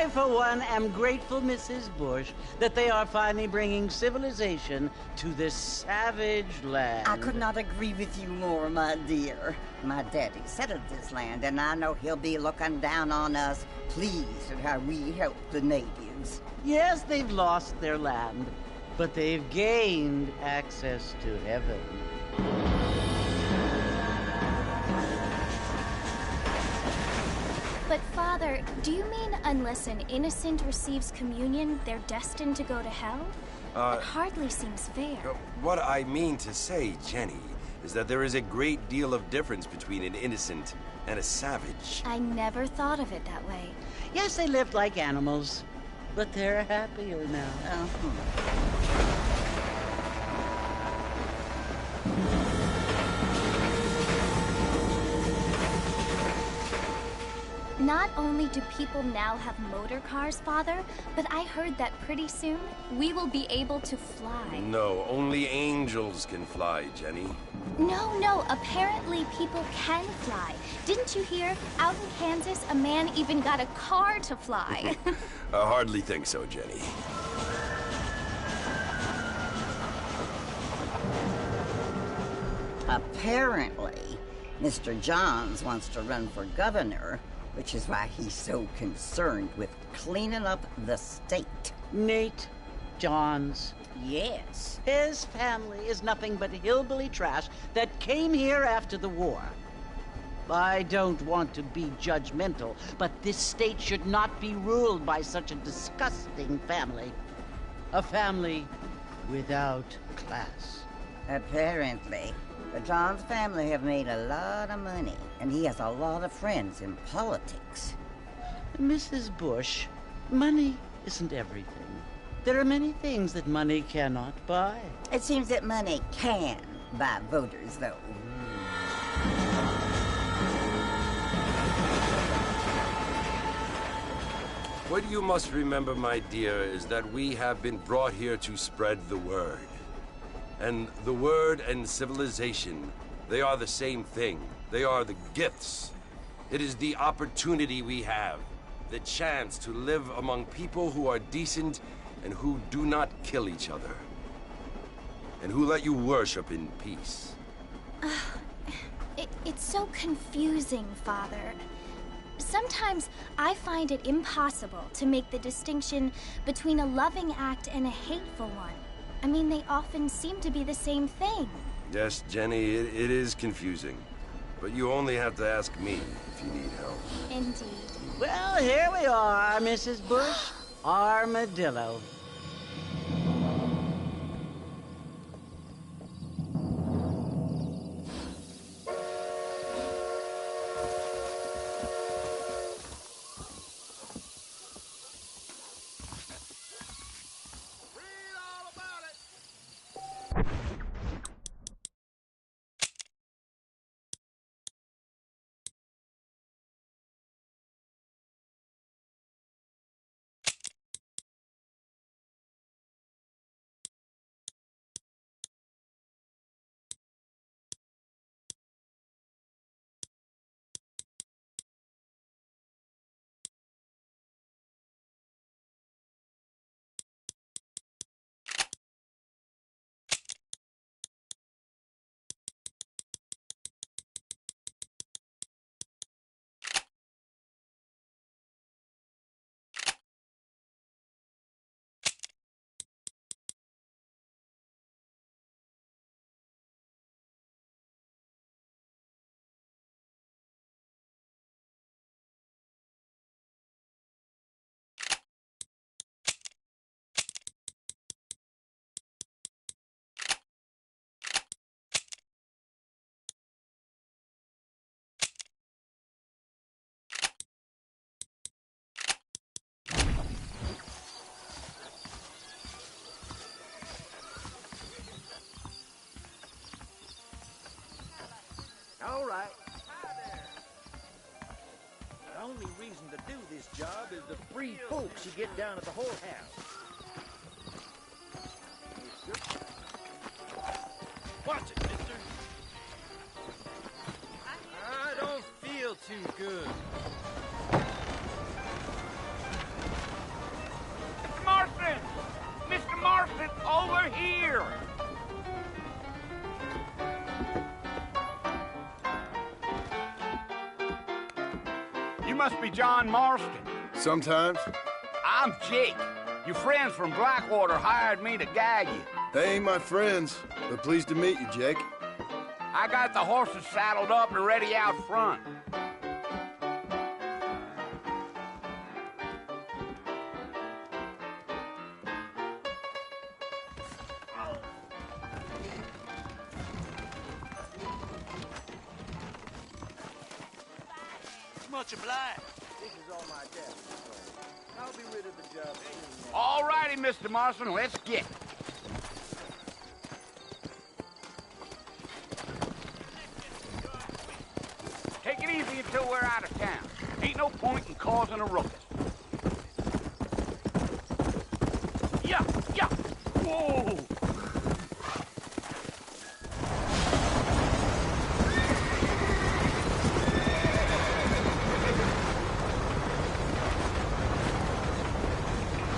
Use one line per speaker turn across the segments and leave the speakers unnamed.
I, for one, am grateful, Mrs. Bush, that they are finally bringing civilization to this savage land.
I could not agree with you more, my dear. My daddy settled this land, and I know he'll be looking down on us, pleased at how we help the natives.
Yes, they've lost their land, but they've gained access to heaven.
But, Father, do you mean unless an innocent receives communion, they're destined to go to hell? That hardly seems fair.
What I mean to say, Jenny, is that there is a great deal of difference between an innocent and a savage.
I never thought of it that way.
Yes, they lived like animals, but they're happier now.
Not only do people now have motor cars, Father, but I heard that pretty soon we will be able to fly.
No, only angels can fly, Jenny.
No, apparently people can fly. Didn't you hear? Out in Kansas, a man even got a car to fly.
I hardly think so, Jenny.
Apparently, Mr. Johns wants to run for governor, which is why he's so concerned with cleaning up the state.
Nate Johns.
Yes.
His family is nothing but hillbilly trash that came here after the war. I don't want to be judgmental, but this state should not be ruled by such a disgusting family. A family without class.
Apparently. The Johns family have made a lot of money, and he has a lot of friends in politics.
Mrs. Bush, money isn't everything. There are many things that money cannot buy.
It seems that money can buy voters, though.
What you must remember, my dear, is that we have been brought here to spread the word. And the word and civilization, they are the same thing. They are the gifts. It is the opportunity we have, the chance to live among people who are decent and who do not kill each other, and who let you worship in peace.
It's so confusing, Father. Sometimes I find it impossible to make the distinction between a loving act and a hateful one. I mean, they often seem to be the same thing.
Yes, Jenny, it is confusing. But you only have to ask me if you need help.
Indeed.
Well, here we are, Mrs. Bush. Armadillo.
All right. The only reason to do this job is the free folks you get down at the whorehouse. Watch it, mister. I don't feel too good.
must be John Marston.
Sometimes.
I'm Jake. Your friends from Blackwater hired me to gag you.
They ain't my friends, but pleased to meet you, Jake.
I got the horses saddled up and ready out front.
Much obliged. This is all my desk. I'll be rid of the job soon.
All righty, Mr. Marston, let's get. Take it easy until we're out of town. Ain't no point in causing a ruckus. Yeah, yeah. Whoa!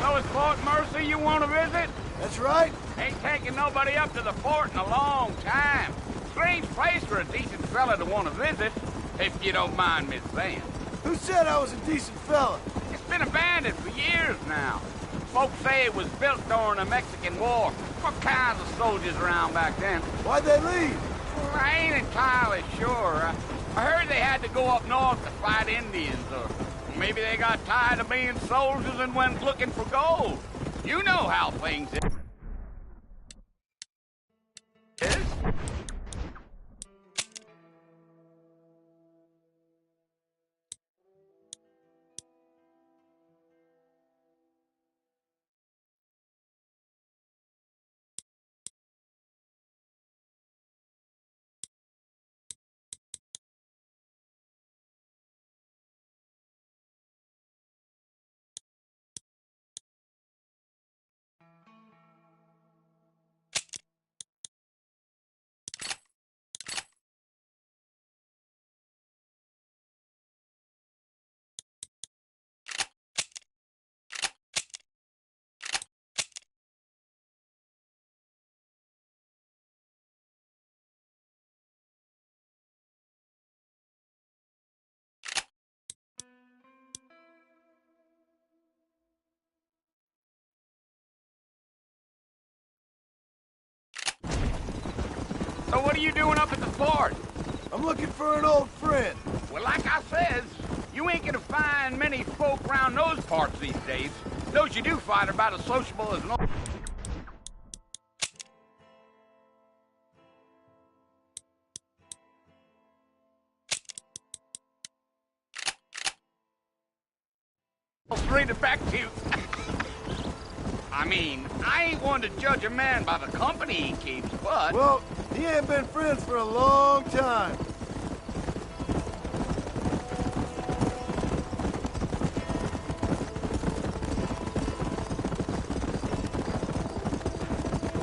So it's Fort Mercy you want to visit?
That's right.
Ain't taking nobody up to the fort in a long time. Strange place for a decent fella to want to visit, if you don't mind me saying.
Who said I was a decent fella?
It's been abandoned for years now. Folks say it was built during the Mexican War. What kinds of soldiers around back then?
Why'd they leave?
Well, I ain't entirely sure. I heard they had to go up north to fight Indians, or maybe they got tired of being soldiers and went looking for gold. You know how things is. So what are you doing up at the fort?
I'm looking for an old friend.
Well, like I says, you ain't gonna find many folk around those parts these days. Those you do find are about as sociable as no... I'll read it back to you. I mean, I ain't one to judge a man by the company he keeps, but...
Well, he ain't been friends for a long time.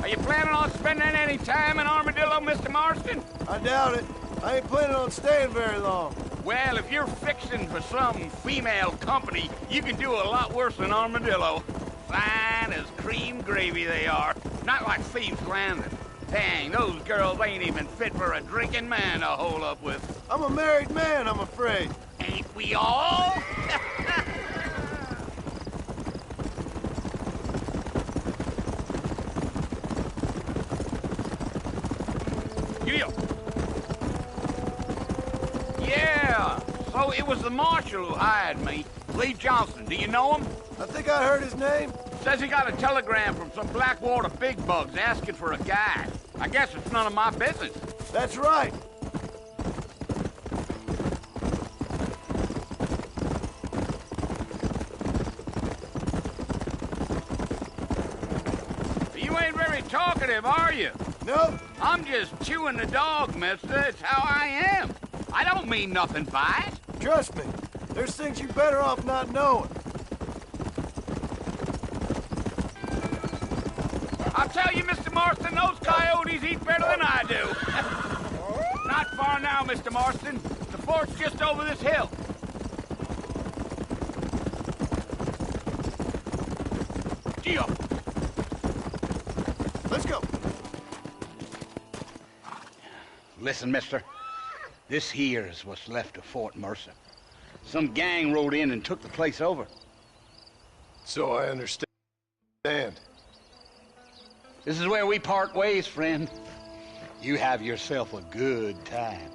Are you planning on spending any time in Armadillo, Mr. Marston?
I doubt it. I ain't planning on staying very long.
Well, if you're fixing for some female company, you can do a lot worse than Armadillo. Fine as cream gravy they are. Not like Thieves Landing. Dang, those girls ain't even fit for a drinking man to hole up with.
I'm a married man, I'm afraid.
Ain't we all? Yeah, so it was the marshal who hired me. Lee Johnson, do you know him?
I think I heard his name.
Says he got a telegram from some Blackwater big bugs asking for a guy. I guess it's none of my business.
That's right.
You ain't very talkative, are you?
Nope.
I'm just chewing the dog, mister. It's how I am. I don't mean nothing by it.
Trust me. There's things you better off not knowing.
I'll tell you, Mr. Marston, those coyotes eat better than I do. Not far now, Mr. Marston. The fort's just over this hill. Gee up.
Let's go.
Listen, mister. This here is what's left of Fort Mercer. Some gang rode in and took the place over.
So I understand.
This is where we part ways, friend. You have yourself a good time.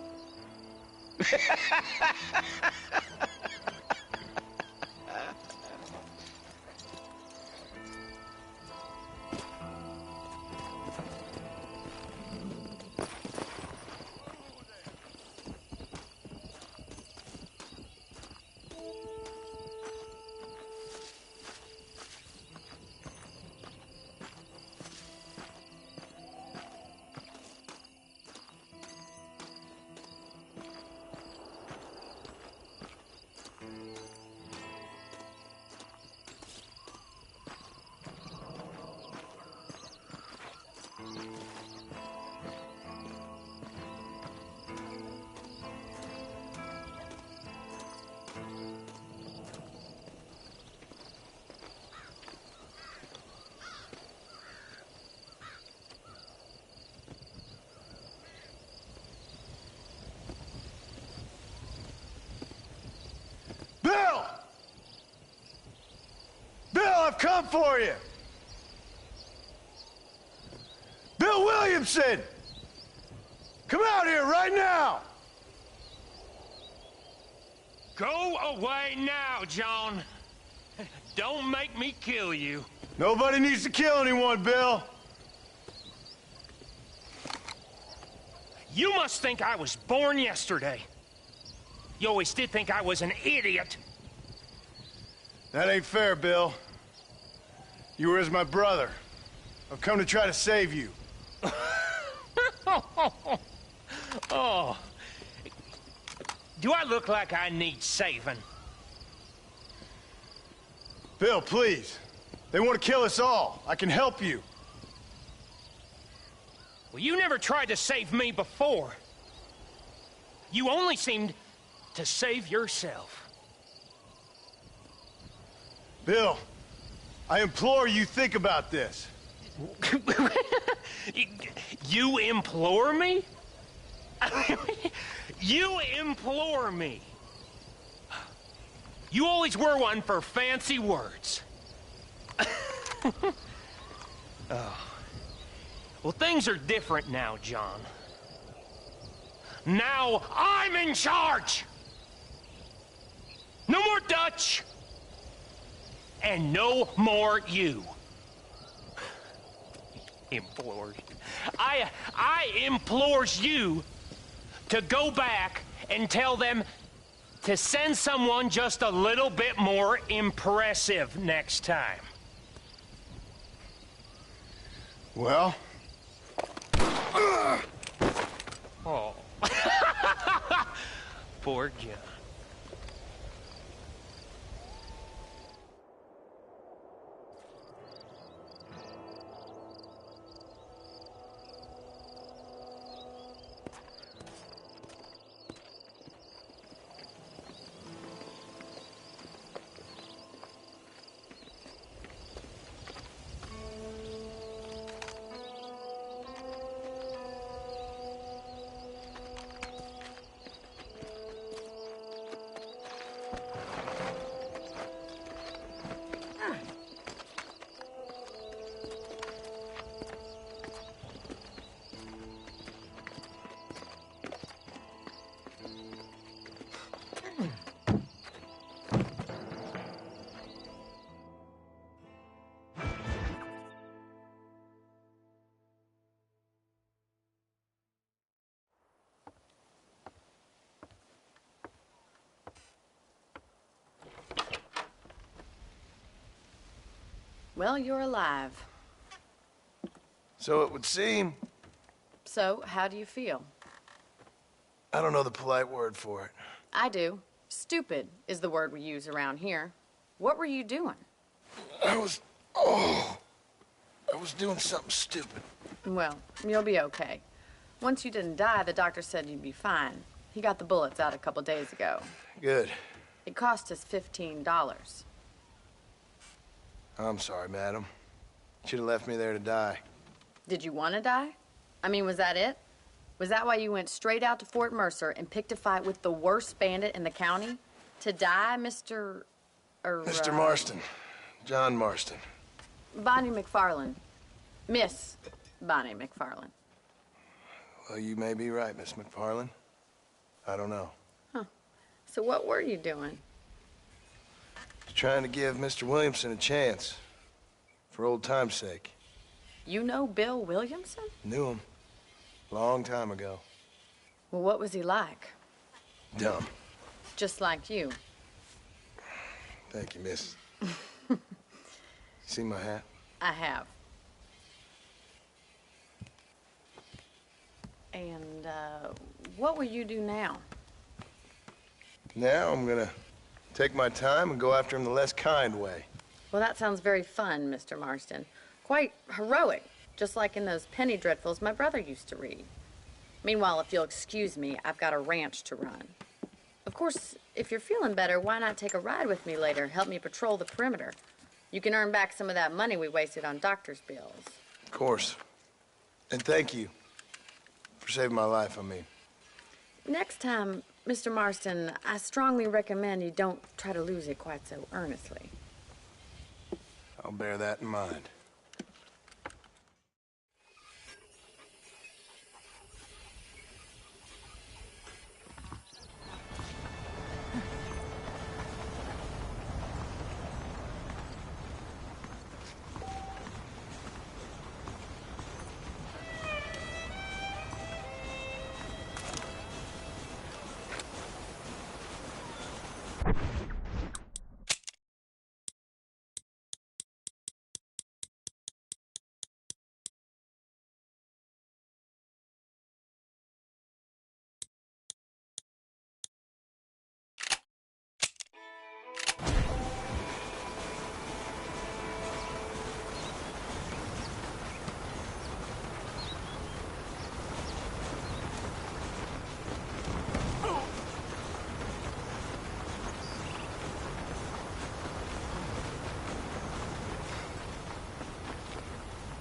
Bill! Bill, I've come for you! Bill Williamson! Come out here right now!
Go away now, John. Don't make me kill you.
Nobody needs to kill anyone, Bill.
You must think I was born yesterday. You always did think I was an idiot.
That ain't fair, Bill. You were as my brother. I've come to try to save you.
Oh. Do I look like I need saving?
Bill, please. They want to kill us all. I can help you.
Well, you never tried to save me before. You only seemed to save yourself.
Bill, I implore you think about this.
You implore me? You implore me. You always were one for fancy words. Oh. Well, things are different now, John. Now I'm in charge! No more Dutch! And no more you. Implores. I implores you to go back and tell them to send someone just a little bit more impressive next time.
Well?
Oh. Poor John.
Well, you're alive.
So it would seem.
So, how do you feel?
I don't know the polite word for it.
I do. Stupid is the word we use around here. What were you doing?
I was doing something stupid.
Well, you'll be okay. Once you didn't die, the doctor said you'd be fine. He got the bullets out a couple days ago.
Good.
It cost us $15.
I'm sorry, madam. Should have left me there to die.
Did you want to die? I mean, was that it? Was that why you went straight out to Fort Mercer and picked a fight with the worst bandit in the county? To die, Mr.
Mr. Marston. John Marston.
Bonnie McFarland. Miss Bonnie McFarland.
Well, you may be right, Miss McFarland. I don't know.
Huh. So what were you doing?
Trying to give Mr. Williamson a chance. For old time's sake.
You know Bill Williamson?
Knew him. Long time ago.
Well, what was he like?
Dumb.
Just like you.
Thank you, miss. See my hat?
I have. And, what will you do now?
Now I'm gonna take my time and go after him the less kind way.
Well, that sounds very fun, Mr. Marston. Quite heroic, just like in those penny dreadfuls my brother used to read. Meanwhile, if you'll excuse me, I've got a ranch to run. Of course, if you're feeling better, why not take a ride with me later? Help me patrol the perimeter. You can earn back some of that money we wasted on doctor's bills.
Of course. And thank you for saving my life, I mean.
Next time, Mr. Marston, I strongly recommend you don't try to lose it quite so earnestly.
I'll bear that in mind.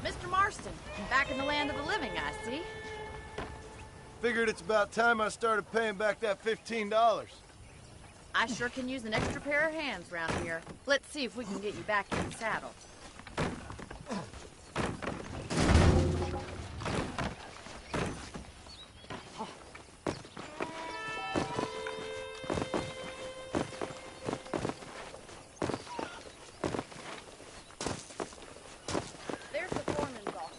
Mr. Marston, back in the land of the living, I see.
Figured it's about time I started paying back that $15.
I sure can use an extra pair of hands around here. Let's see if we can get you back in the saddle. There's the foreman's office.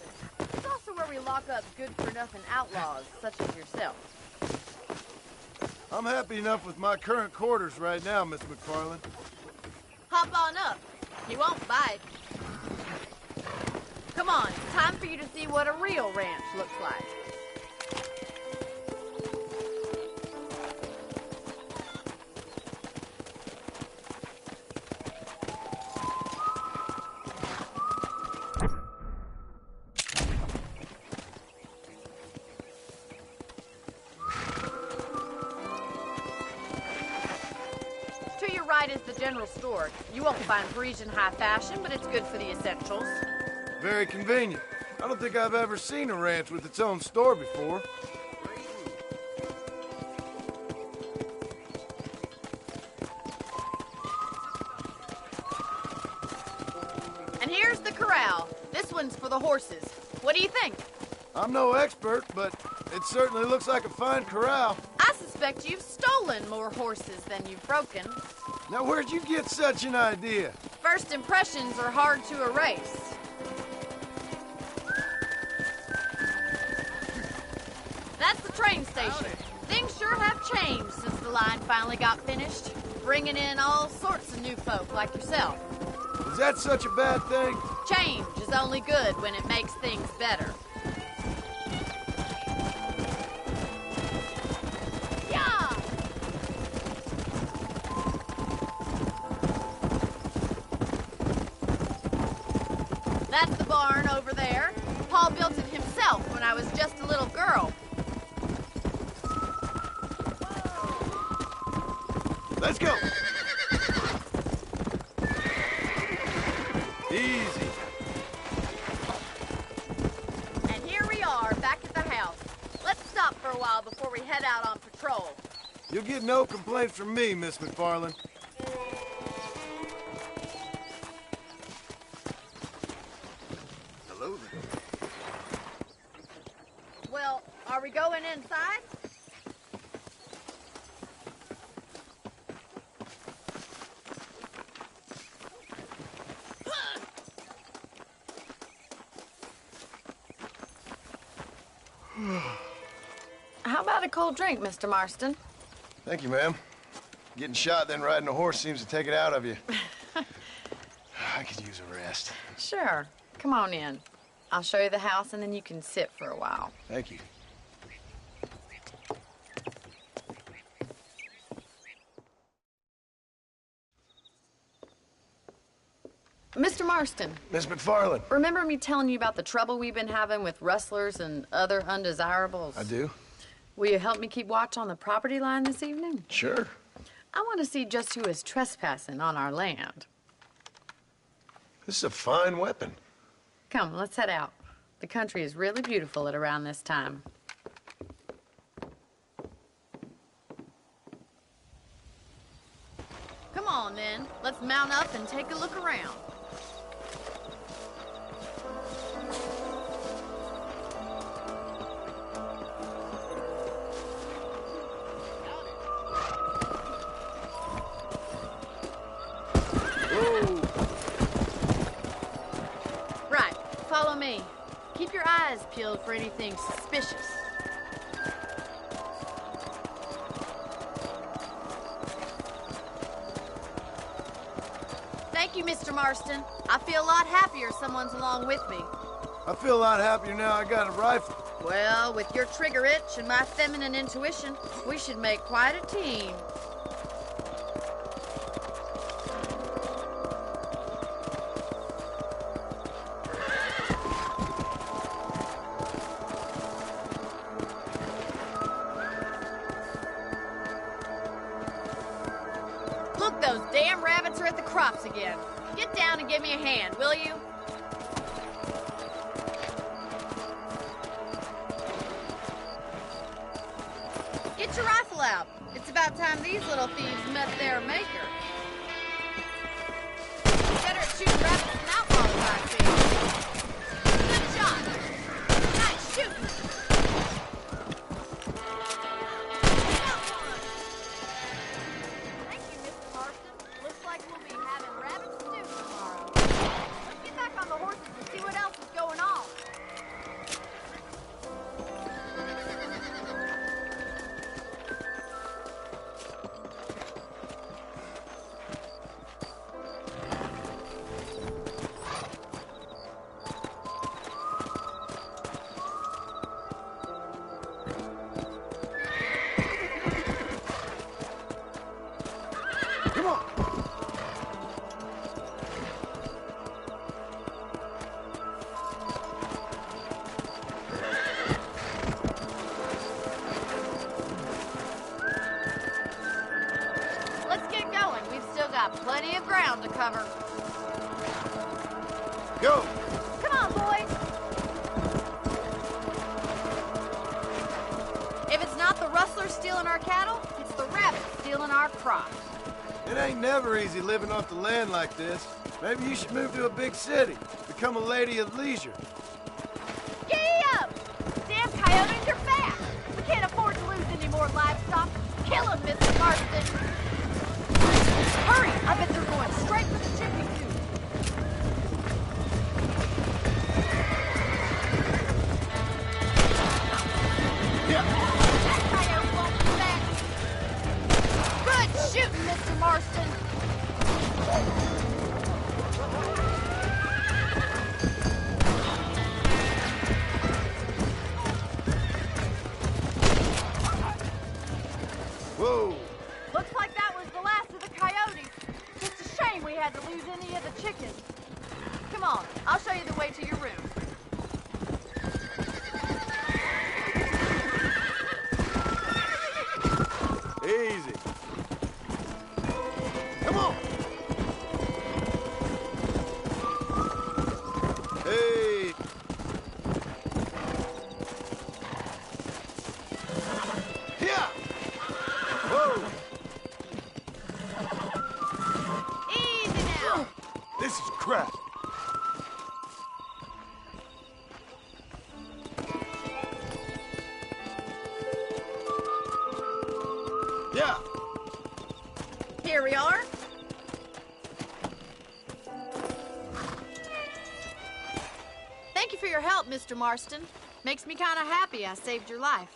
It's also where we lock up good-for-nothing outlaws, such as yourself.
I'm happy enough with my current quarters right now, Miss McFarland.
Hop on up. He won't bite. Come on, it's time for you to see what a real ranch looks like. To your right is the general store. You won't find Parisian high fashion, but it's good for the essentials.
Very convenient. I don't think I've ever seen a ranch with its own store before.
And here's the corral. This one's for the horses. What do you think?
I'm no expert, but it certainly looks like a fine corral.
I suspect you've stolen more horses than you've broken.
Now, where'd you get such an idea?
First impressions are hard to erase. That's the train station. Things sure have changed since the line finally got finished, bringing in all sorts of new folk like yourself.
Is that such a bad thing?
Change is only good when it makes things better. Yeah! That's the barn over there. Paul built it himself when I was just a little girl.
Let's go. Easy.
And here we are, back at the house. Let's stop for a while before we head out on patrol.
You'll get no complaints from me, Miss McFarland.
Hello there.
Well, are we going inside? How about a cold drink, Mr. Marston?
Thank you, ma'am. Getting shot, then riding a horse seems to take it out of you. I could use a rest.
Sure. Come on in. I'll show you the house, and then you can sit for a while.
Thank you.
Mr. Marston,
Miss McFarland.
remember me telling you about the trouble we've been having with rustlers and other undesirables?
I do.
Will you help me keep watch on the property line this evening?
Sure.
I want to see just who is trespassing on our land.
This is a fine weapon.
Come, let's head out. The country is really beautiful at around this time. Come on, then. Let's mount up and take a look around. Right, follow me. Keep your eyes peeled for anything suspicious. Thank you, Mr. Marston. I feel a lot happier someone's along with me.
I feel a lot happier now I got a rifle.
Well, with your trigger itch and my feminine intuition, we should make quite a team. Look, those damn rabbits are at the crops again. Get down and give me a hand, will you? Get your rifle out. It's about time these little thieves met their maker. Better at shooting rabbits than outlaws, I see. Good shot. Nice shooting. Thank you, Mr. Marston. Looks like we'll be having rabbit stew tomorrow. Let's get back on the horses and see what else is going on.
Come on.
Let's get going. We've still got plenty of ground to cover.
Go.
Come on, boys. If it's not the rustlers stealing our cattle, it's the rabbits stealing our crops.
It ain't never easy living off the land like this. Maybe you should move to a big city. Become a lady of leisure.
Giddy up! Damn coyotes are fast. We can't afford to lose any more livestock. Kill them, Mr. Marston. Hurry! I bet they're going straight for the chicken coop. That coyote won't be back. Good shooting, Mr. Marston.
Whoa.
Looks like that was the last of the coyotes. Just a shame we had to lose any of the chickens. Come on, I'll show you the way to your room.
Easy. Come on. Yeah.
Here we are.
Thank you for your help, Mr. Marston. Makes me kind of happy I saved your life.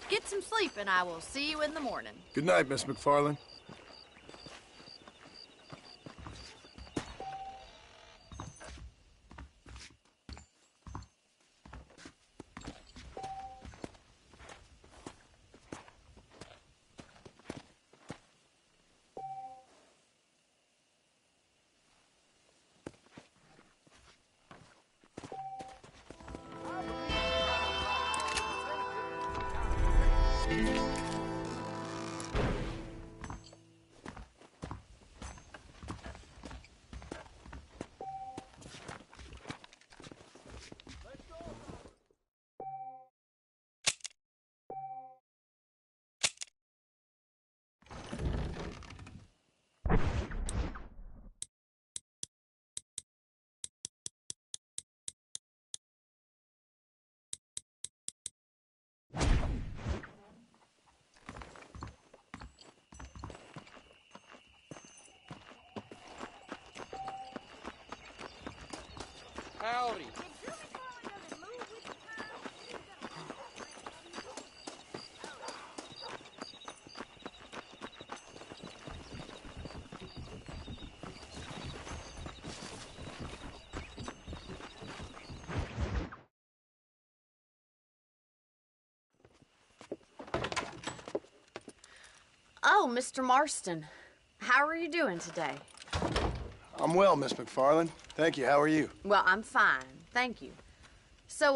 Get some sleep, and I will see you in the morning.
Good night, Miss McFarland.
Howdy.
Oh, Mr. Marston. How are you doing today?
I'm well, Miss McFarland. Thank you. How are you?
Well, I'm fine. Thank you. So,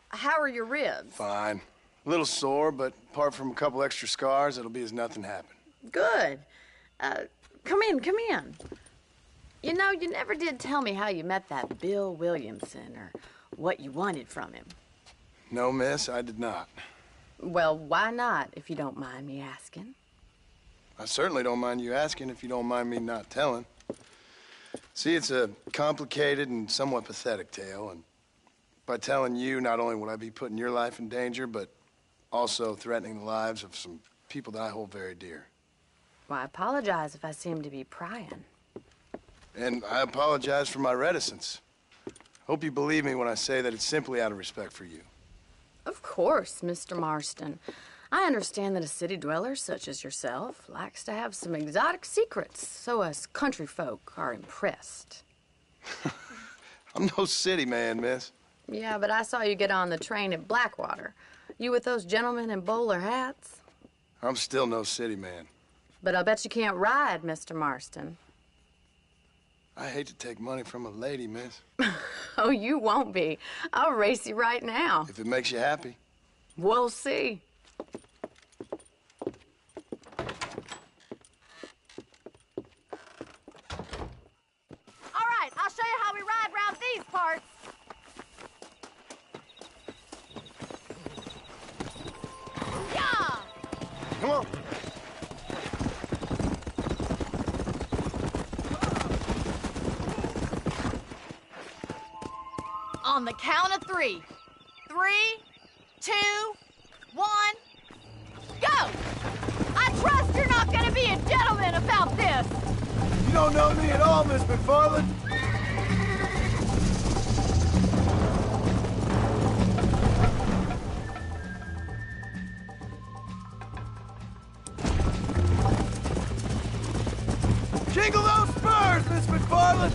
how are your ribs?
Fine. A little sore, but apart from a couple extra scars, it'll be as nothing happened.
Good. Come in, come in. You know, you never did tell me how you met that Bill Williamson or what you wanted from him.
No, miss, I did not.
Well, why not, if you don't mind me asking?
I certainly don't mind you asking if you don't mind me not telling. See, it's a complicated and somewhat pathetic tale, and by telling you, not only would I be putting your life in danger, but also threatening the lives of some people that I hold very dear.
Well, I apologize if I seem to be prying.
And I apologize for my reticence. Hope you believe me when I say that it's simply out of respect for you.
Of course, Mr. Marston. I understand that a city dweller such as yourself likes to have some exotic secrets, so us country folk are impressed.
I'm no city man, miss.
Yeah, but I saw you get on the train at Blackwater. You with those gentlemen in bowler hats?
I'm still no city man.
But I'll bet you can't ride, Mr. Marston.
I hate to take money from a lady, miss.
Oh, you won't be. I'll race you right now.
If it makes you happy.
We'll see.
All right, I'll show you how we ride around these parts. Yeah!
Come on.
On the count of 3. 3, 2, 1, go! I trust you're not gonna be a gentleman about this!
You don't know me at all, Miss McFarland. Jingle those spurs, Miss McFarland!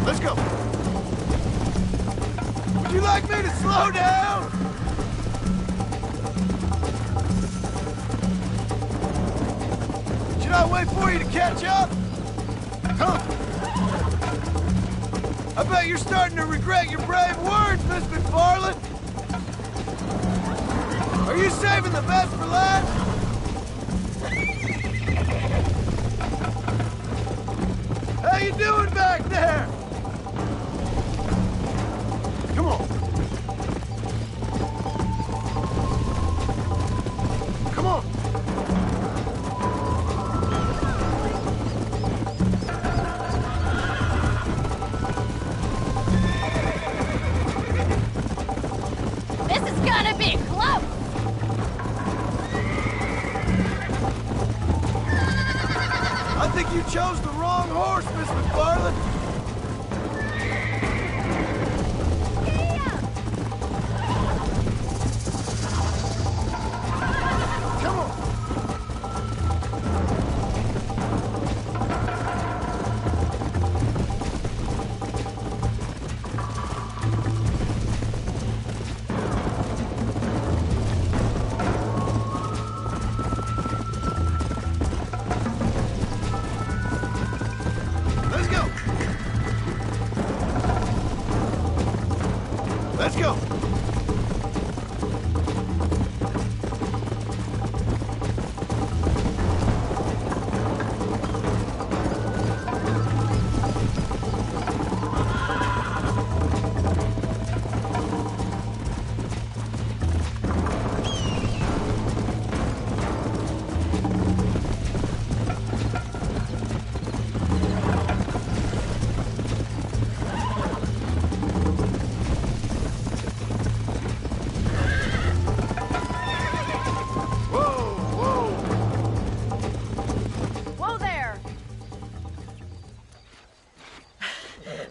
Let's go. Would you like me to slow down? Should I wait for you to catch up? Huh? I bet you're starting to regret your brave words, Miss McFarland. Are you saving the best for last? How you doing back there? Come on. Come on.
This is gonna be close!
chose the wrong horse, Miss McFarland. Let's go!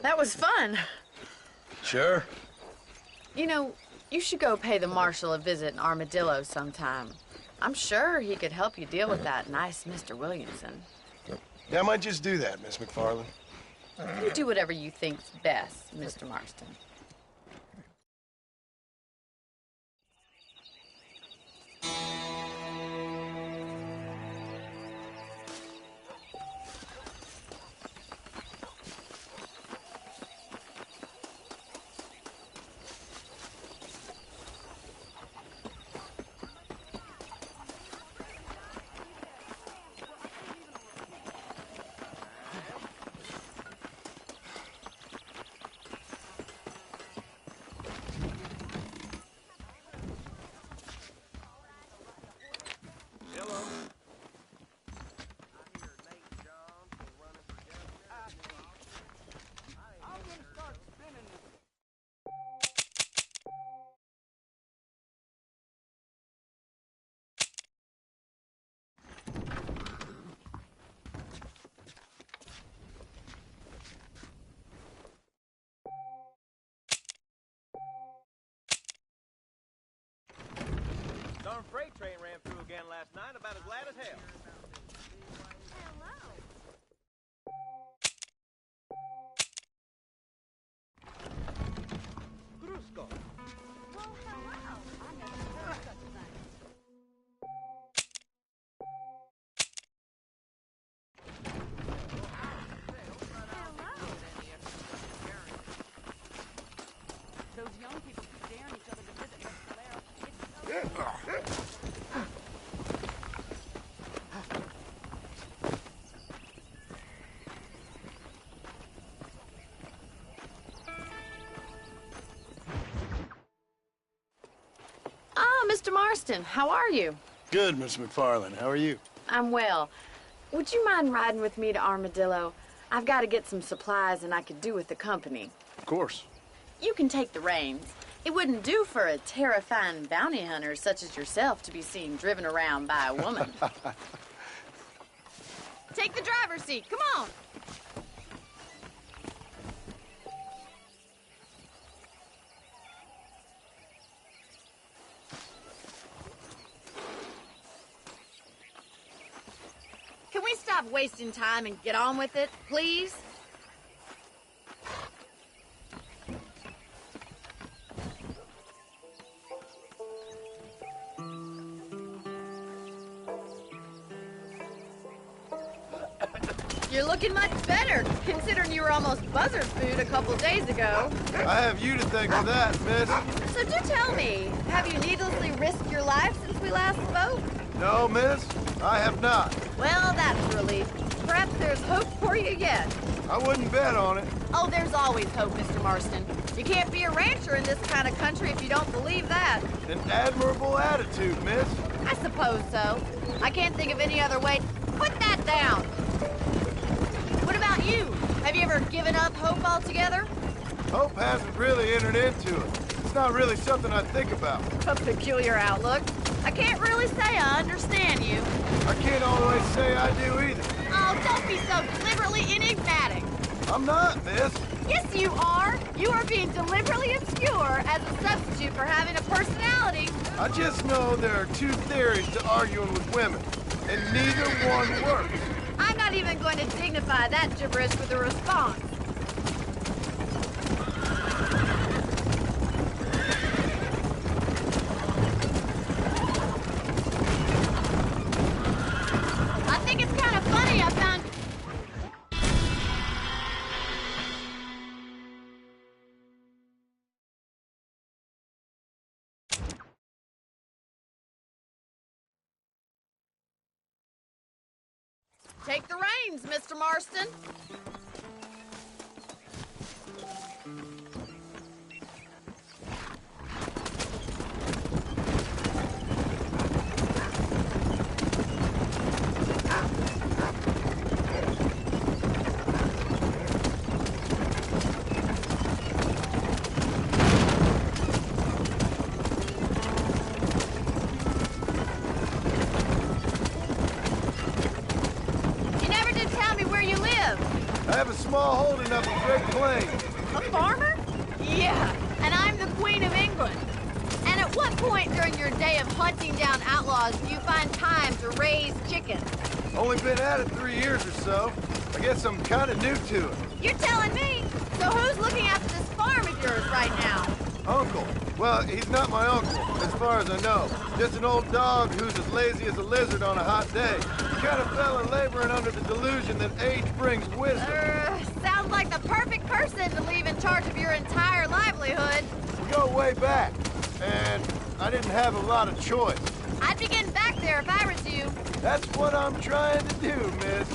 That was fun.
Sure.
You know, you should go pay the Marshal a visit in Armadillo sometime. I'm sure he could help you deal with that nice Mr. Williamson.
Yeah, I might just do that, Miss McFarland.
You do whatever you think's best, Mr. Marston.
Darn freight train ran through again last night, about as glad as hell. Brusco. Well, hello. I never heard such a thing. Those young people keep daring each other to visit Mescalero. It's so...
Mr. Marston, how are you?
Good, Miss McFarland. How are you?
I'm well. Would you mind riding with me to Armadillo? I've got to get some supplies and I could do with the company.
Of course.
You can take the reins. It wouldn't do for a terrifying bounty hunter such as yourself to be seen driven around by a woman.
Take the driver's seat. Come on. Can we stop wasting time and get on with it, please? You're looking much better, considering you were almost buzzard food a couple days ago.
I have you to thank for that, miss.
So do tell me, have you needlessly risked your life since we last spoke?
No, miss, I have not.
Well, that's a relief. Perhaps there's hope for you yet.
I wouldn't bet on it.
Oh, there's always hope, Mr. Marston. You can't be a rancher in this kind of country if you don't believe that.
An admirable attitude, miss.
I suppose so. I can't think of any other way. Put that down. What about you? Have you ever given up hope altogether?
Hope hasn't really entered into it. It's not really something I think about.
A peculiar outlook. I can't really say I understand you.
I can't always say I do either.
Oh, Don't be so deliberately enigmatic.
I'm not, miss.
Yes, you are. You are being deliberately obscure as a substitute for having a personality.
I just know there are two theories to arguing with women, and neither one works.
I'm not even going to dignify that gibberish with a response. I think it's kind of funny I found... Take the reins, Mr. Marston.
I have a small holding up in Great Plains.
A farmer? Yeah, and I'm the Queen of England. And at what point during your day of hunting down outlaws do you find time to raise chickens?
Only been at it 3 years or so. I guess I'm kind of new to it.
You're telling me? So who's looking after this farm of yours right now?
Uncle. Well, he's not my uncle, as far as I know. Just an old dog who's as lazy as a lizard on a hot day. He kind of fell in laboring under the delusion that age brings wisdom.
Sounds like the perfect person to leave in charge of your entire livelihood.
We go way back, and I didn't have a lot of choice.
I'd be getting back there if I was you.
That's what I'm trying to do, miss.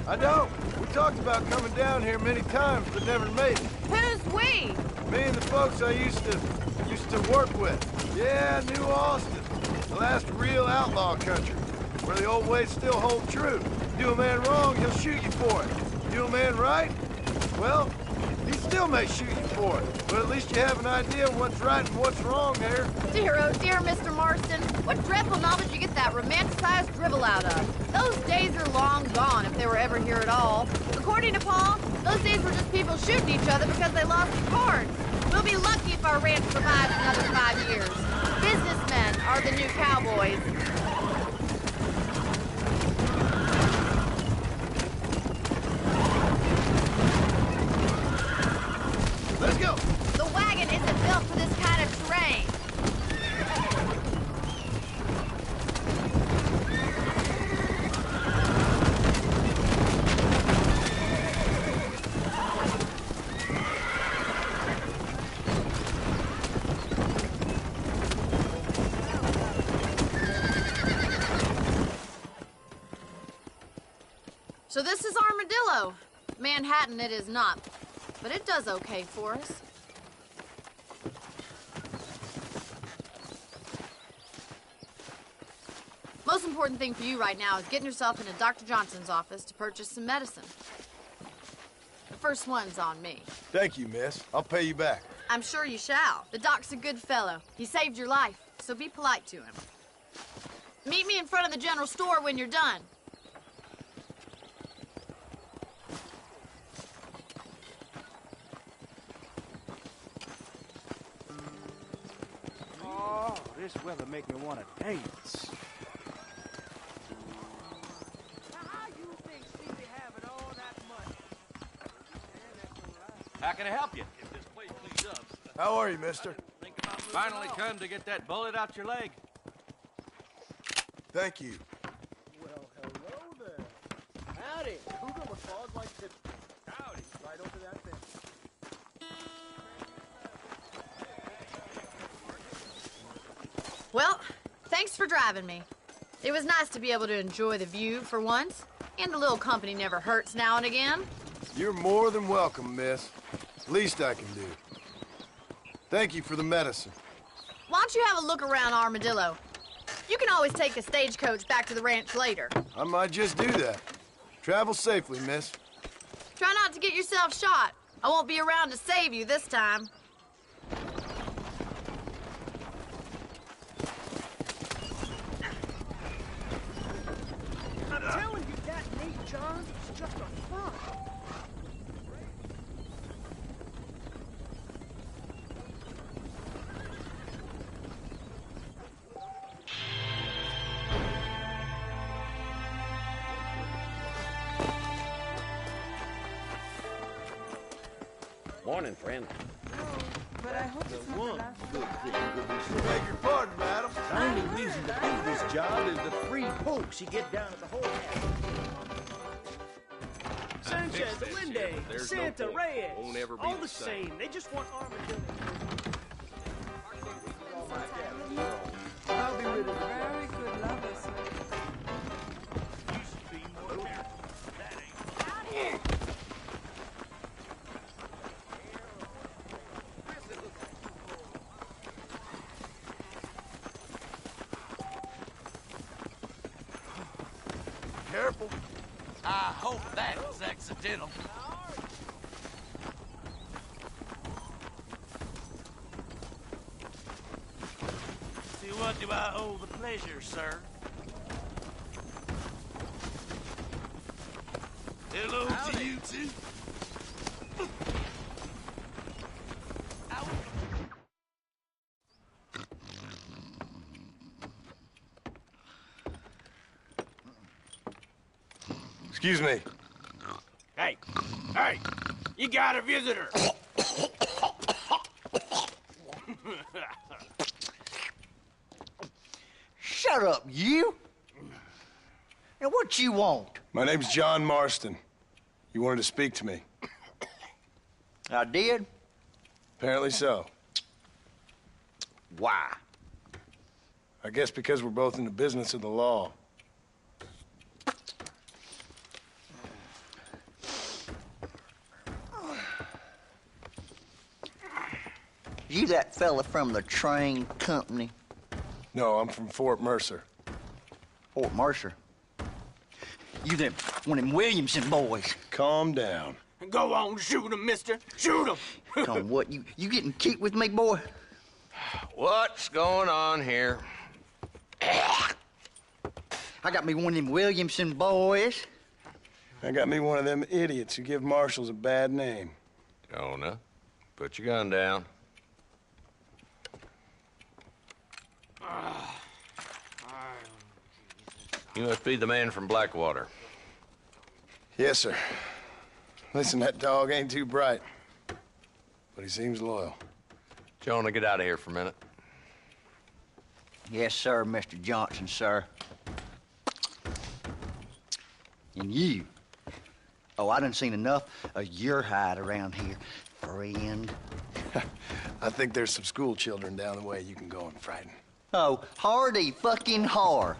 I don't. We talked about coming down here many times, but never made it.
Who's we?
Me and the folks I used to work with. Yeah, New Austin. The last real outlaw country, where the old ways still hold true. Do a man wrong, he'll shoot you for it. Do a man right, well, he still may shoot you for it. But at least you have an idea of what's right and what's wrong there.
Dear, oh dear, Mr. Marston. What dreadful novel did you get that romanticized drivel out of? Those days are long gone, if they were ever here at all. According to Paul, those days were just people shooting each other because they lost the cards. We'll be lucky if our ranch survives another 5 years. Businessmen are the new cowboys.
Let's go.
The wagon isn't built for this kind of terrain. So this is Armadillo. Manhattan it is not, but it does okay for us. Most important thing for you right now is getting yourself into Dr. Johnson's office to purchase some medicine. The first one's on me.
Thank you, miss. I'll pay you back.
I'm sure you shall. The doc's a good fellow. He saved your life, so be polite to him. Meet me in front of the general store when you're done.
Oh, this weather make me want to dance.
How can I help you? If this place cleans up.
How are you, mister?
Finally come to get that bullet out your leg.
Thank you.
Well, hello there. Howdy. Cougar with claws like this. Howdy. Right over that fence.
Well, thanks for driving me. It was nice to be able to enjoy the view for once, and a little company never hurts now and again.
You're more than welcome, miss. Least I can do. Thank you for the medicine.
Why don't you have a look around Armadillo? You can always take a stagecoach back to the ranch later.
I might just do that. Travel safely, miss.
Try not to get yourself shot. I won't be around to save you this time.
I'm telling you, that Nate Johns is just a front.
Morning, friend.
But I hope it's not the last one.
Beg your pardon, madam. The only reason to do this job is the free pokes you get down at the whole house. Sanchez, Linde, Santa, Reyes, all the same. They just want armadillo.
I'll be rid of it. Very good lovers.
Careful.
I hope that was accidental. To what do I owe the pleasure, sir? Hello to you, too.
Excuse me.
Hey, hey, you got a visitor.
Shut up, you! And what you want?
My name's John Marston. You wanted to speak to me.
I did?
Apparently so.
Why?
I guess because we're both in the business of the law.
You that fella from the train company?
No, I'm from Fort Mercer.
Fort Mercer? You them one of them Williamson boys.
Calm down.
Go on, shoot him, mister. Shoot him.
Come on, what, you getting kicked with me, boy?
What's going on here?
I got me one of them Williamson boys.
I got me one of them idiots who give marshals a bad name.
Jonah, put your gun down. You must be the man from Blackwater.
Yes, sir. Listen, that dog ain't too bright, but he seems loyal.
Jonah, get out of here for a minute.
Yes, sir, Mr. Johnson, sir. And you. Oh, I done seen enough of your hide around here, friend.
I think there's some school children down the way you can go and frighten.
Oh, hardy fucking har.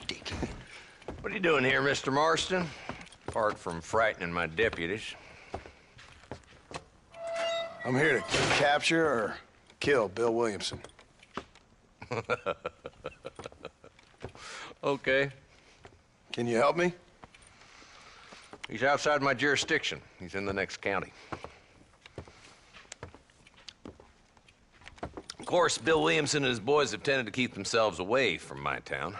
Dick.
What are you doing here, Mr. Marston? Apart from frightening my deputies.
I'm here to capture or kill Bill Williamson.
Okay.
Can you help me?
He's outside my jurisdiction. He's in the next county. Of course, Bill Williamson and his boys have tended to keep themselves away from my town.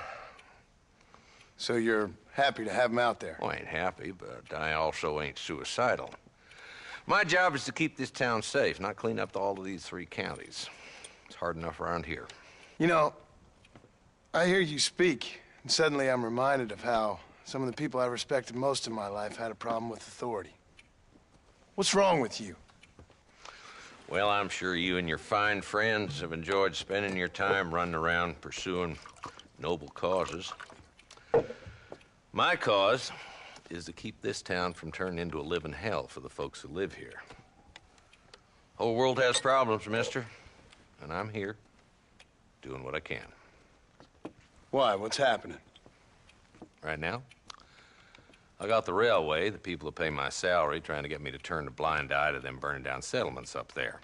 So you're happy to have him out there?
Well, I ain't happy, but I also ain't suicidal. My job is to keep this town safe, not clean up all of these 3 counties. It's hard enough around here.
You know, I hear you speak, and suddenly I'm reminded of how some of the people I respected most in my life had a problem with authority. What's wrong with you?
Well, I'm sure you and your fine friends have enjoyed spending your time running around pursuing noble causes. My cause is to keep this town from turning into a living hell for the folks who live here. Whole world has problems, mister, and I'm here doing what I can.
Why? What's happening?
Right now, I got the railway, the people who pay my salary, trying to get me to turn a blind eye to them burning down settlements up there.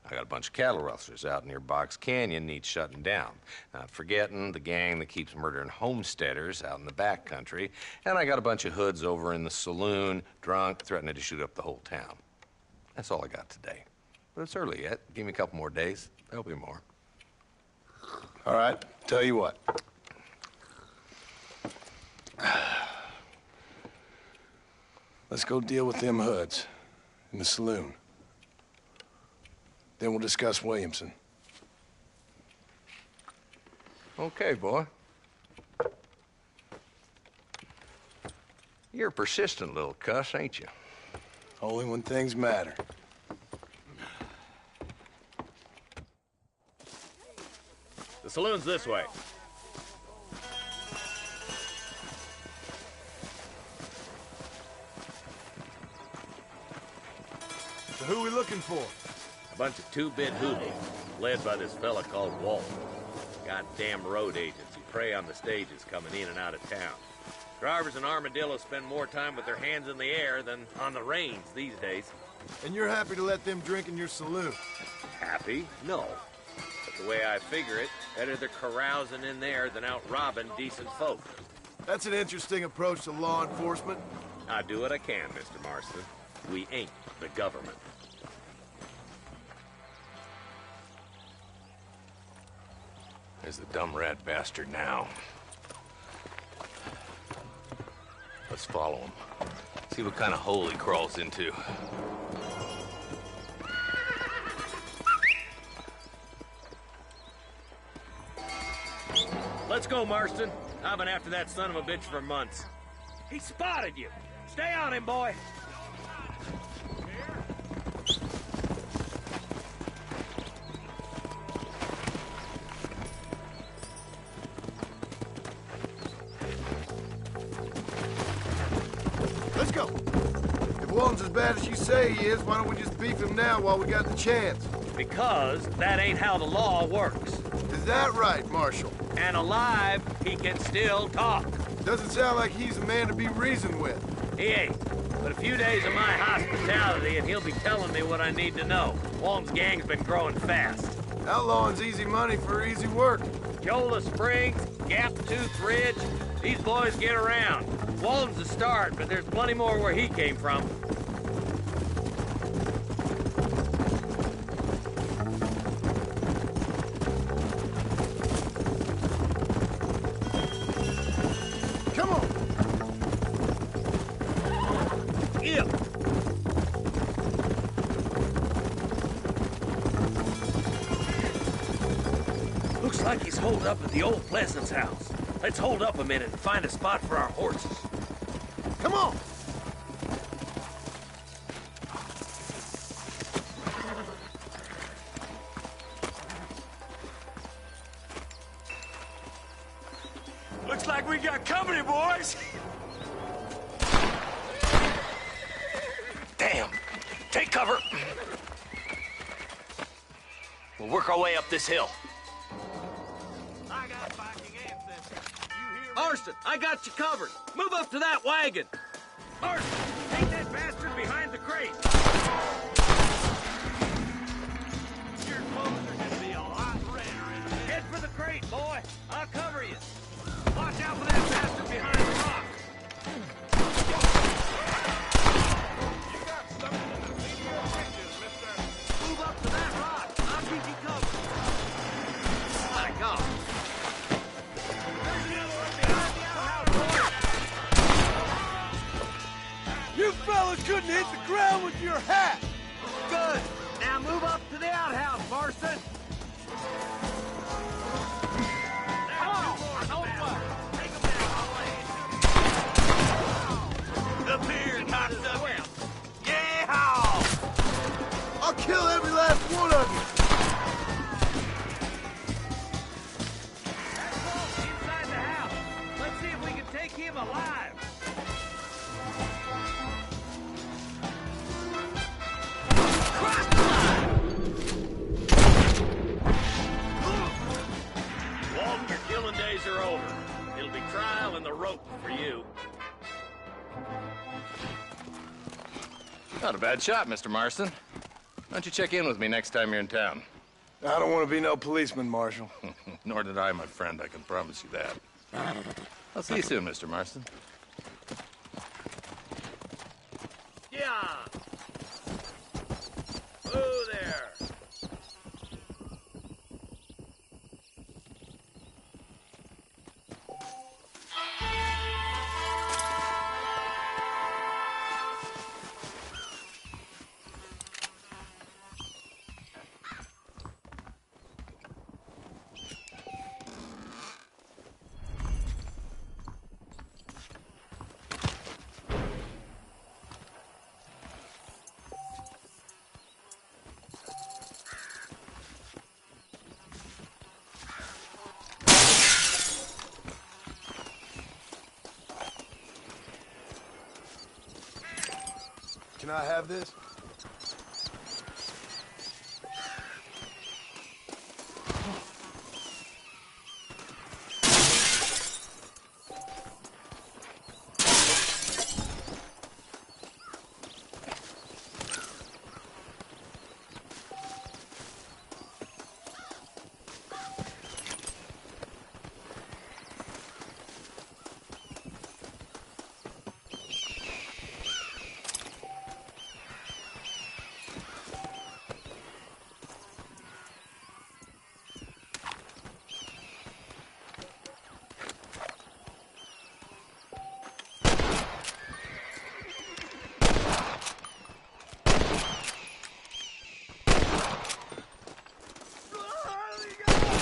I got a bunch of cattle rustlers out near Box Canyon needs shutting down. Not forgetting the gang that keeps murdering homesteaders out in the back country. And I got a bunch of hoods over in the saloon, drunk, threatening to shoot up the whole town. That's all I got today. But it's early yet. Give me a couple more days. There'll be more.
All right, tell you what. Let's go deal with them hoods in the saloon. Then we'll discuss Williamson.
Okay, boy. You're a persistent little cuss, ain't you?
Only when things matter.
The saloon's this way.
So who are we looking for?
A bunch of two-bit hoodlums, led by this fella called Walt. Goddamn road agents who prey on the stages coming in and out of town. Drivers in Armadillo spend more time with their hands in the air than on the reins these days.
And you're happy to let them drink in your saloon?
Happy? No. But the way I figure it, better they're carousing in there than out robbing decent folk.
That's an interesting approach to law enforcement.
I do what I can, Mr. Marston. We ain't the government.
There's the dumb rat bastard now. Let's follow him. See what kind of hole he crawls into.
Let's go, Marston. I've been after that son of a bitch for months. He spotted you. Stay on him, boy.
Let's go. If Walton's as bad as you say he is, why don't we just beef him now while we got the chance?
Because that ain't how the law works.
Is that right, Marshal?
And alive, he can still talk.
Doesn't sound like he's a man to be reasoned with.
He ain't. But a few days of my hospitality and he'll be telling me what I need to know. Walton's gang's been growing fast.
Outlawing's easy money for easy work.
Jola Springs, Gap Tooth Ridge, these boys get around. Walton's the start, but there's plenty more where he came from.
Come on!
Yeah. Looks like he's holed up at the old Pleasance house. Let's hold up a minute and find a spot for our horses.
Come on!
Looks like we got company, boys.
Damn! Take cover! We'll work our way up this hill.
Marston, I got you covered. Move up to that wagon. Marston, take that bastard behind the crate. Your clothes are gonna be a lot redder. Head for the crate, boy. I'll cover you. Watch out for that bastard behind the rock. You got something in the seat of your britches, mister. Move up to that rock. I'll keep you covered. My God.
You fellas couldn't hit the ground with your hat!
Good. Now move up to the outhouse, Marston.
Up here, knocked up. Yeah! I'll kill every last one of you!
Inside the house. Let's see if we can take him alive. Walton, your killing days are over. It'll be trial and the rope for you.
Not a bad shot, Mr. Marston. Why don't you check in with me next time you're in town?
I don't want to be no policeman, Marshal.
Nor did I, my friend. I can promise you that. I'll see you soon, Mr. Marston.
Yeah.
Can I have this?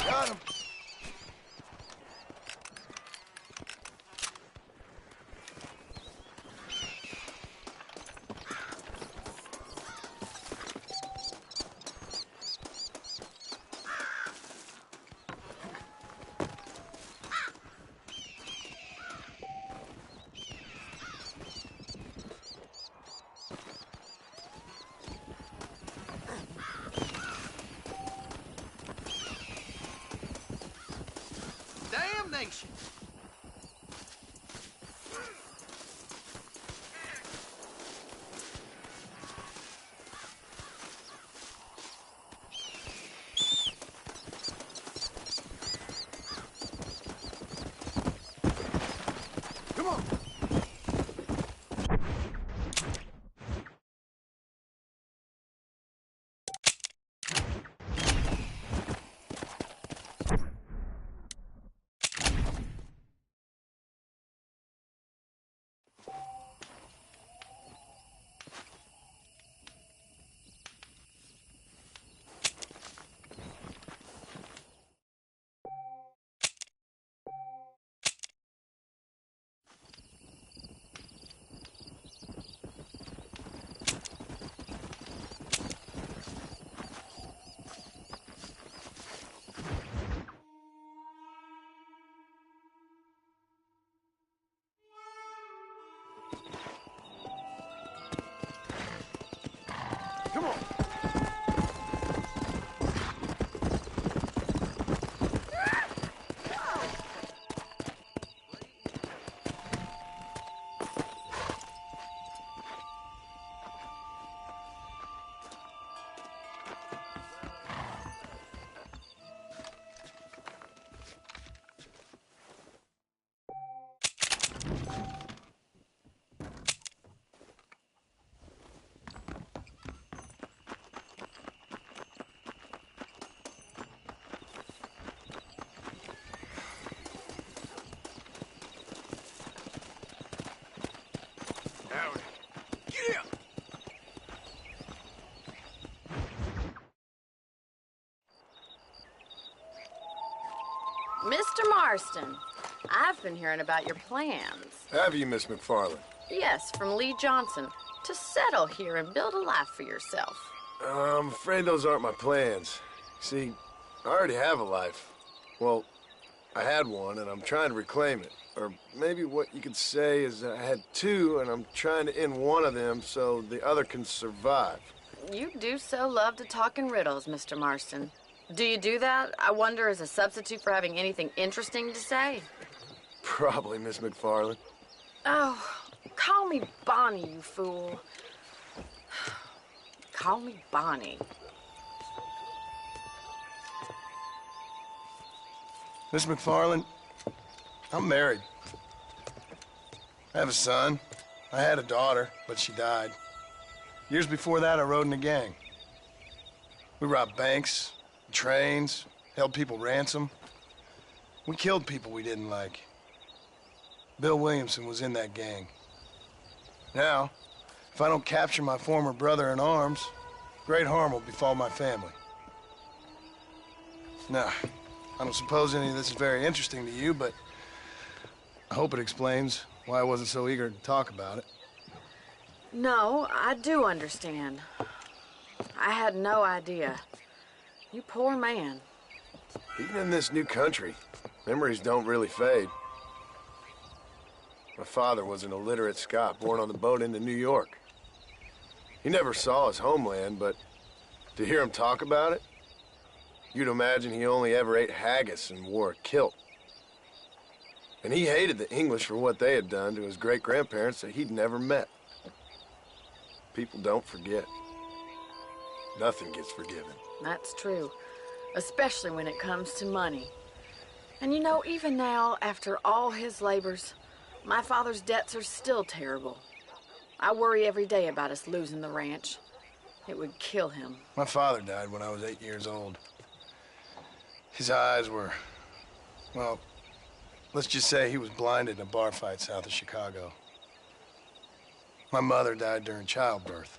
Got him.
Damnation!
Come on. Come on.
Get out!
Mr. Marston, I've been hearing about your plans.
Have you, Miss McFarland?
Yes, from Lee Johnson, to settle here and build a life for yourself.
I'm afraid those aren't my plans. See, I already have a life. Well, I had one, and I'm trying to reclaim it. Or maybe what you could say is that I had two, and I'm trying to end one of them so the other can survive.
You do so love to talk in riddles, Mr. Marston. Do you do that, I wonder, as a substitute for having anything interesting to say?
Probably, Miss McFarland.
Oh, call me Bonnie, you fool. Call me Bonnie.
Miss McFarland, I'm married. I have a son. I had a daughter, but she died. Years before that, I rode in a gang. We robbed banks, trains, held people ransom. We killed people we didn't like. Bill Williamson was in that gang. Now, if I don't capture my former brother in arms, great harm will befall my family. Now, I don't suppose any of this is very interesting to you, but I hope it explains why I wasn't so eager to talk about it.
No, I do understand. I had no idea. You poor man.
Even in this new country, memories don't really fade. My father was an illiterate Scot born on the boat into New York. He never saw his homeland, but to hear him talk about it, you'd imagine he only ever ate haggis and wore a kilt. And he hated the English for what they had done to his great-grandparents that he'd never met. People don't forget. Nothing gets forgiven.
That's true, especially when it comes to money. And you know, even now, after all his labors, my father's debts are still terrible. I worry every day about us losing the ranch. It would kill him.
My father died when I was 8 years old. His eyes were, well, let's just say he was blinded in a bar fight south of Chicago. My mother died during childbirth.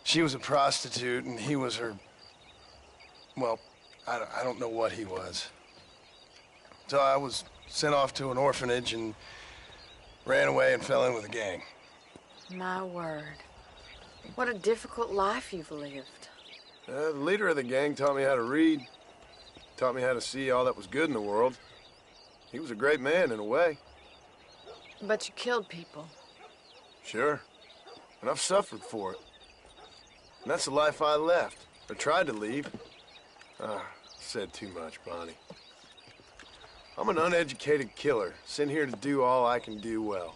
She was a prostitute, and he was her, well, I don't know what he was. So I was sent off to an orphanage and ran away and fell in with a gang.
My word. What a difficult life you've lived.
The leader of the gang taught me how to read, taught me how to see all that was good in the world. He was a great man in a way.
But you killed people.
Sure. And I've suffered for it. And that's the life I left, or tried to leave. Said too much, Bonnie. I'm an uneducated killer, sent here to do all I can do well.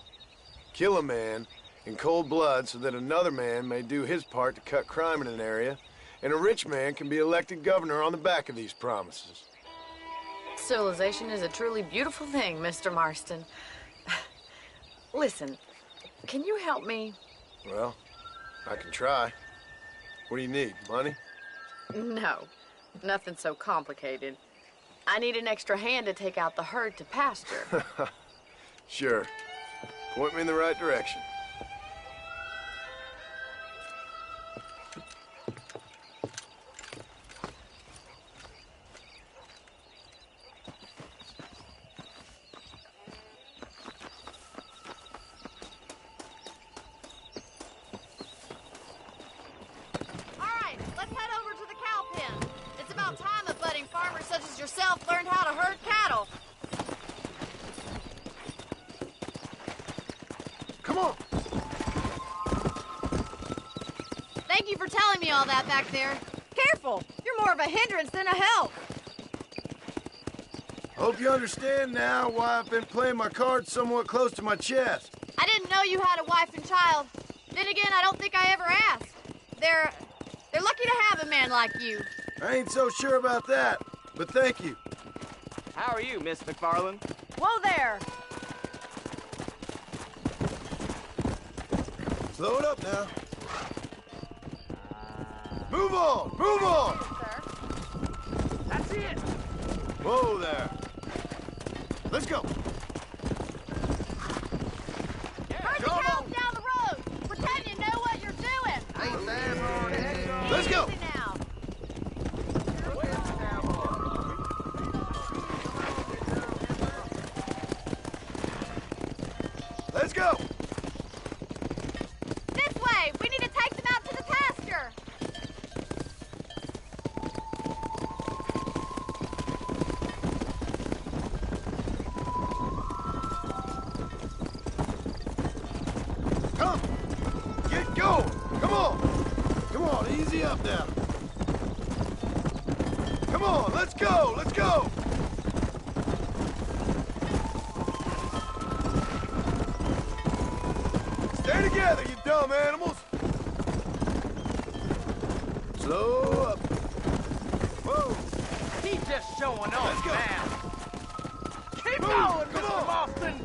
Kill a man in cold blood so that another man may do his part to cut crime in an area, and a rich man can be elected governor on the back of these promises.
Civilization is a truly beautiful thing, Mr. Marston. Listen, can you help me?
Well, I can try. What do you need, money?
No, nothing so complicated. I need an extra hand to take out the herd to pasture.
Sure. Point me in the right direction.
Yourself learned how to herd cattle.
Come on.
Thank you for telling me all that back there. Careful, you're more of a hindrance than a help.
Hope you understand now why I've been playing my cards somewhat close to my chest.
I didn't know you had a wife and child. Then again, I don't think I ever asked. They're lucky to have a man like you.
I ain't so sure about that. But thank you.
How are you, Miss McFarland?
Whoa there!
Slow it up now. Move on! Move on!
Sir.
That's it!
Whoa there. Let's go.
Herd the cows down the road! Pretend you know what you're doing!
Ain't that hard? Let's go!
Easy now.
Let's go!
This way! We need to take them out to the pasture!
Come! Get going! Come on! Come on, easy up now. Come on, let's go! Let's go! Stay together, you dumb animals! Slow up.
Whoa! He's just showing off.
Let's go.
Now. Keep
Move.
going,
Come
Mr.
on.
Marston!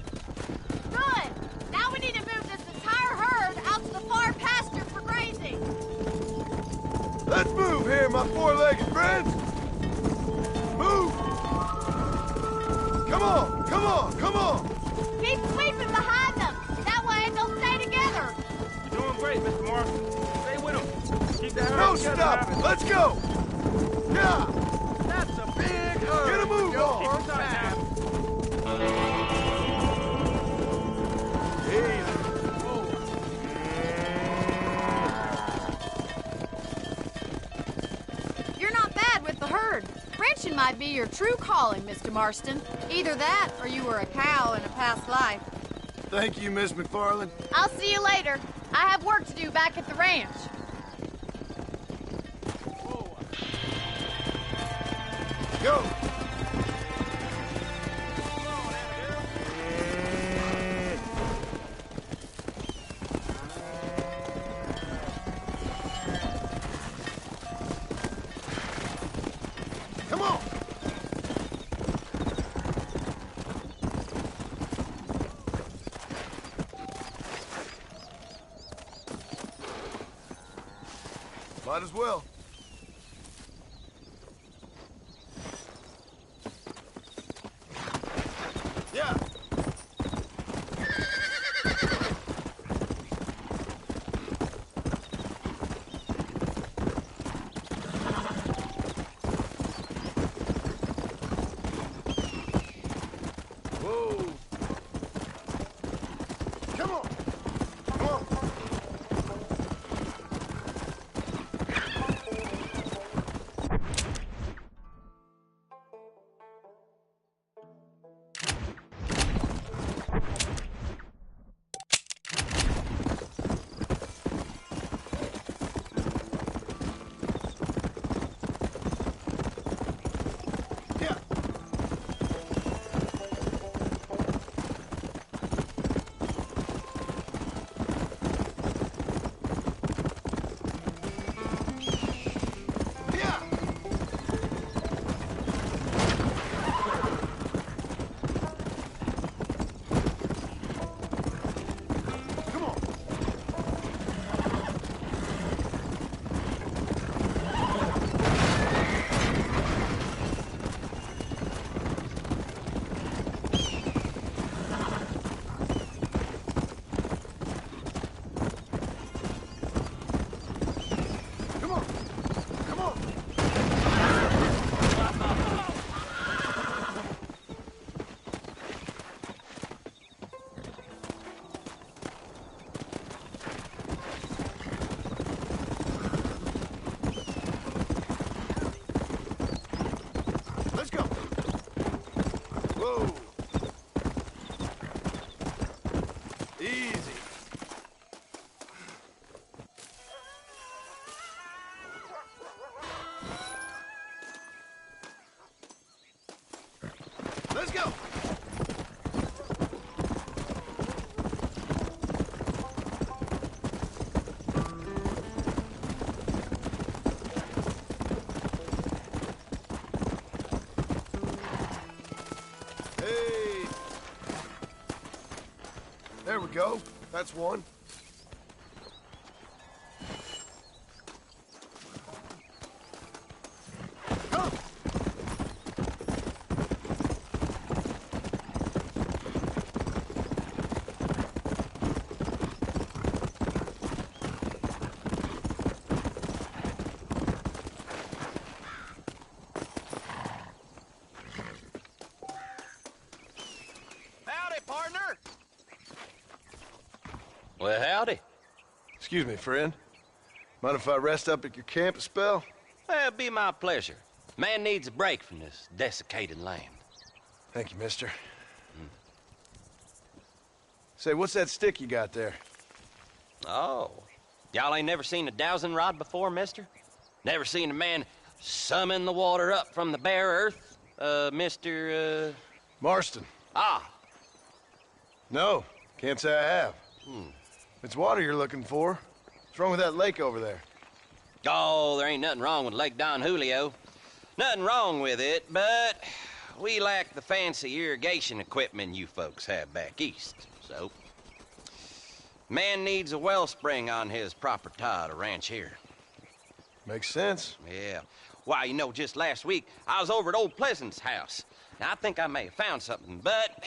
Good! Now we need to move this entire herd out to the far pasture for grazing.
Let's move here, my four-legged friends! Move! Come on! Come on! Come on!
Keep sweeping behind them. That way they'll stay together.
You're doing great, Mr. Marston. Stay with him. Keep that
No
herd together,
stopping!
now.
Let's go! Yeah!
That's a big herd.
Get a move on!
Keep it tight now.
You're not bad with the herd. Ranching might be your true calling, Mr. Marston. Either that, or you were a cow in a past life.
Thank you, Miss McFarland.
I'll see you later. I have work to do back at the ranch.
Go! Come on! Might as well. Yeah. Whoa. Come on. Come on. Let's go! Hey! There we go. That's one.
Well, howdy.
Excuse me, friend. Mind if I rest up at your camp a spell?
Well, it'd be my pleasure. Man needs a break from this desiccated land.
Thank you, mister. Say, what's that stick you got there?
Oh. Y'all ain't never seen a dowsing rod before, mister? Never seen a man summon the water up from the bare earth? Mr.
Marston.
Ah.
No, can't say I have. It's water you're looking for. What's wrong with that lake over there?
Oh, there ain't nothing wrong with Lake Don Julio. Nothing wrong with it, but we lack the fancy irrigation equipment you folks have back east, so... Man needs a wellspring on his property to ranch here.
Makes sense.
Yeah. Why, you know, just last week, I was over at Old Pleasant's house. Now, I think I may have found something, but...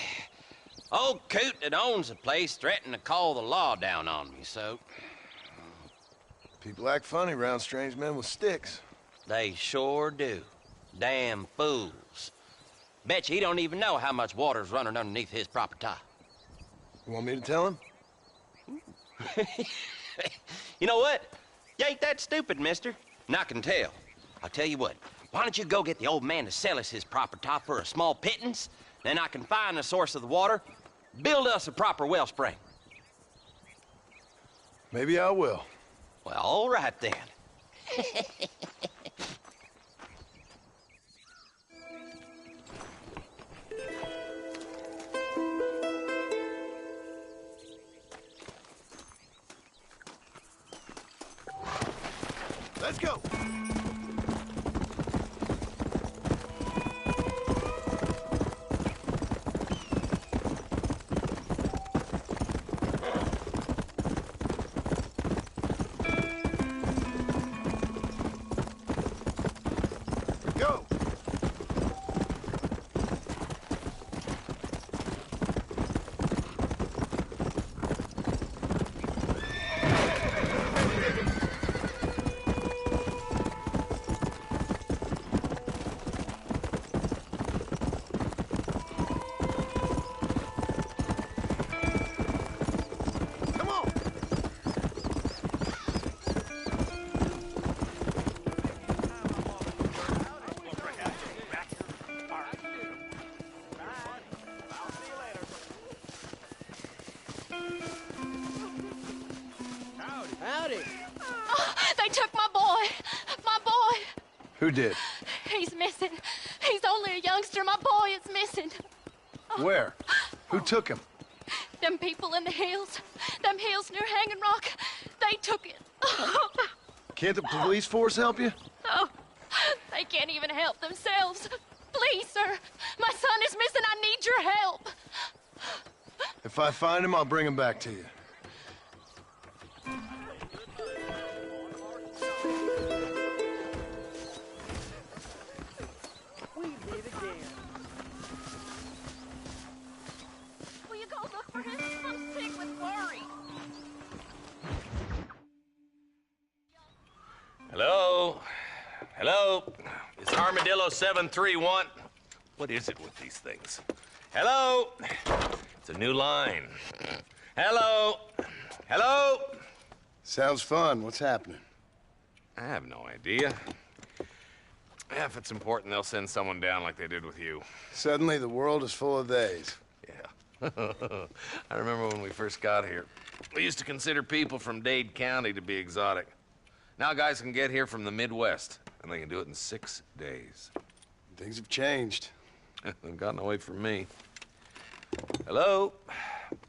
Old coot that owns the place threatened to call the law down on me, so...
People act funny around strange men with sticks.
They sure do. Damn fools. Bet you he don't even know how much water's running underneath his property.
You want me to tell him?
You know what? You ain't that stupid, mister. And I can tell. I'll tell you what. Why don't you go get the old man to sell us his property for a small pittance? Then I can find the source of the water, build us a proper wellspring.
Maybe I will.
Well, all right then.
Let's go. Go. Come on.
Howdy.
Oh, they took my boy. My boy.
Who did?
He's missing. He's only a youngster. My boy is missing.
Where? Who took him?
Them people in the hills. Them hills near Hanging Rock. They took it.
Can't the police force help you?
Oh, they can't even help themselves. Please, sir. My son is missing. I need your help.
If I find him, I'll bring him back to you.
We did again.
Will you go look for him? I'm sick with worry.
Hello? Hello? It's Armadillo 731. What is it with these things? Hello? It's a new line. Hello? Hello?
Sounds fun. What's happening?
I have no idea. Yeah, if it's important, they'll send someone down like they did with you.
Suddenly, the world is full of theys.
Yeah. I remember when we first got here. We used to consider people from Dade County to be exotic. Now guys can get here from the Midwest, and they can do it in 6 days.
Things have changed.
They've gotten away from me. Hello?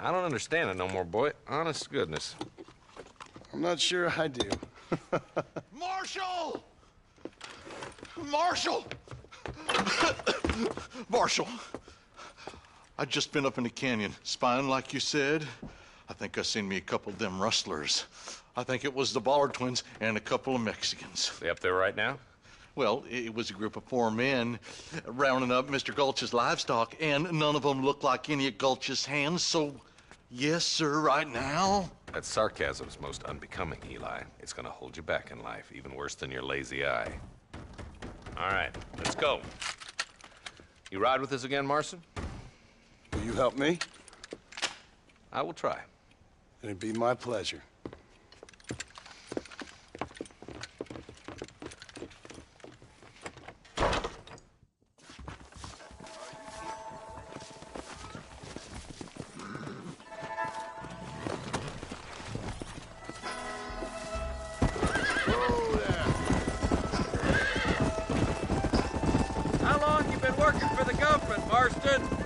I don't understand it no more, boy. Honest to goodness.
I'm not sure I do.
Marshal! Marshal! Marshal! I just been up in the canyon, spying like you said. I think I seen me a couple of them rustlers. I think it was the Ballard twins and a couple of Mexicans.
They up there right now?
Well, it was a group of 4 men rounding up Mr. Gulch's livestock, and none of them looked like any of Gulch's hands, so yes, sir, right now.
That sarcasm's most unbecoming, Eli. It's gonna hold you back in life, even worse than your lazy eye. All right, let's go. You ride with us again, Marston?
Will you help me?
I will try.
It'd be my pleasure.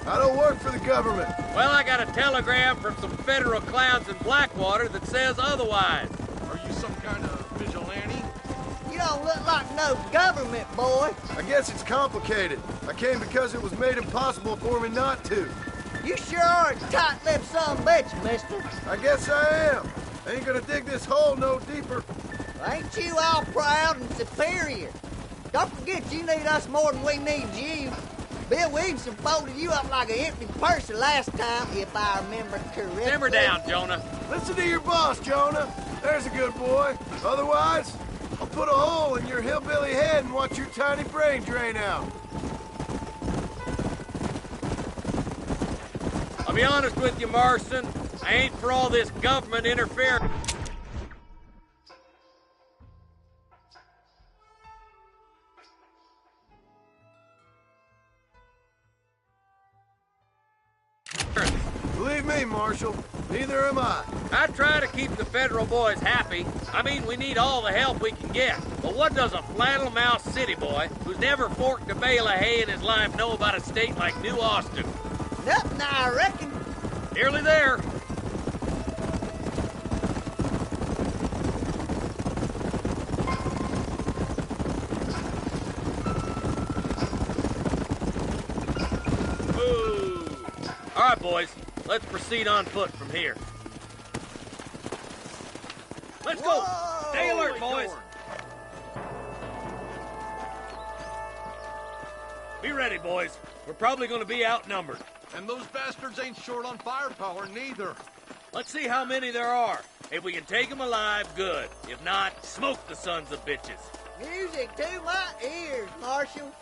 I don't work for the government.
Well, I got a telegram from some federal clowns in Blackwater that says otherwise.
Are you some kind of vigilante?
You don't look like no government, boy.
I guess it's complicated. I came because it was made impossible for me not to.
You sure are a tight-lipped son of a bitch, mister.
I guess I am. I ain't gonna dig this hole no deeper.
Well, ain't you all proud and superior? Don't forget you need us more than we need you. Bill Williamson folded you up like an empty purse the last time, if I remember correctly.
Simmer down, Jonah.
Listen to your boss, Jonah. There's a good boy. Otherwise, I'll put a hole in your hillbilly head and watch your tiny brain drain out.
I'll be honest with you, Marston. I ain't for all this government interference.
Believe me, Marshal, neither am I.
I try to keep the federal boys happy. I mean, we need all the help we can get. But what does a flannel-mouthed city boy who's never forked a bale of hay in his life know about a state like New Austin?
Nothing, I reckon.
Nearly there. Ooh. All right, boys. Let's proceed on foot from here. Let's go! Stay alert, boys! Be ready, boys. We're probably gonna be outnumbered.
And those bastards ain't short on firepower, neither.
Let's see how many there are. If we can take them alive, good. If not, smoke the sons of bitches.
Music to my ears, Marshal.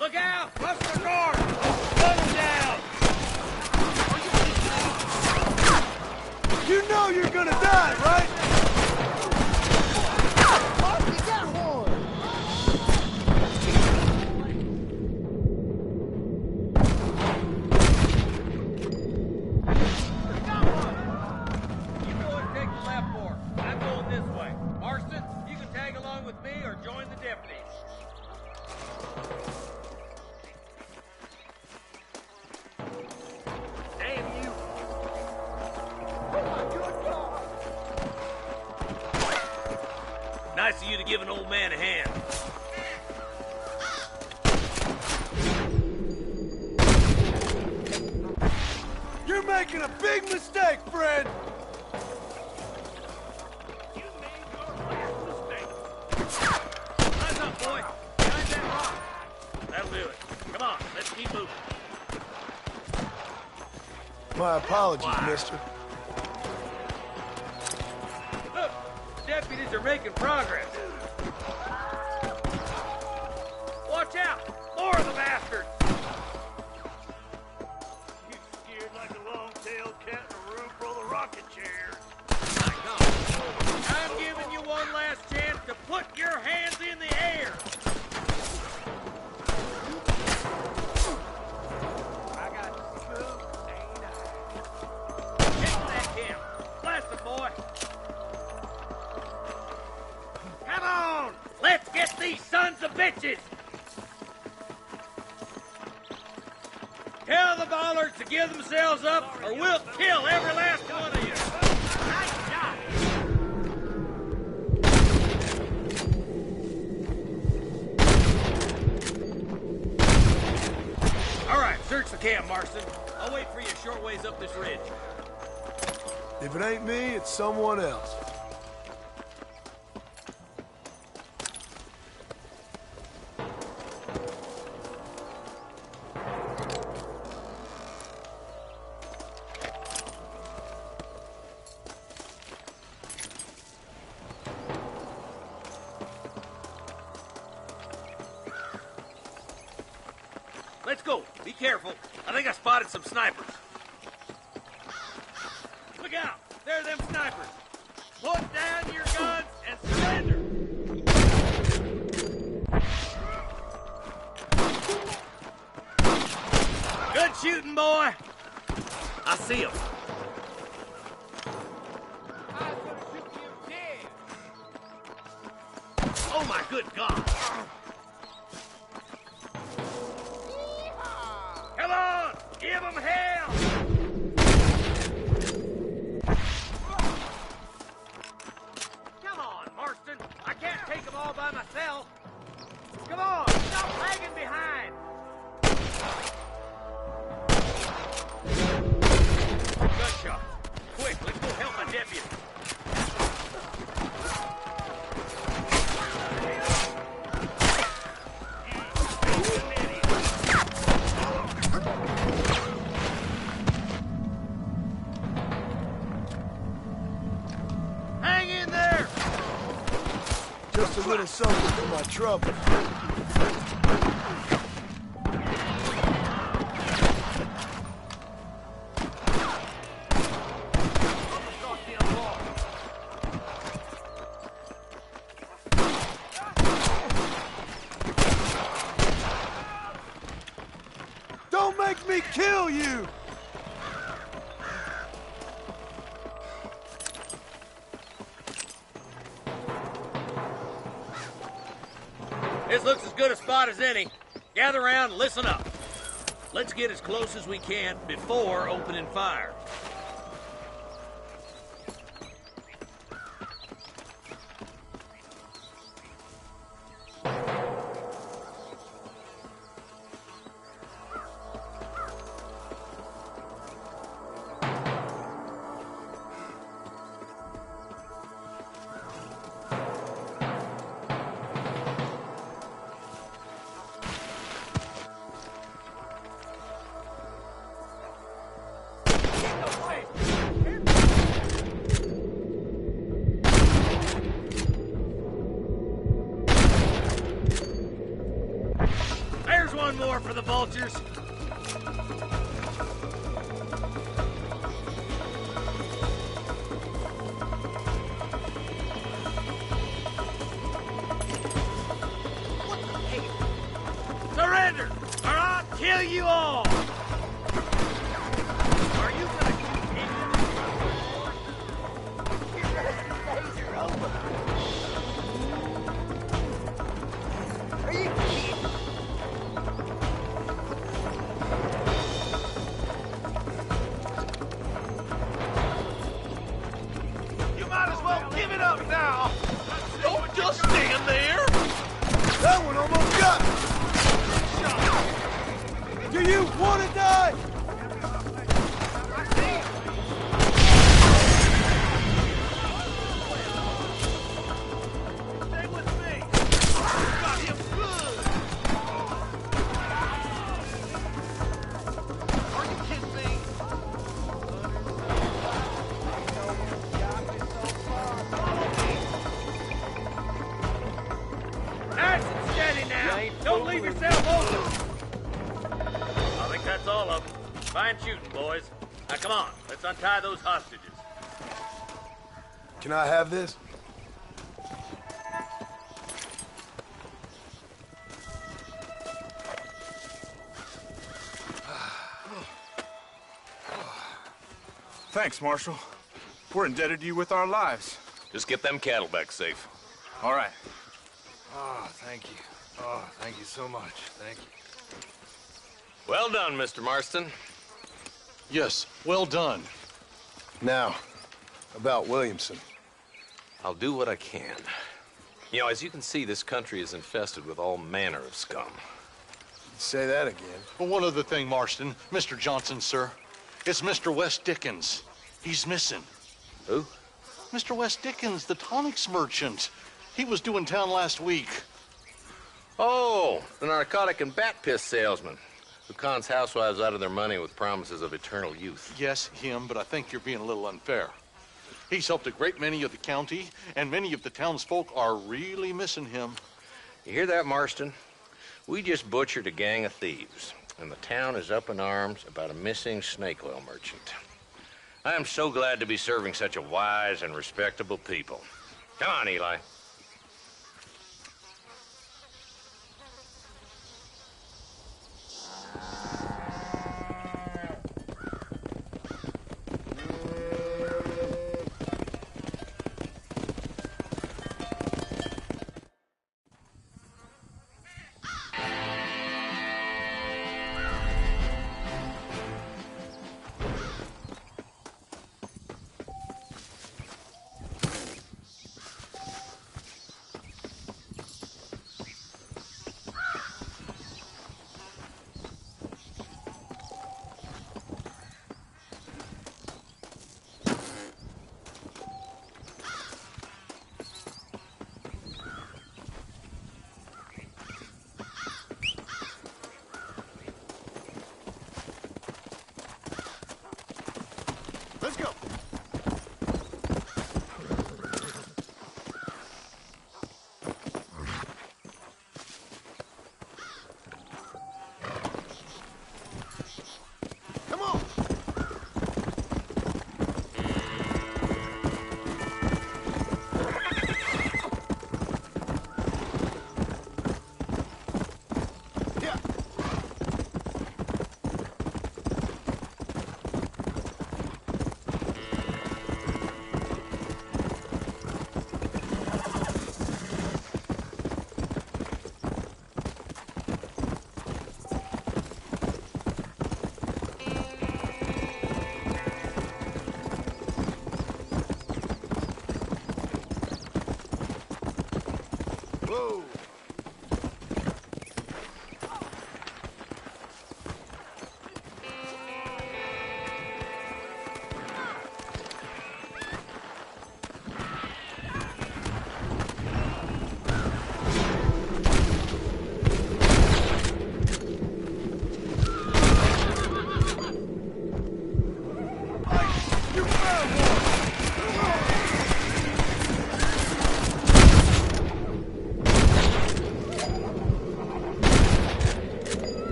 Look out! Rustler guard! Gun them down!
You know you're gonna die, right?
Marshal, got one!
You boys take the left fork. I'm going this way. Marston, you can tag along with me or join the deputies. Damn you! Nice of you to give an old man a hand.
You're making a big mistake, Fred!
Rise up, boy. Behind that rock. That'll do it. Come on, let's keep moving.
My apologies, mister.
Look, deputies are making progress. Watch out! More of the bastards!
You scared like a long-tailed cat in a room full of rocking chairs.
My God. I'm giving you one last chance to put your hands in the air. I got the scoop, ain't I? Get to that camp. Blast them, boy. Come on! Let's get these sons of bitches! Tell the bollards to give themselves up, or we'll kill every last one of you. Nice shot. All right, search the camp, Marston. I'll wait for you a short ways up this ridge.
If it ain't me, it's someone else.
Let's go. Be careful. I think I spotted some snipers. Look out! There are them snipers. Put down your guns and surrender. Good shooting, boy. I see them. Oh my good God! Come on! Give them hell! Come on, Marston. I can't take them all by myself. Come on! Stop lagging behind! Gunshot. Quick, let's go help my deputy. Hang in there!
Just a little something for my trouble.
make me kill you!
This looks as good a spot as any. Gather around and listen up. Let's get as close as we can before opening fire. There's one more for the vultures. Surrender, or I'll kill you all! Are you gonna continue?
Days are over. Are you kidding?
You might as well give it up now!
Don't just stand there!
That one almost got me! Do you want to die? Stay with me! Got him good! Are you kidding me?
Nice and steady now. Don't leave yourself open. I think that's all of them. Fine shooting, boys. Now come on, let's untie those hostages.
Can I have this?
Thanks, Marshal. We're indebted to you with our lives.
Just get them cattle back safe.
All right.
Oh, thank you. Oh, thank you so much. Thank you.
Well done, Mr. Marston.
Yes, well done.
Now, about Williamson.
I'll do what I can. You know, as you can see, this country is infested with all manner of scum.
Say that again.
Well, one other thing, Marston. Mr. Johnson, sir. It's Mr. West Dickens. He's missing.
Who?
Mr. West Dickens, the tonics merchant. He was due in town last week.
Oh, the narcotic and bat piss salesman who cons housewives out of their money with promises of eternal youth.
Yes, him, but I think you're being a little unfair. He's helped a great many of the county, and many of the townsfolk are really missing him.
You hear that, Marston? We just butchered a gang of thieves, and the town is up in arms about a missing snake oil merchant. I am so glad to be serving such a wise and respectable people. Come on, Eli.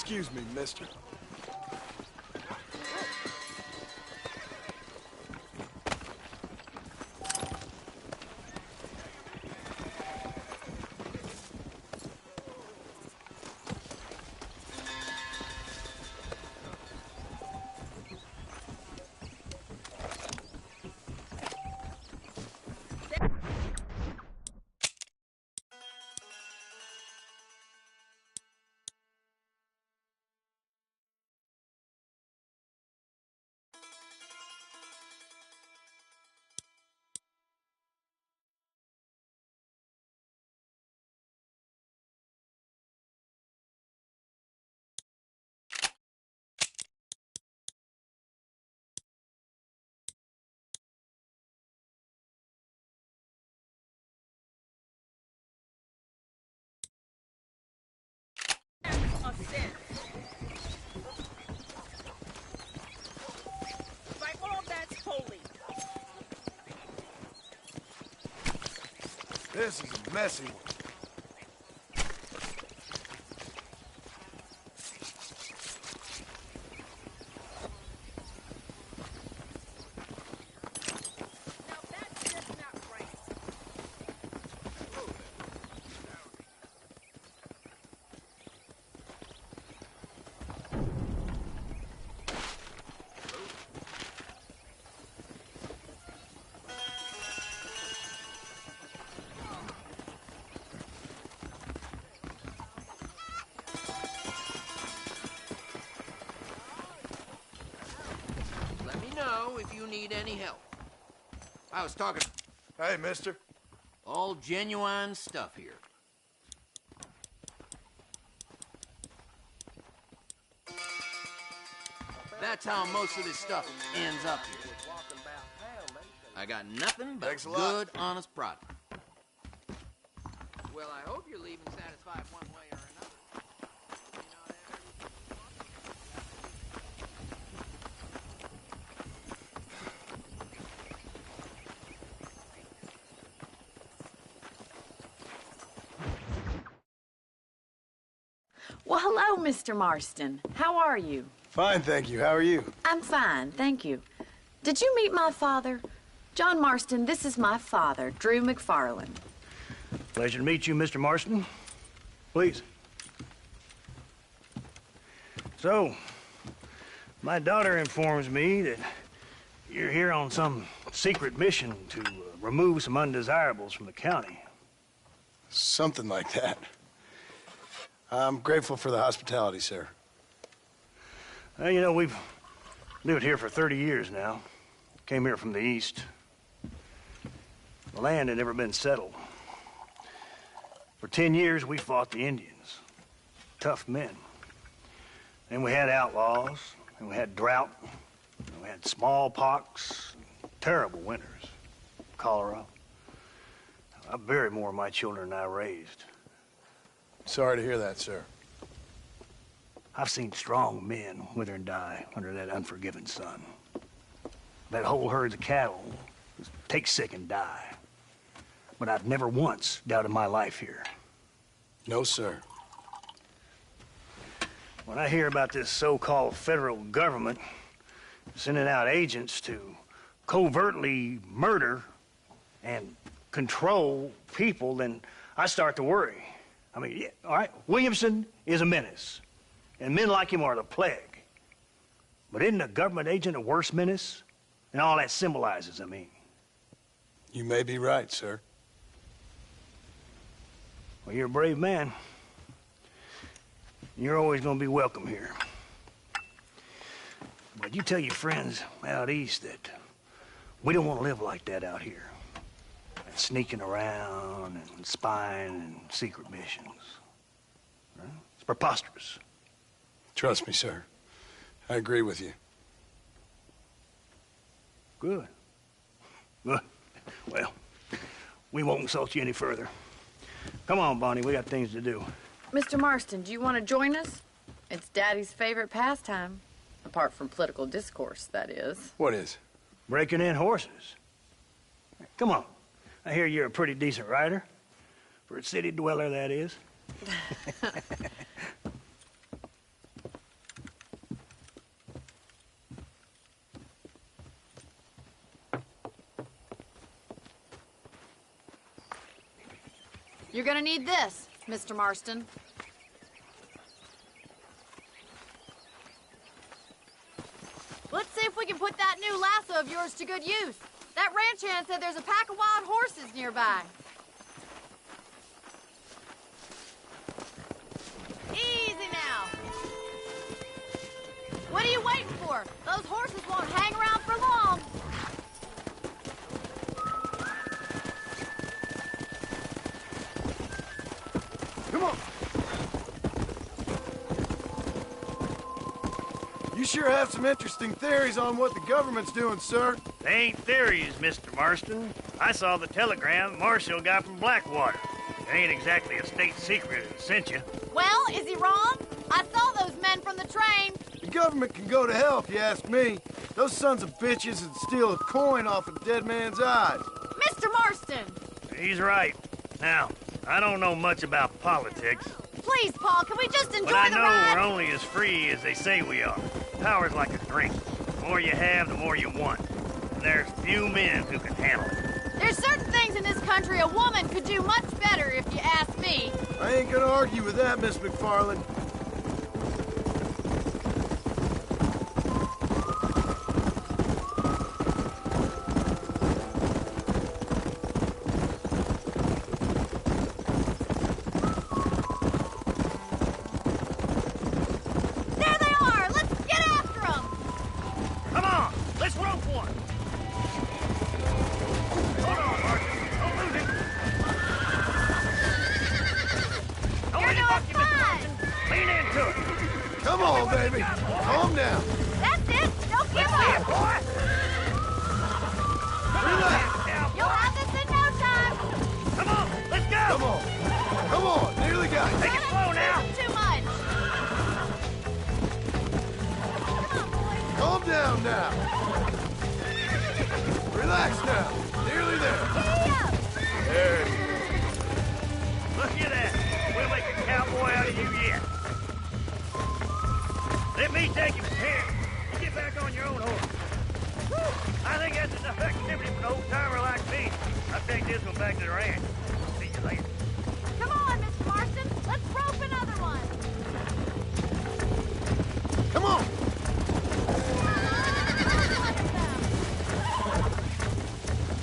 Excuse me, mister. This is a messy one.
If you need any help. I was talking...
Hey, mister.
All genuine stuff here. That's how most of this stuff ends up here. I got nothing but good, honest product. Well, I hope you're leaving satisfied one way or another.
Well, hello, Mr. Marston. How are you?
Fine, thank you. How are you?
I'm fine, thank you. Did you meet my father? John Marston, this is my father, Drew McFarland.
Pleasure to meet you, Mr. Marston. Please. So, my daughter informs me that you're here on some secret mission to remove some undesirables from the county.
Something like that. I'm grateful for the hospitality, sir.
Well, you know, we've lived here for 30 years now. Came here from the east. The land had never been settled. For 10 years, we fought the Indians. Tough men. Then we had outlaws, and we had drought, and we had smallpox, terrible winters, cholera. I buried more of my children than I raised.
Sorry to hear that, sir.
I've seen strong men wither and die under that unforgiving sun. That whole herds of cattle take sick and die. But I've never once doubted my life here.
No, sir.
When I hear about this so-called federal government sending out agents to covertly murder and control people, then I start to worry. I mean, yeah, all right, Williamson is a menace, and men like him are the plague. But isn't a government agent a worse menace? And all that symbolizes, I mean.
You may be right, sir.
Well, you're a brave man. You're always going to be welcome here. But you tell your friends out east that we don't want to live like that out here. Sneaking around and spying and secret missions. Right? It's preposterous.
Trust me, sir. I agree with you.
Good. Good. Well, we won't insult you any further. Come on, Bonnie, we got things to do.
Mr. Marston, do you want to join us? It's Daddy's favorite pastime. Apart from political discourse, that is.
What is?
Breaking in horses. Come on. I hear you're a pretty decent rider. For a city dweller, that is.
You're gonna need this, Mr. Marston. Let's see if we can put that new lasso of yours to good use. That ranch hand said there's a pack of wild horses nearby. Easy now. What are you waiting for? Those horses won't hang around for long.
Come on. You sure have some interesting theories on what the government's doing, sir.
They ain't theories, Mr. Marston. I saw the telegram Marshall got from Blackwater. It ain't exactly a state secret that sent you.
Well, is he wrong? I saw those men from the train.
The government can go to hell if you ask me. Those sons of bitches would steal a coin off a dead man's eyes.
Mr. Marston!
He's right. Now, I don't know much about politics.
Please, Paul, can we just enjoy
But I
the
know
ride?
we're only as free as they say we are. Power's like a drink. The more you have, the more you want. And there's few men who can handle it.
There's certain things in this country a woman could do much better, if you ask me.
I ain't gonna argue with that, Miss McFarland.
There they are! Let's get after them!
Come on! Let's rope one! Hold on, Martin. Don't lose it! Don't let it buck you, Mr. Martin. Lean into it.
Come on, baby. Calm down.
That's it! Don't give
See it,
up!
boy!
Relax.
You'll have this in no time!
Come on! Let's go!
Come on. Come on. Nearly got it.
Take it slow now!
Too much!
Calm down now. Relax now. Nearly there. There it is.
Look at that! We'll make a cowboy out of you yet. Let me take you from here. You get back on your own horse. I think that's enough activity for an old-timer like me. I'll take this one back to the ranch. See you later.
Come on, Mr. Marston! Let's rope another one!
Come on.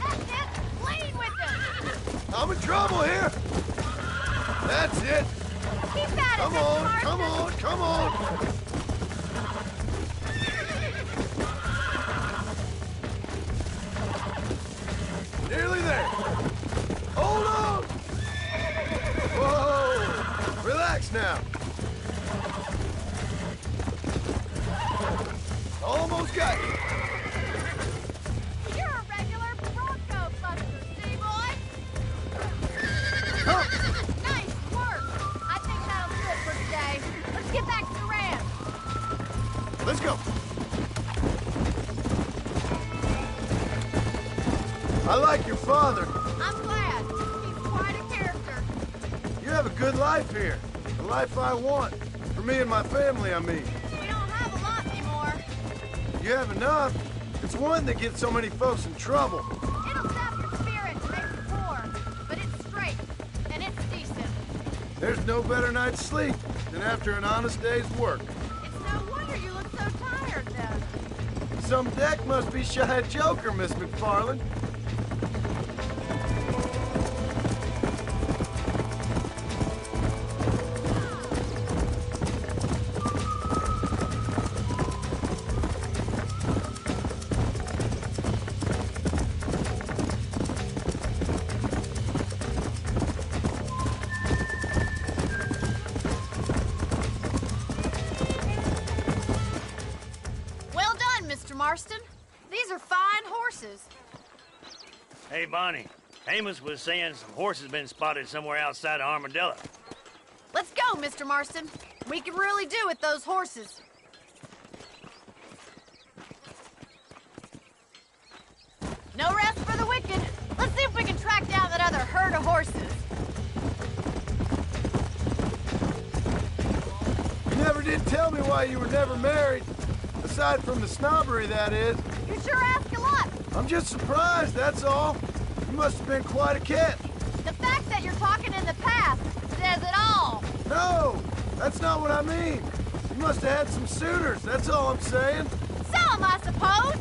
That's it! Lean with them!
I'm in trouble here. That's it.
Keep at it,
Come
Mr.
on.
Marston!
Come on. Come on. Nearly there. Hold on. Whoa. Relax now. Almost got you.
You're a regular Bronco buster, boy. Nice work! I think that'll do it for today. Let's get back to the ranch.
Let's go. I like your father.
I'm glad. He's quite a character.
You have a good life here. The life I want. For me and my family, I mean.
We don't have a lot anymore.
You have enough. It's one that gets so many folks in trouble.
It'll sap your spirit and make you poor. But it's straight. And it's decent.
There's no better night's sleep than after an honest day's work.
It's no wonder you look so tired, then.
Some deck must be shy of Joker, Miss McFarland.
Well done, Mr. Marston. These are fine horses.
Hey, Bonnie. Amos was saying some horses been spotted somewhere outside of Armadillo.
Let's go, Mr. Marston. We can really do with those horses. No rest for the wicked. Let's see if we can track down that other herd of horses.
You never did tell me why you were never married. Aside from the snobbery, that is.
You sure ask a lot.
I'm just surprised, that's all. You must have been quite a catch.
The fact that you're talking in the past. Says it all.
No! That's not what I mean. You must have had some suitors, that's all I'm saying.
Some, I suppose.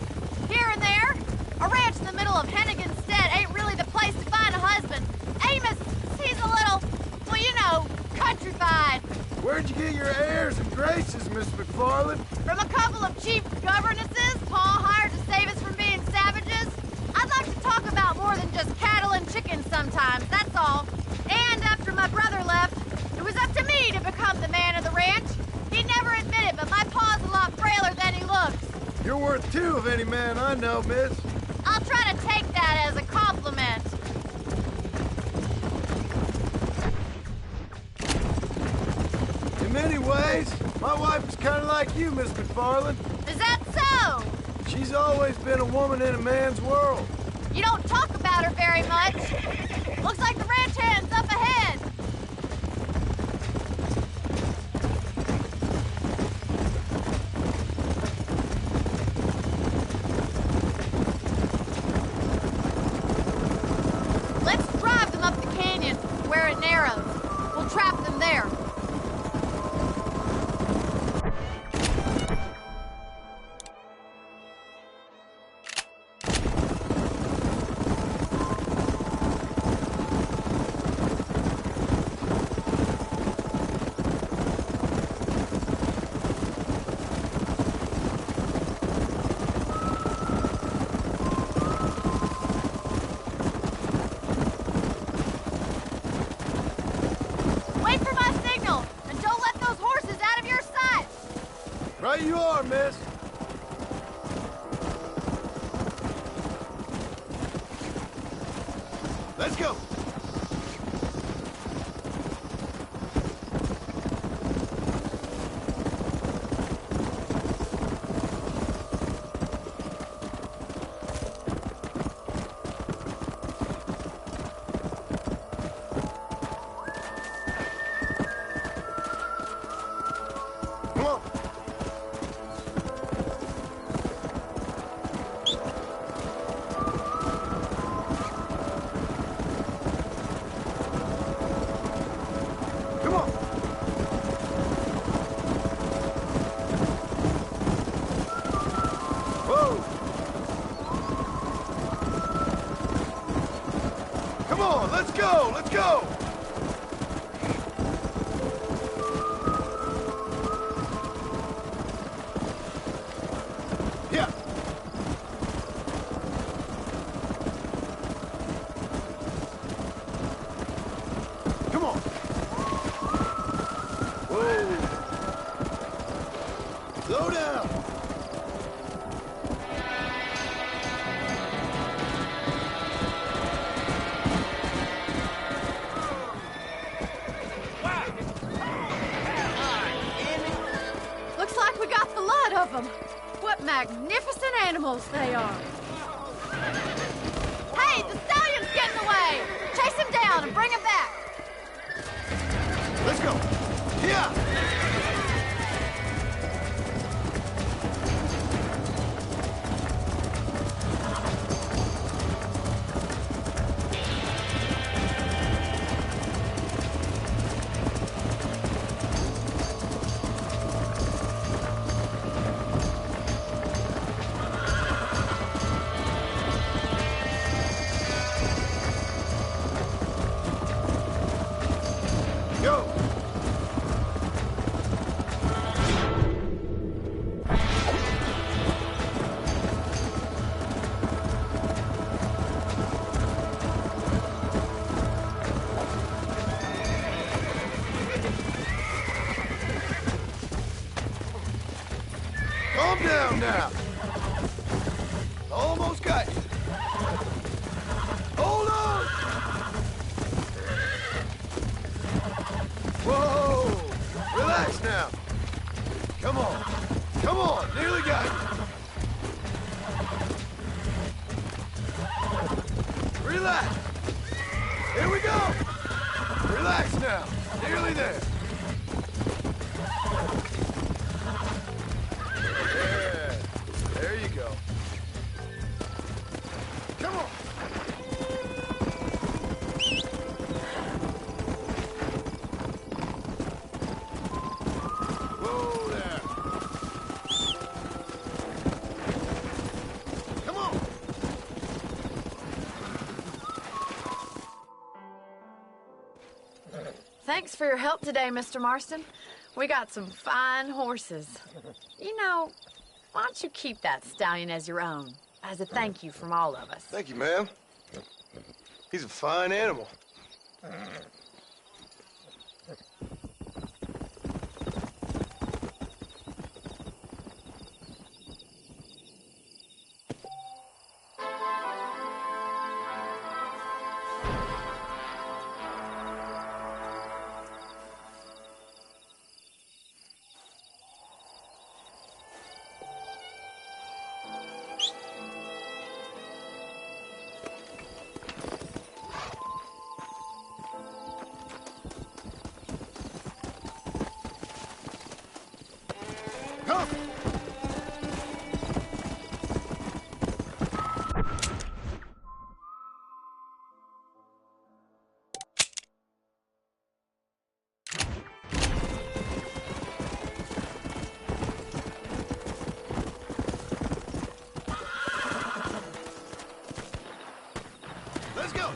Here and there. A ranch in the middle of Hennigan's Stead ain't really the place to find a husband. Amos, he's a little, well, you know, countrified.
Where'd you get your airs and graces, Miss McFarland?
From a couple of cheap governesses Paul hired to save us from being savages. I'd like to talk about more than just cattle and chickens sometimes, that's all. And after my brother left, it was up to me to become the man of the ranch. He'd never admit it, but my pa's a lot frailer than he looks.
You're worth two of any man I know, miss.
I'll try to take that as a compliment.
In many ways, my wife is kind of like you, Miss McFarland.
Is that so?
She's always been a woman in a man's world.
You don't talk about her very much. Looks like the ranch hand's up ahead. Let's drive them up the canyon where it narrows. We'll trap them there. Wait for my signal, and don't let those horses out of your sight.
Right you are, miss. Let's go. Come on. Come on. Whoa. Come on, let's go, let's go. Yeah. Come on. Whoa. Slow down.
Looks like we got the lot of them. What magnificent animals they are. Hey, the stallion's getting away. Chase him down and bring him back.
Let's go. Yeah. Go. Calm down now. Almost got you. Hold on. Whoa. Relax now. Come on. Come on. Nearly got you. Relax. Here we go. Relax now. Nearly there. Yeah. There you go. Come on.
Thanks for your help today, Mr. Marston. We got some fine horses. You know, why don't you keep that stallion as your own, as a thank you from all of us?
Thank you, ma'am. He's a fine animal. Let's go.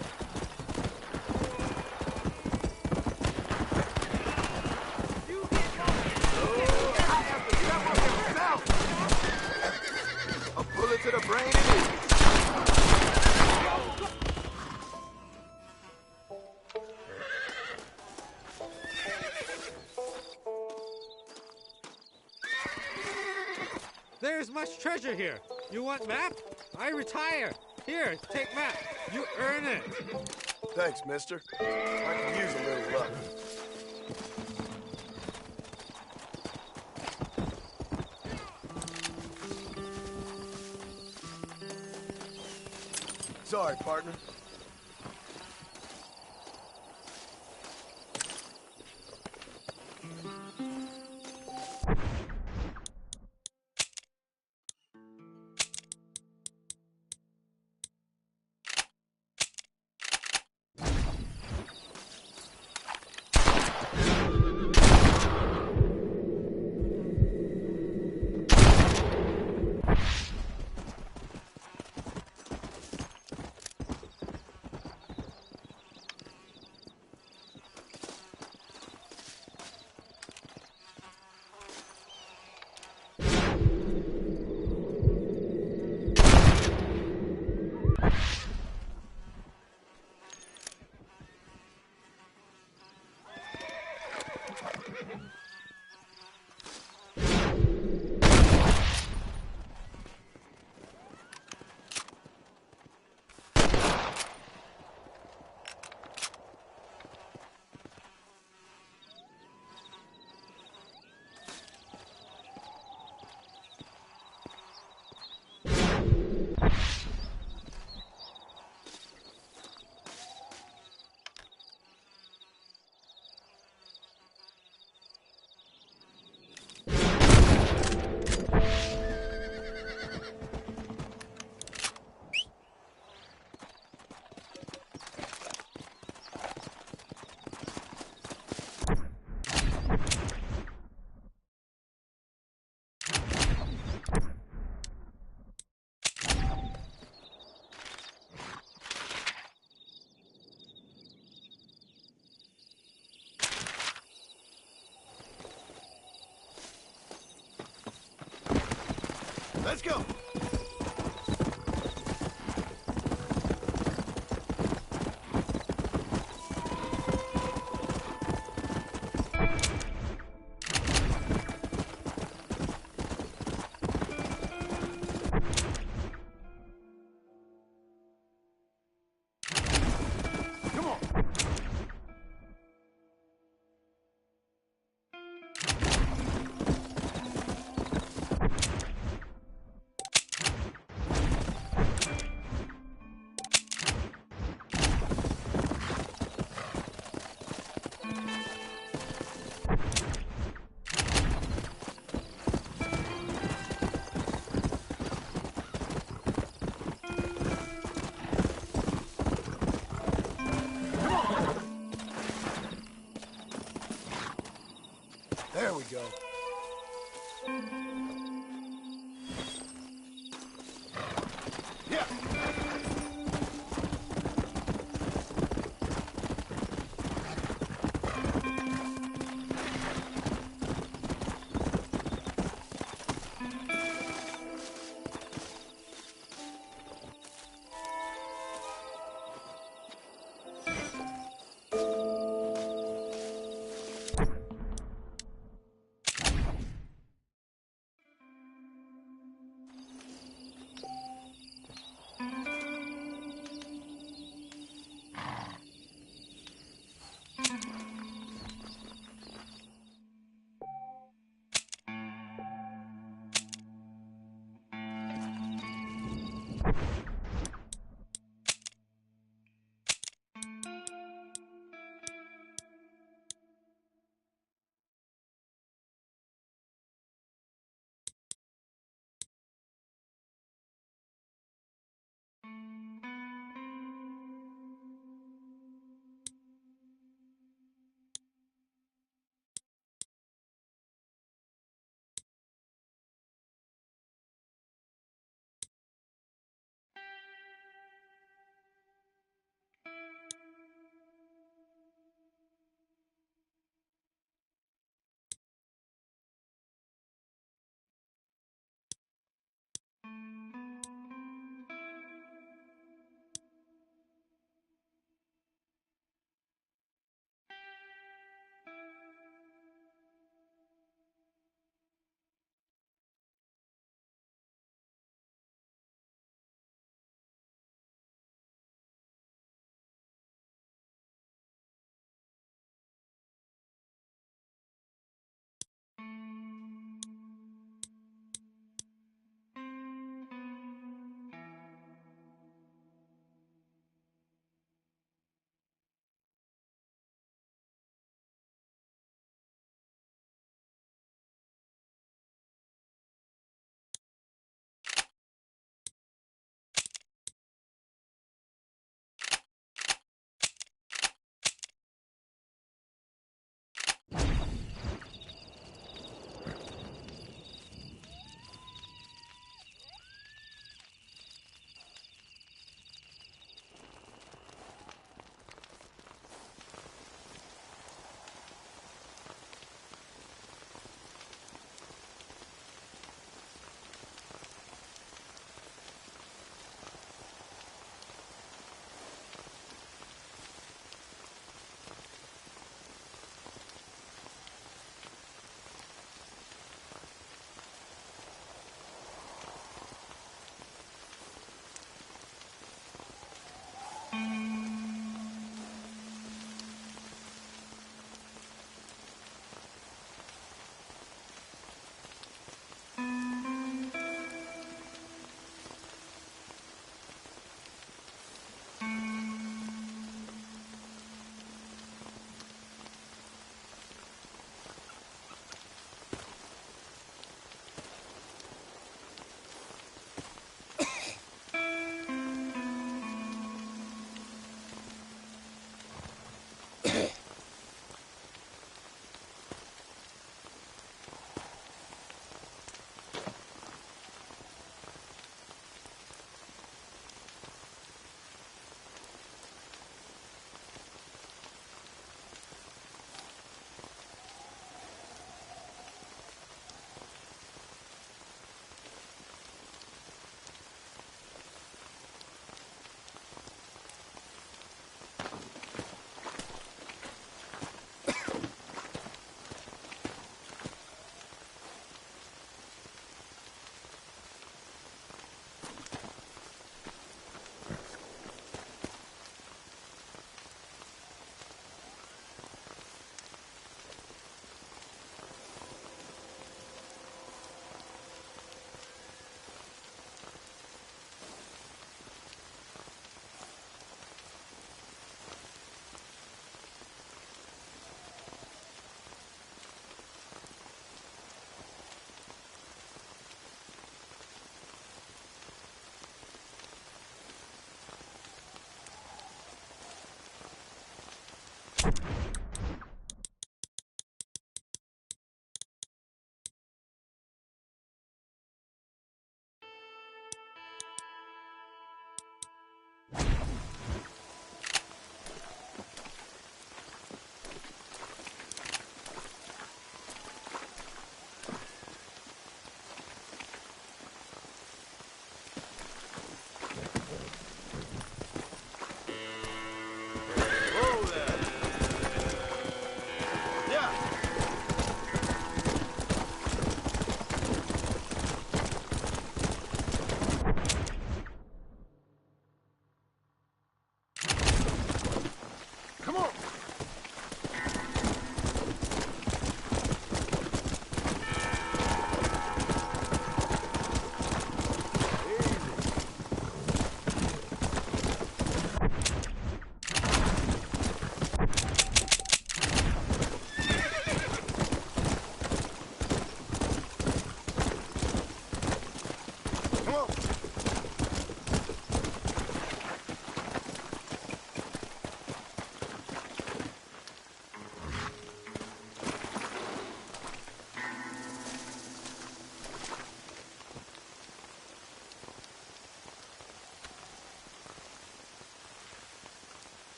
A bullet to the brain it is.
There's much treasure here. You want map? I retire. Here, take map. You earn it.
Thanks, mister. I could use a little luck. Sorry, partner. Let's go. Come on.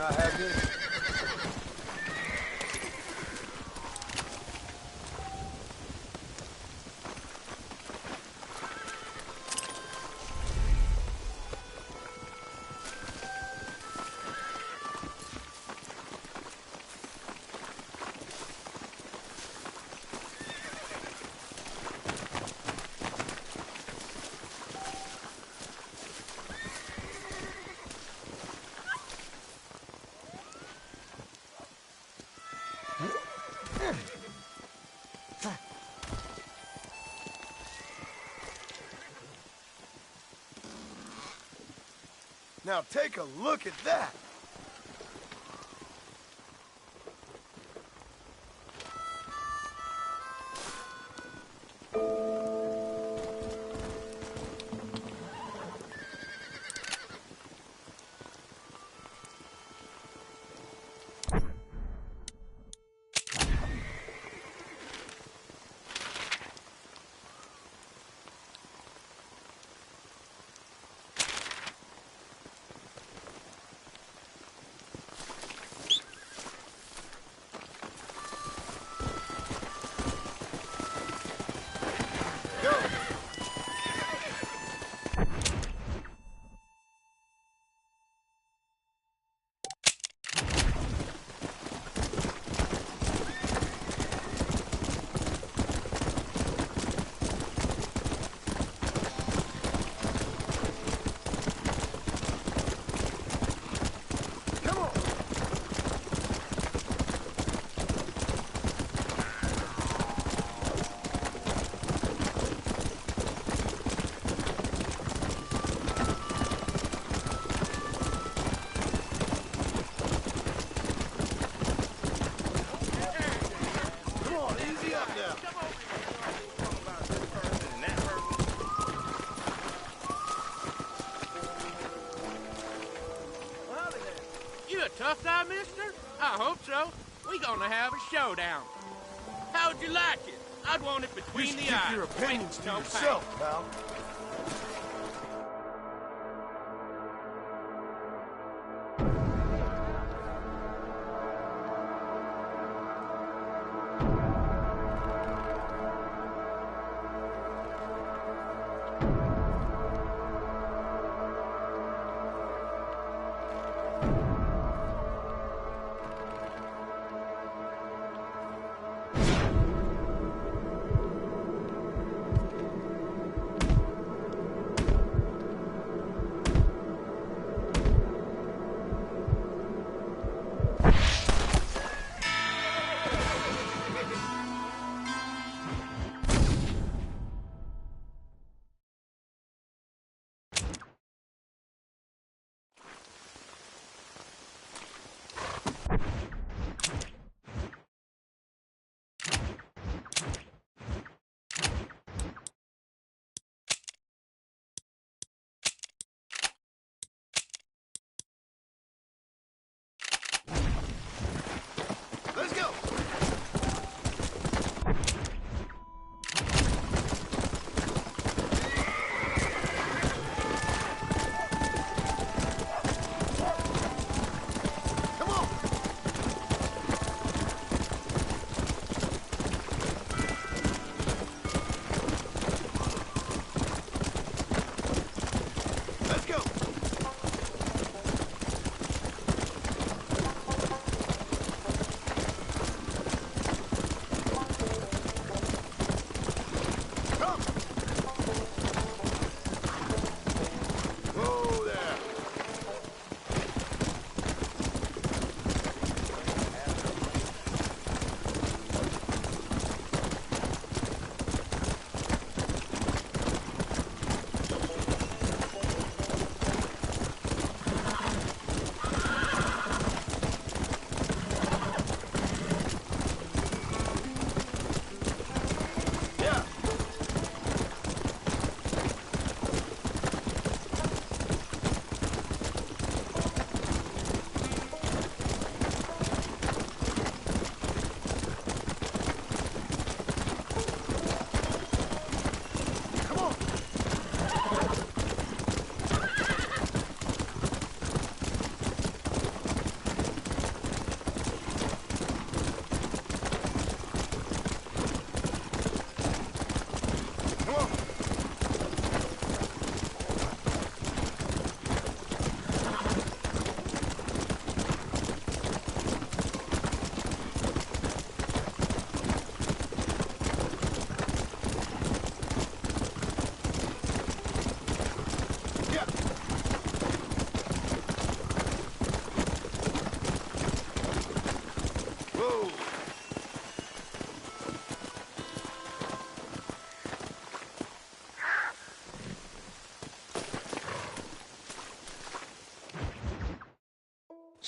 I have this? Now take a look at that!
Tough guy, mister? I hope so. We gonna have a showdown. How'd you like it? I'd want it between the eyes.
Keep your opinions to yourself, pal. Let's go! Come on!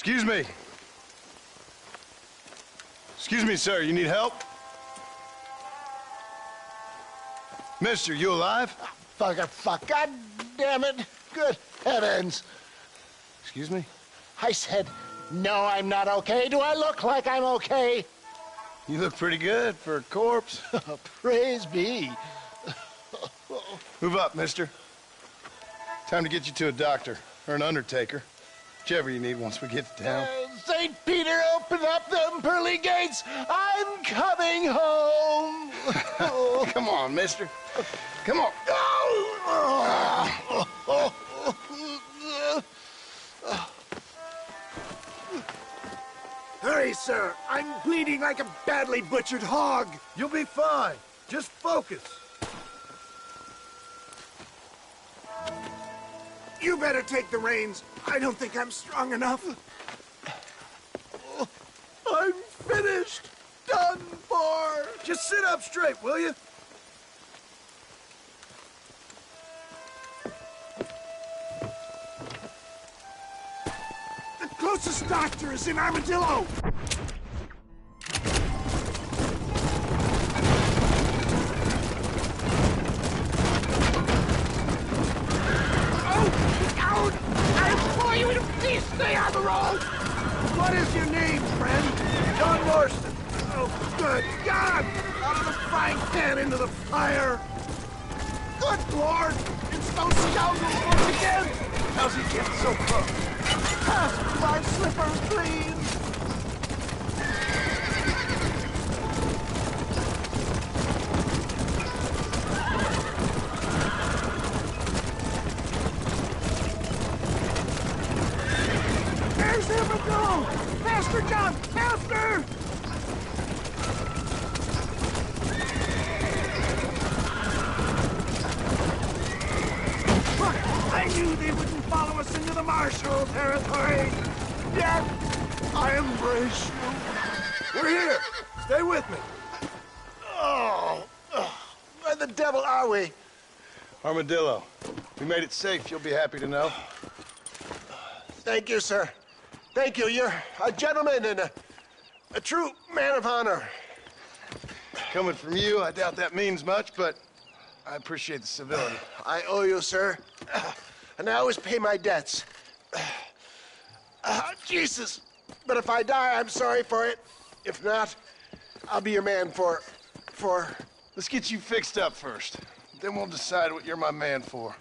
Excuse me. Excuse me, sir. You need help? Mister, you alive?
Fuck. God damn it. Good heavens.
Excuse me?
I said, no, I'm not okay. Do I look like I'm okay?
You look pretty good for a corpse.
Praise be.
Move up, mister. Time to get you to a doctor or an undertaker. Whichever you need once we get to town.
St. Peter, open up them pearly gates. I'm coming home.
Come on, mister. Come on.
Hurry, sir. I'm bleeding like a badly butchered hog.
You'll be fine. Just focus.
You better take the reins. I don't think I'm strong enough. I'm finished. Done for.
Just sit up straight, will you?
The closest doctor is in Armadillo. Stay on the road! What is your name, friend?
John Marston.
Oh, good God! Out of the frying pan into the fire! Good Lord! It's those scoundrels once again!
How's he getting so close?
Pass me my slippers, please! Faster, John! Faster! Look, I knew they wouldn't follow us into the Marshall territory. Yet, I embrace you.
We're here. Stay with me.
Where the devil are we?
Armadillo. We made it safe, you'll be happy to know.
Thank you, sir. Thank you. You're a gentleman and a true man of honor.
Coming from you, I doubt that means much, but I appreciate the civility.
I owe you, sir. And I always pay my debts. Jesus. But if I die, I'm sorry for it. If not, I'll be your man for...
Let's get you fixed up first. Then we'll decide what you're my man for.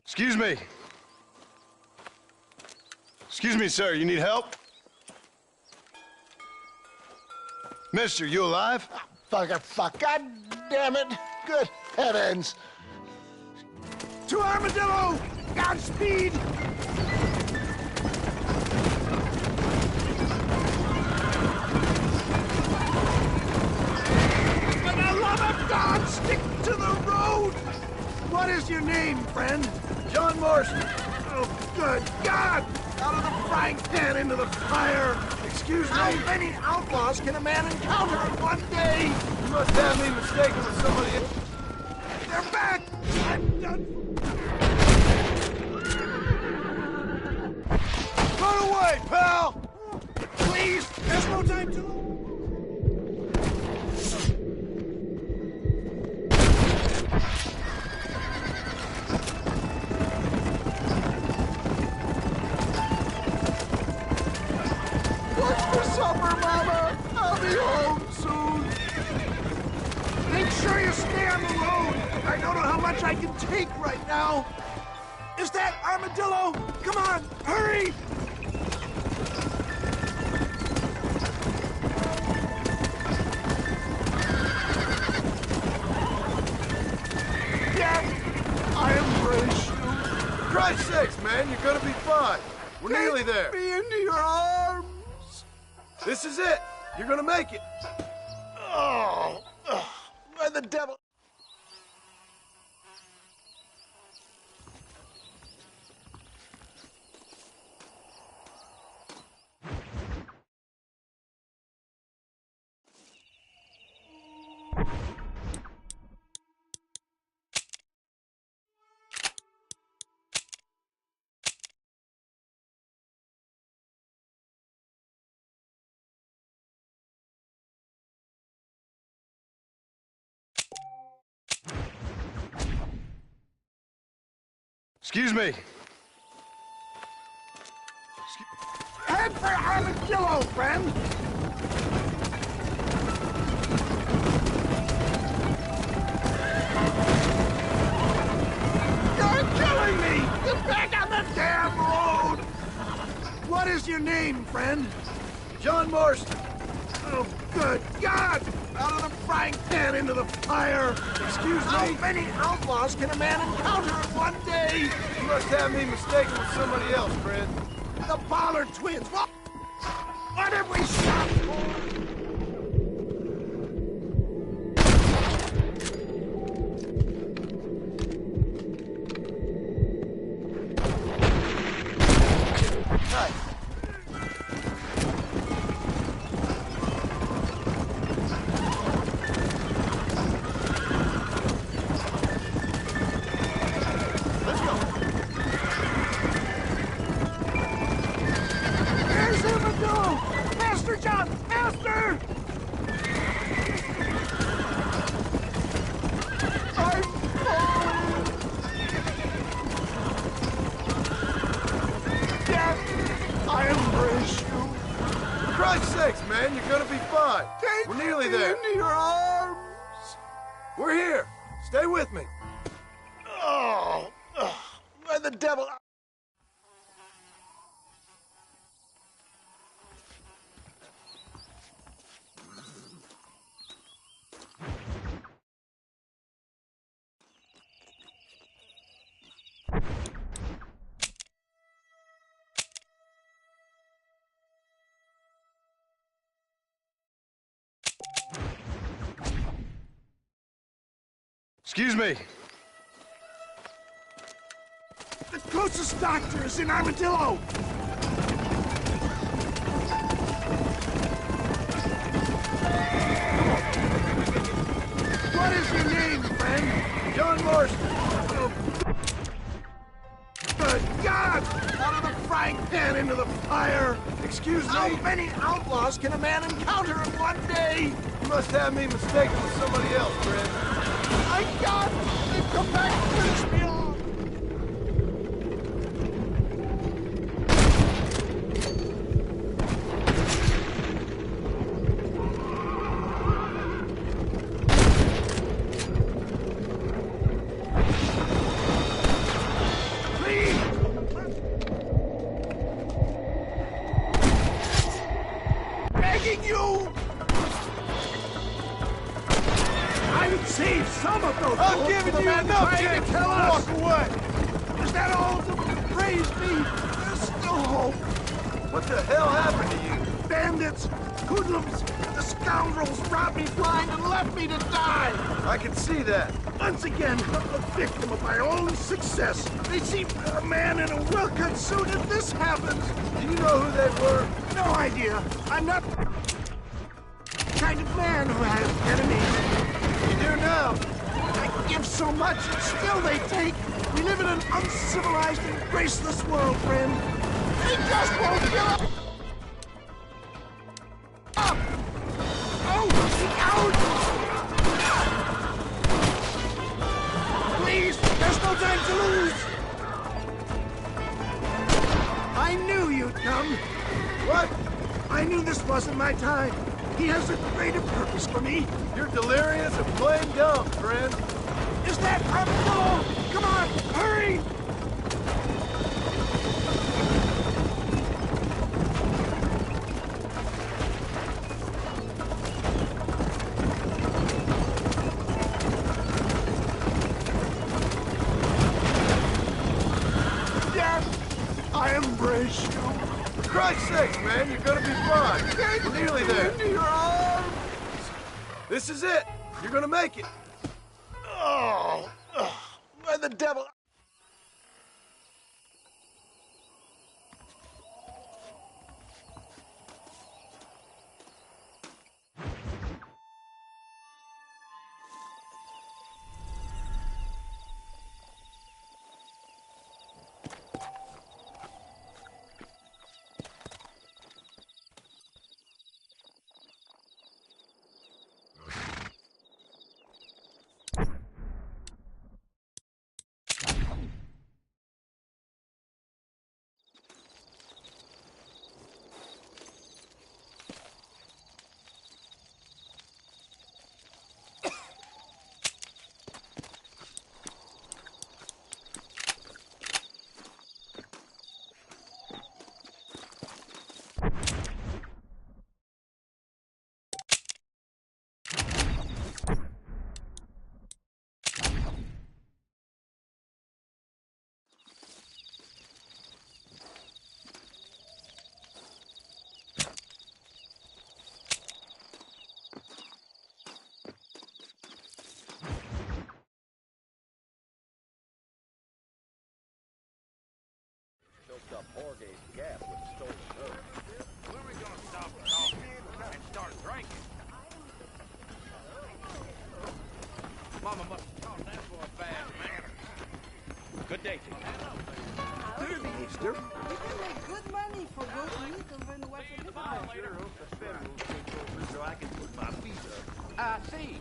Excuse me. Excuse me, sir. You need help? Mister, you alive?
Fuck. God damn it. Good heavens. To Armadillo! Godspeed! For the love of God, stick to the road! What is your name, friend?
John Marston.
Oh, good God! Out of the frying pan into the fire! Excuse me? How many outlaws can a man encounter in one day? You must have me mistaken with somebody else. They're back! I'm done. Run away, pal! Please! There's no time to... What's for supper, Mama? I'll be home soon. Make sure you stay on the road. I don't know how much I can take right now. Is that Armadillo? Come on, hurry! Yeah, I embrace you.
For Christ's sakes, man, you're gonna be fine. We're nearly there.
Take me into your arms.
This is it. You're gonna make it.
Oh, where the devil...
Excuse me.
Head for Armadillo, friend! You're killing me! Get back on the damn road! What is your name, friend?
John Marston.
Oh, good God! Out of the frying pan into the fire! Excuse me? How many outlaws can a man encounter in one day?
You must have me mistaken with somebody else, friend.
The Pollard twins! What have we shot for?
Man, you're gonna be fine. We're nearly there.
Into your arms.
We're here. Stay with me.
Oh, where the devil...
Excuse me.
The closest doctor is in Armadillo. What is your name, friend?
John Marston.
Oh, good God! Out of the frying pan into the fire! Excuse me? How many outlaws can a man encounter in one day?
You must have me mistaken with somebody else, friend.
My God! They've come back and finished me off! Save some of those.
I'm giving you enough chance to walk away.
Is that all? Praise me. There's still hope.
What the hell happened to you?
bandits, hoodlums, the scoundrels robbed me blind and left me to die.
I can see that.
Once again, a victim of my own success. They see a man in a well-cut suit and this happens.
Do you know who they were?
No idea. I'm not the kind of man who has enemies.
You do now.
I give so much and still they take. We live in an uncivilized and graceless world, friend. They just won't give up. Up! Oh, out! Please, there's no time to lose. I knew you'd come.
What?
I knew this wasn't my time. He has a greater purpose for me.
You're delirious and plain dumb, friend.
Is that Armadillo? Come on, hurry! Dad, I embrace you.
For Christ's sake, man, you're gonna be fine. We're nearly there.
Into your arms.
This is it. You're gonna make it.
Oh, why the devil?
Up Horgate Gap with stolen goods. When are we gonna stop talking and start drinking? Mama must have taught that boy bad manners. Good day to you.
Easter.
You can make good money for goat meat over in the West Africa.
Sure hope the federal takes over so I can put my feet up.
I see.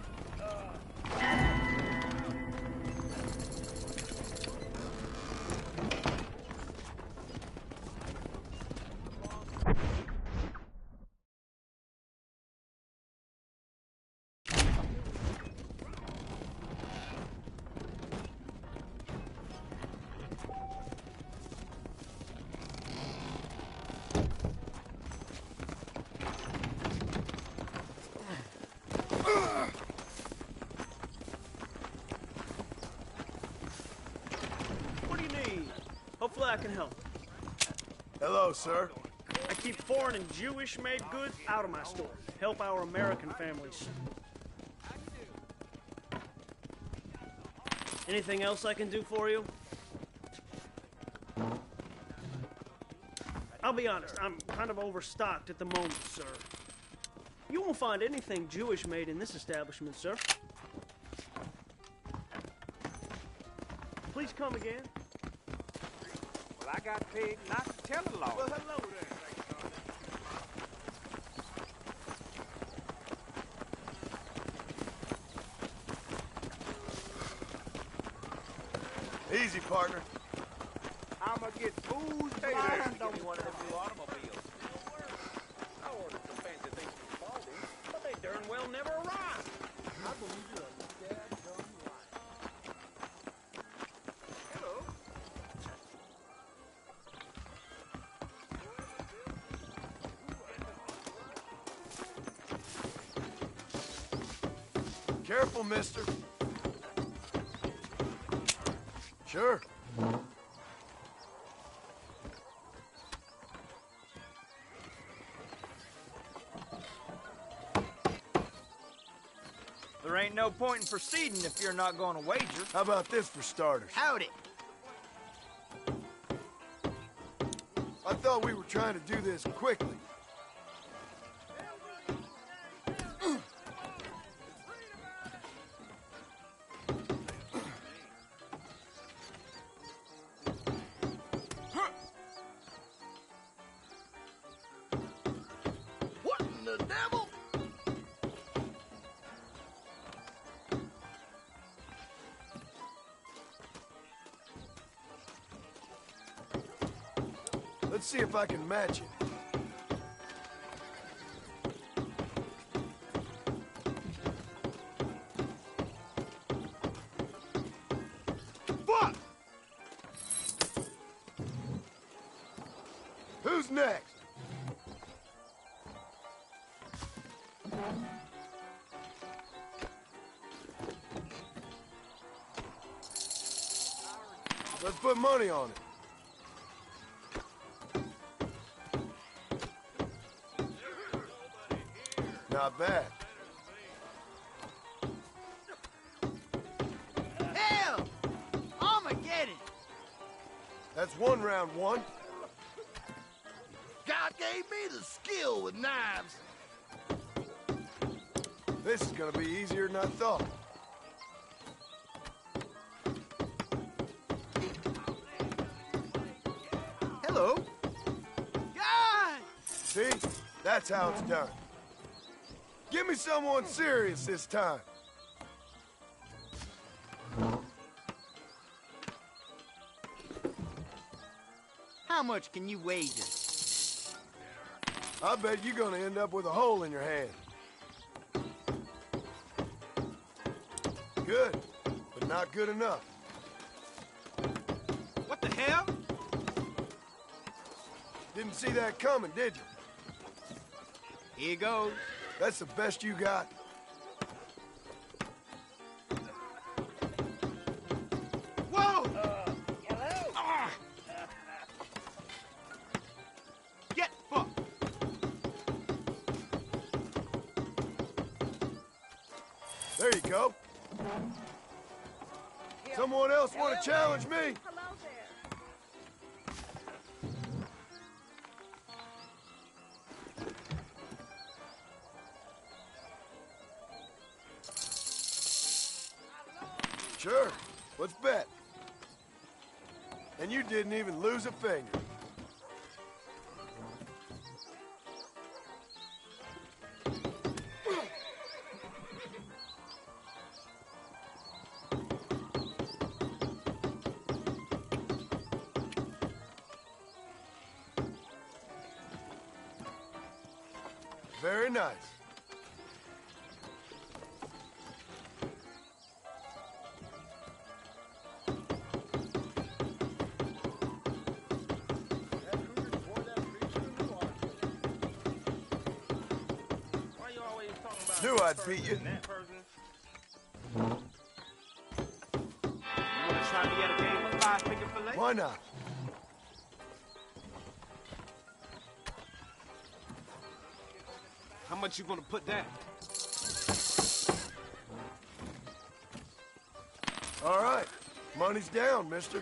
Hopefully I can help.
Hello, sir.
I keep foreign and Jewish-made goods out of my store. Help our American families. Anything else I can do for you? I'll be honest, I'm kind of overstocked at the moment, sir. You won't find anything Jewish-made in this establishment, sir. Please come again.
Well, I got paid not to tell the law.
Well, hello there.
Easy, partner.
I'ma get booze blind. Give me one of them new automobiles.
I ordered some fancy things from Spalding, but they darn well never arrived.
I believe you're a dad-dumb liar.
Hello.
Careful, mister. Sure.
ain't no point in proceeding if you're not going to wager.
How about this for starters?
Howdy.
I thought we were trying to do this quickly.
What in the devil?
Let's see if I can match it. Fuck! Who's next? Let's put money on it. Not bad.
Hell! Armageddon!
That's one round one.
God gave me the skill with knives.
This is gonna be easier than I thought.
Hello. God!
See? That's how it's done. Give me someone serious this time.
How much can you wager?
I bet you're gonna end up with a hole in your hand. Good, but not good enough.
What the hell?
Didn't see that coming, did you?
Here goes.
That's the best you got?
Whoa!
Hello?
Get fucked!
There you go. Someone else want to challenge me? Sure. Let's bet. And you didn't even lose a finger. Very nice. Knew I'd beat you.
You wanna try me at a game of five-finger fillet?
Why not?
How much you gonna put down?
All right. Money's down, mister.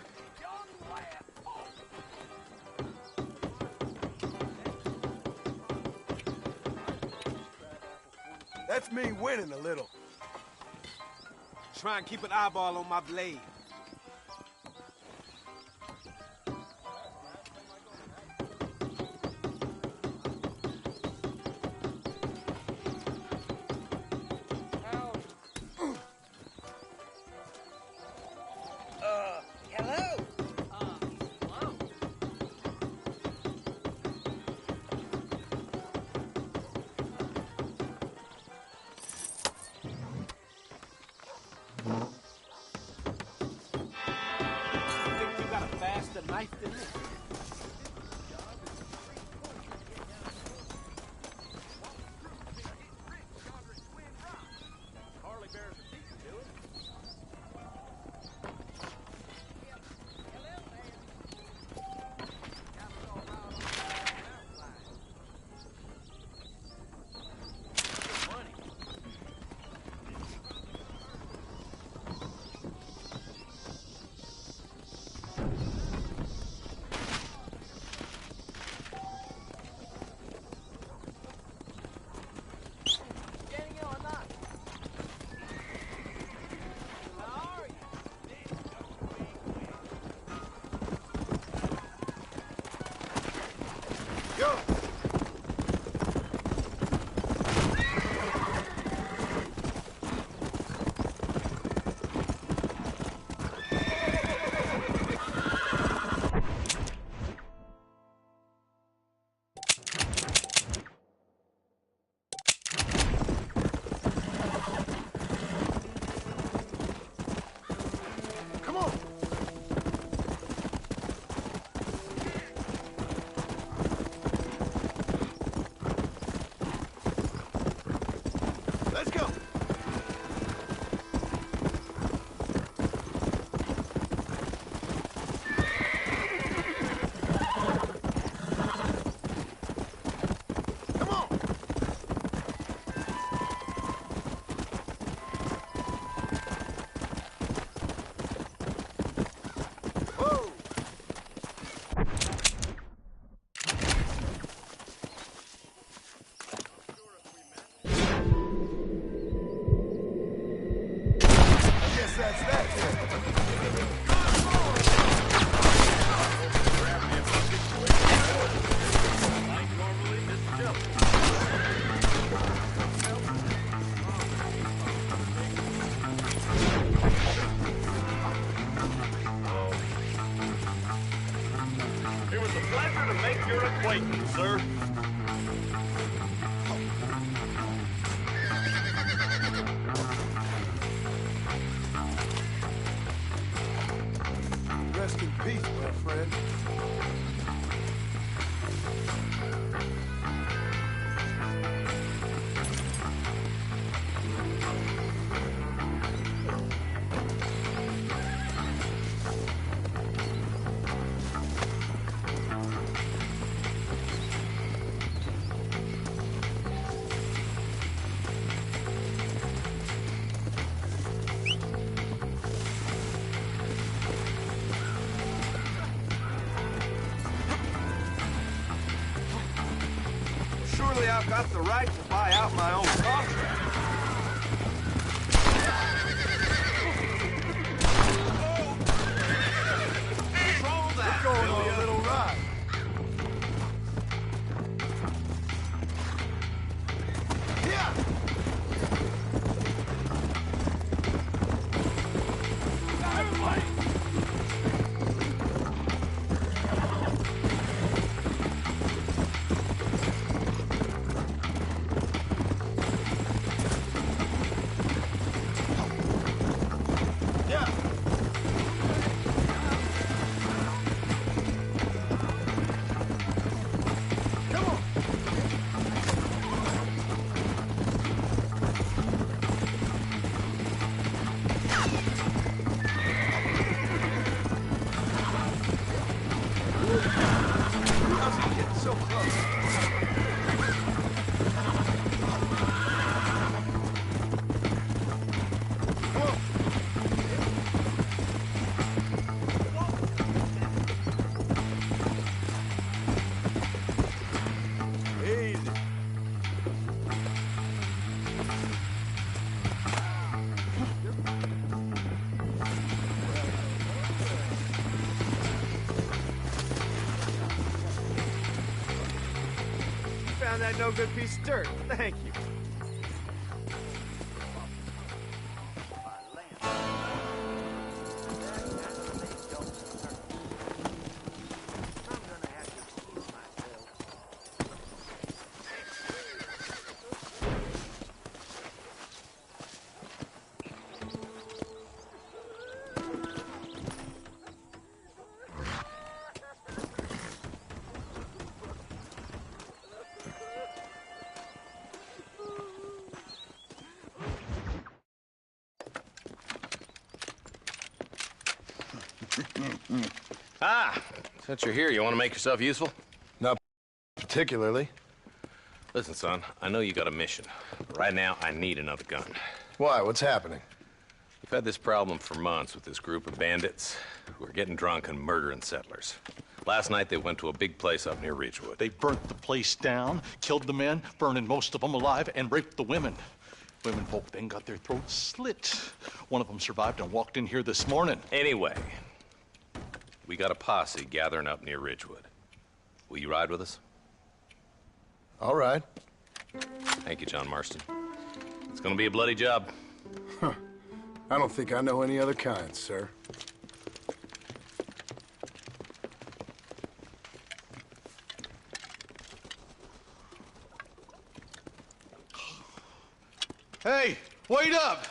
That's me winning a little.
Try and keep an eyeball on my blade.
Hello?
Hello.
Think you got a faster knife than me?
was a pleasure to make your acquaintance, sir.
Rest in peace, my friend.
Surely I've got the right to buy out my own contract.
We're going on a little ride. Yeah.
Everybody!
So close. Easy.
Found that no good piece of dirt. Thank you.
Ah, since you're here, you want to make yourself useful?
Not particularly.
Listen, son, I know you got a mission. But right now, I need another gun.
Why? What's happening?
We've had this problem for months with this group of bandits who are getting drunk and murdering settlers. Last night, they went to a big place up near Ridgewood.
They burnt the place down, killed the men, burning most of them alive, and raped the women. Women folk then got their throats slit. One of them survived and walked in here this morning.
Anyway, we got a posse gathering up near Ridgewood. Will you ride with us?
All right.
Thank you, John Marston. It's gonna be a bloody job.
Huh. I don't think I know any other kind, sir.
Hey, wait up!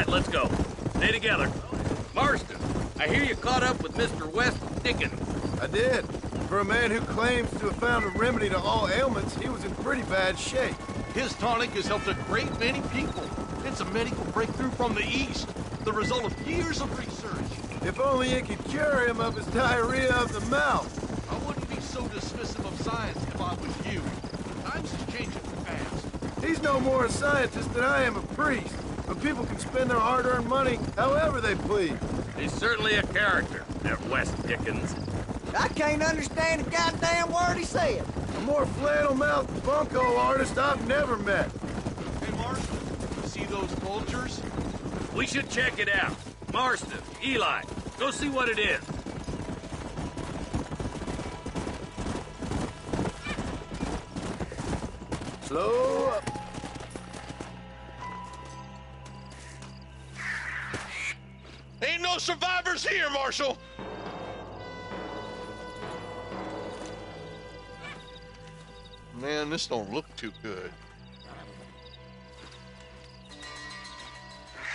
right, let's go. Stay together. Marston, I hear you caught up with Mr. West Dickens.
I did. For a man who claims to have found a remedy to all ailments, he was in pretty bad shape.
His tonic has helped a great many people. It's a medical breakthrough from the East, the result of years of research.
If only it could cure him of his diarrhea of the mouth.
I wouldn't be so dismissive of science if I was you. Times is changing fast.
He's no more a scientist than I am a priest. But people can spend their hard-earned money however they please.
He's certainly a character, that West Dickens.
I can't understand a goddamn word he said.
A more flannel-mouthed bunco artist I've never met.
Hey, Marston, you see those vultures?
We should check it out. Marston, Eli, go see what it is.
Slow up.
Ain't no survivors here, Marshal! Man, this don't look too good.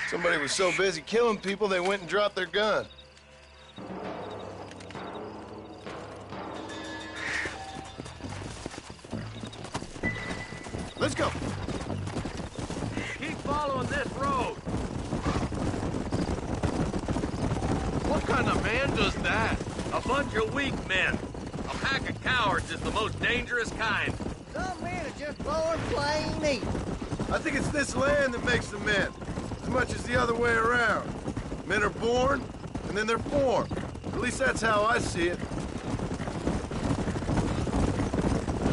Somebody was so busy killing people, they went and dropped their gun. Let's go.
Keep following this road.
What kind of man does that?
A bunch of weak men. A pack of cowards is the most dangerous kind.
Some men are just born plain evil.
I think it's this land that makes them men, as much as the other way around. Men are born, and then they're formed. At least that's how I see it.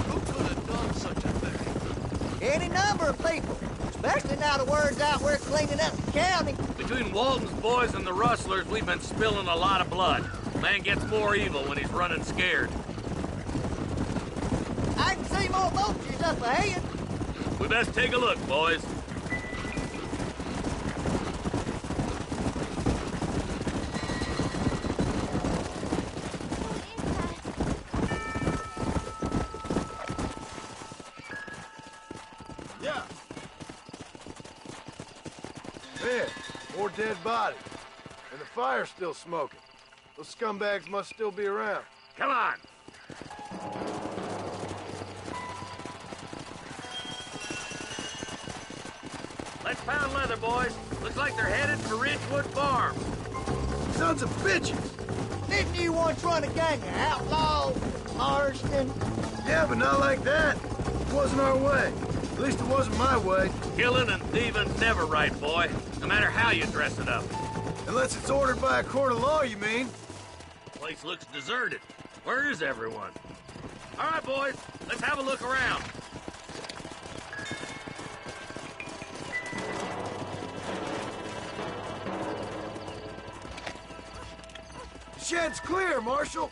Who could have done such a thing?
Any number of people, especially now the word's out we're cleaning up the county.
Between Walton's boys and the rustlers, we've been spilling a lot of blood. Man gets more evil when he's running scared.
I can see more vultures up ahead.
We best take a look, boys.
Yeah. Man, more dead bodies. And the fire's still smoking. Those scumbags must still be around.
Come on. Let's pound leather, boys. Looks like they're headed for Ridgewood Farm.
Sons of bitches!
Didn't you once run a gang of outlaws, Marston?
Yeah, but not like that. It wasn't our way. At least it wasn't my way.
Killing and thieving's never right, boy. No matter how you dress it up.
Unless it's ordered by a court of law, you mean?
Place looks deserted. Where is everyone? All right, boys. Let's have a look around.
The shed's clear, Marshal.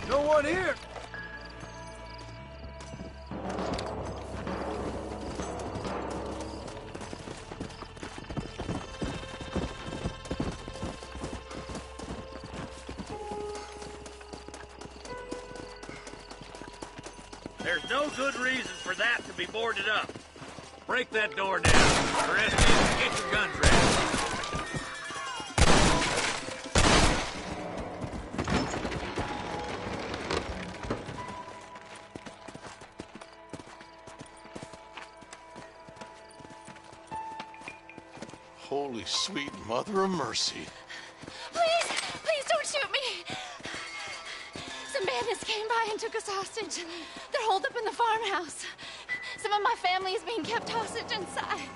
No one here.
There's no good reason for that to be boarded up. Break that door down. The rest of you, get your guns ready.
Holy sweet mother of mercy.
Please don't shoot me. Some bandits came by and took us hostage. They're holed up in the farmhouse. Some of my family is being kept hostage inside.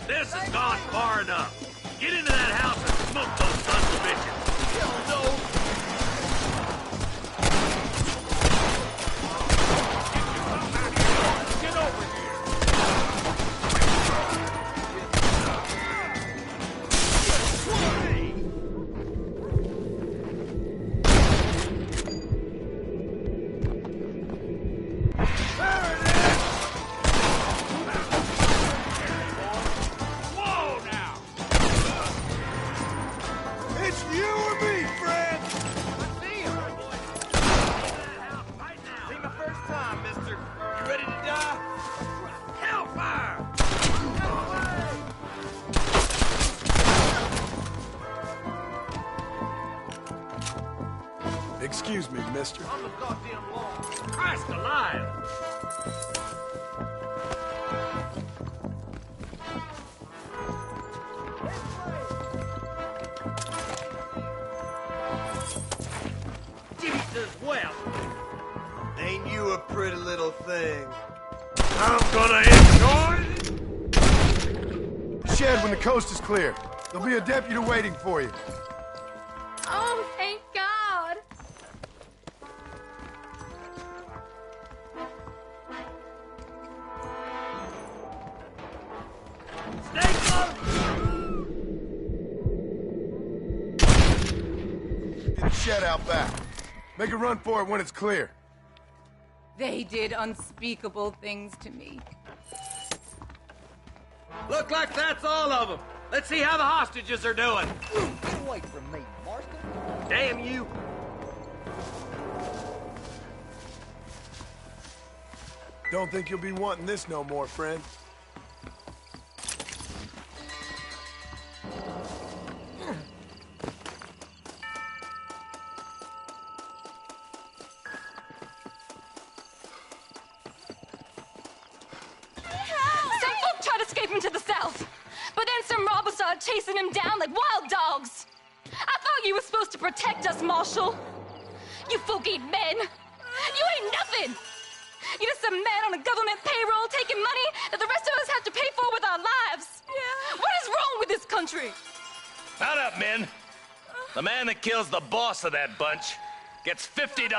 This has gone far enough. Get into that house and smoke those sons of bitches.
Hell no!
Get over here.
Excuse me, mister.
On the goddamn wall. Christ alive! Jesus, well.
Ain't you a pretty little thing?
I'm gonna enjoy it.
Shed when the coast is clear. There'll be a deputy waiting for you.
Oh, thank God.
Stay close!
Get the shed out back. Make a run for it when it's clear.
They did unspeakable things to me.
Look like that's all of them. Let's see how the hostages are doing.
Get away from me, Marston.
Damn you.
Don't think you'll be wanting this no more, friend.
Some folk tried escaping to the south, but then some robbers started chasing him down like wild dogs. I thought you were supposed to protect us, Marshal. You folk ain't men. You ain't nothing. You're just a man on a government payroll taking money that the rest of us have to pay for with our lives. Yeah. What is wrong with this country?
Mount up, men. The man that kills the boss of that bunch gets $50.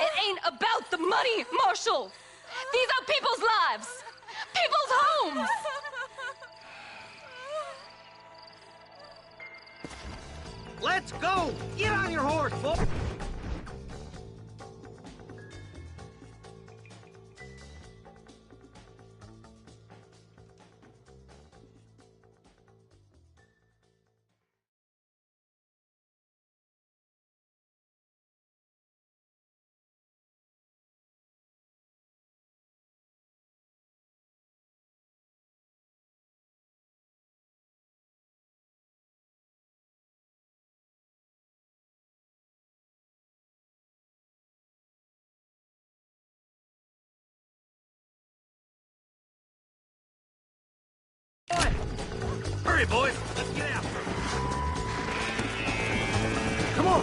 It ain't about the money, Marshal. These are people's lives, people's homes.
Let's go! Get on your horse, boy! Hurry, boys. Let's get out.
Come on.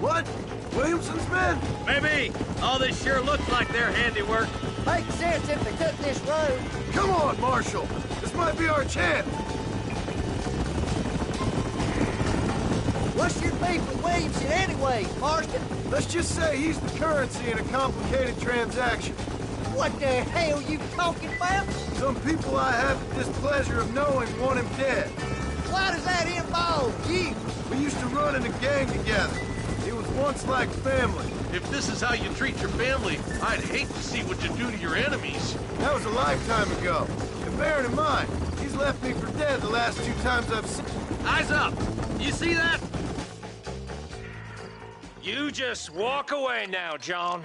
What? Williamson's men?
Maybe. All this sure looks like their handiwork.
Makes sense if they took this road.
Come on, Marshal. This might be our chance.
What's your beef with Williamson anyway, Marston?
Let's just say he's the currency in a complicated transaction.
What the hell you talking about?
Some people I have the displeasure of knowing want him dead.
Why does that involve you?
We used to run in a gang together. It was once like family.
If this is how you treat your family, I'd hate to see what you do to your enemies.
That was a lifetime ago. And bearing in mind, he's left me for dead the last 2 times I've seen.
Eyes up! You see that?
You just walk away now, John.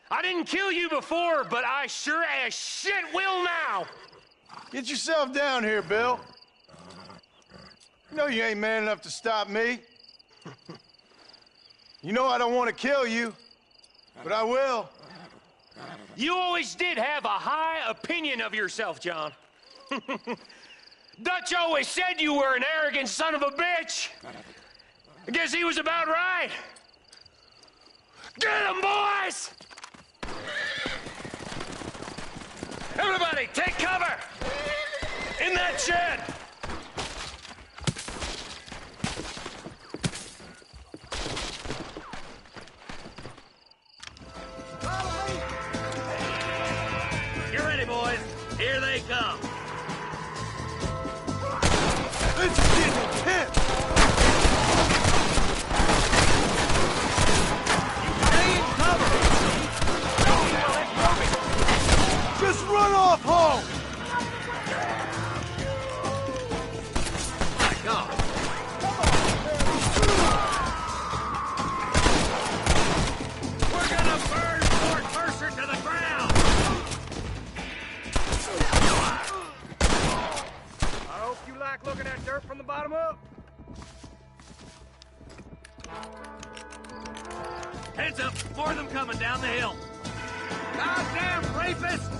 I didn't kill you before, but I sure as shit will now!
Get yourself down here, Bill. You know you ain't man enough to stop me. You know I don't want to kill you, but I will.
You always did have a high opinion of yourself, John. Dutch always said you were an arrogant son of a bitch. I guess he was about right. Get him, boys! Everybody, take cover! In that shed!
Get ready, boys. Here they come.
This is getting intense! Just run off home!
My God. We're gonna burn Fort Mercer to the ground!
Heads up, more of them coming down the hill. Goddamn rapists!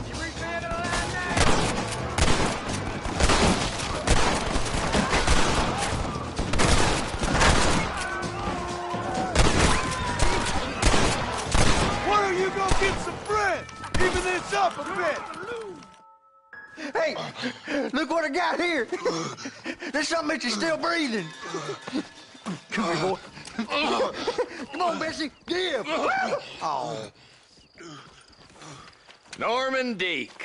You reach the end of the line now!
Why don't you go get some bread? Even this up a bit.
Hey, look what I got here. There's something that you're still breathing. Come here, boy. Come on, Bessie, give. Oh.
Norman Deek.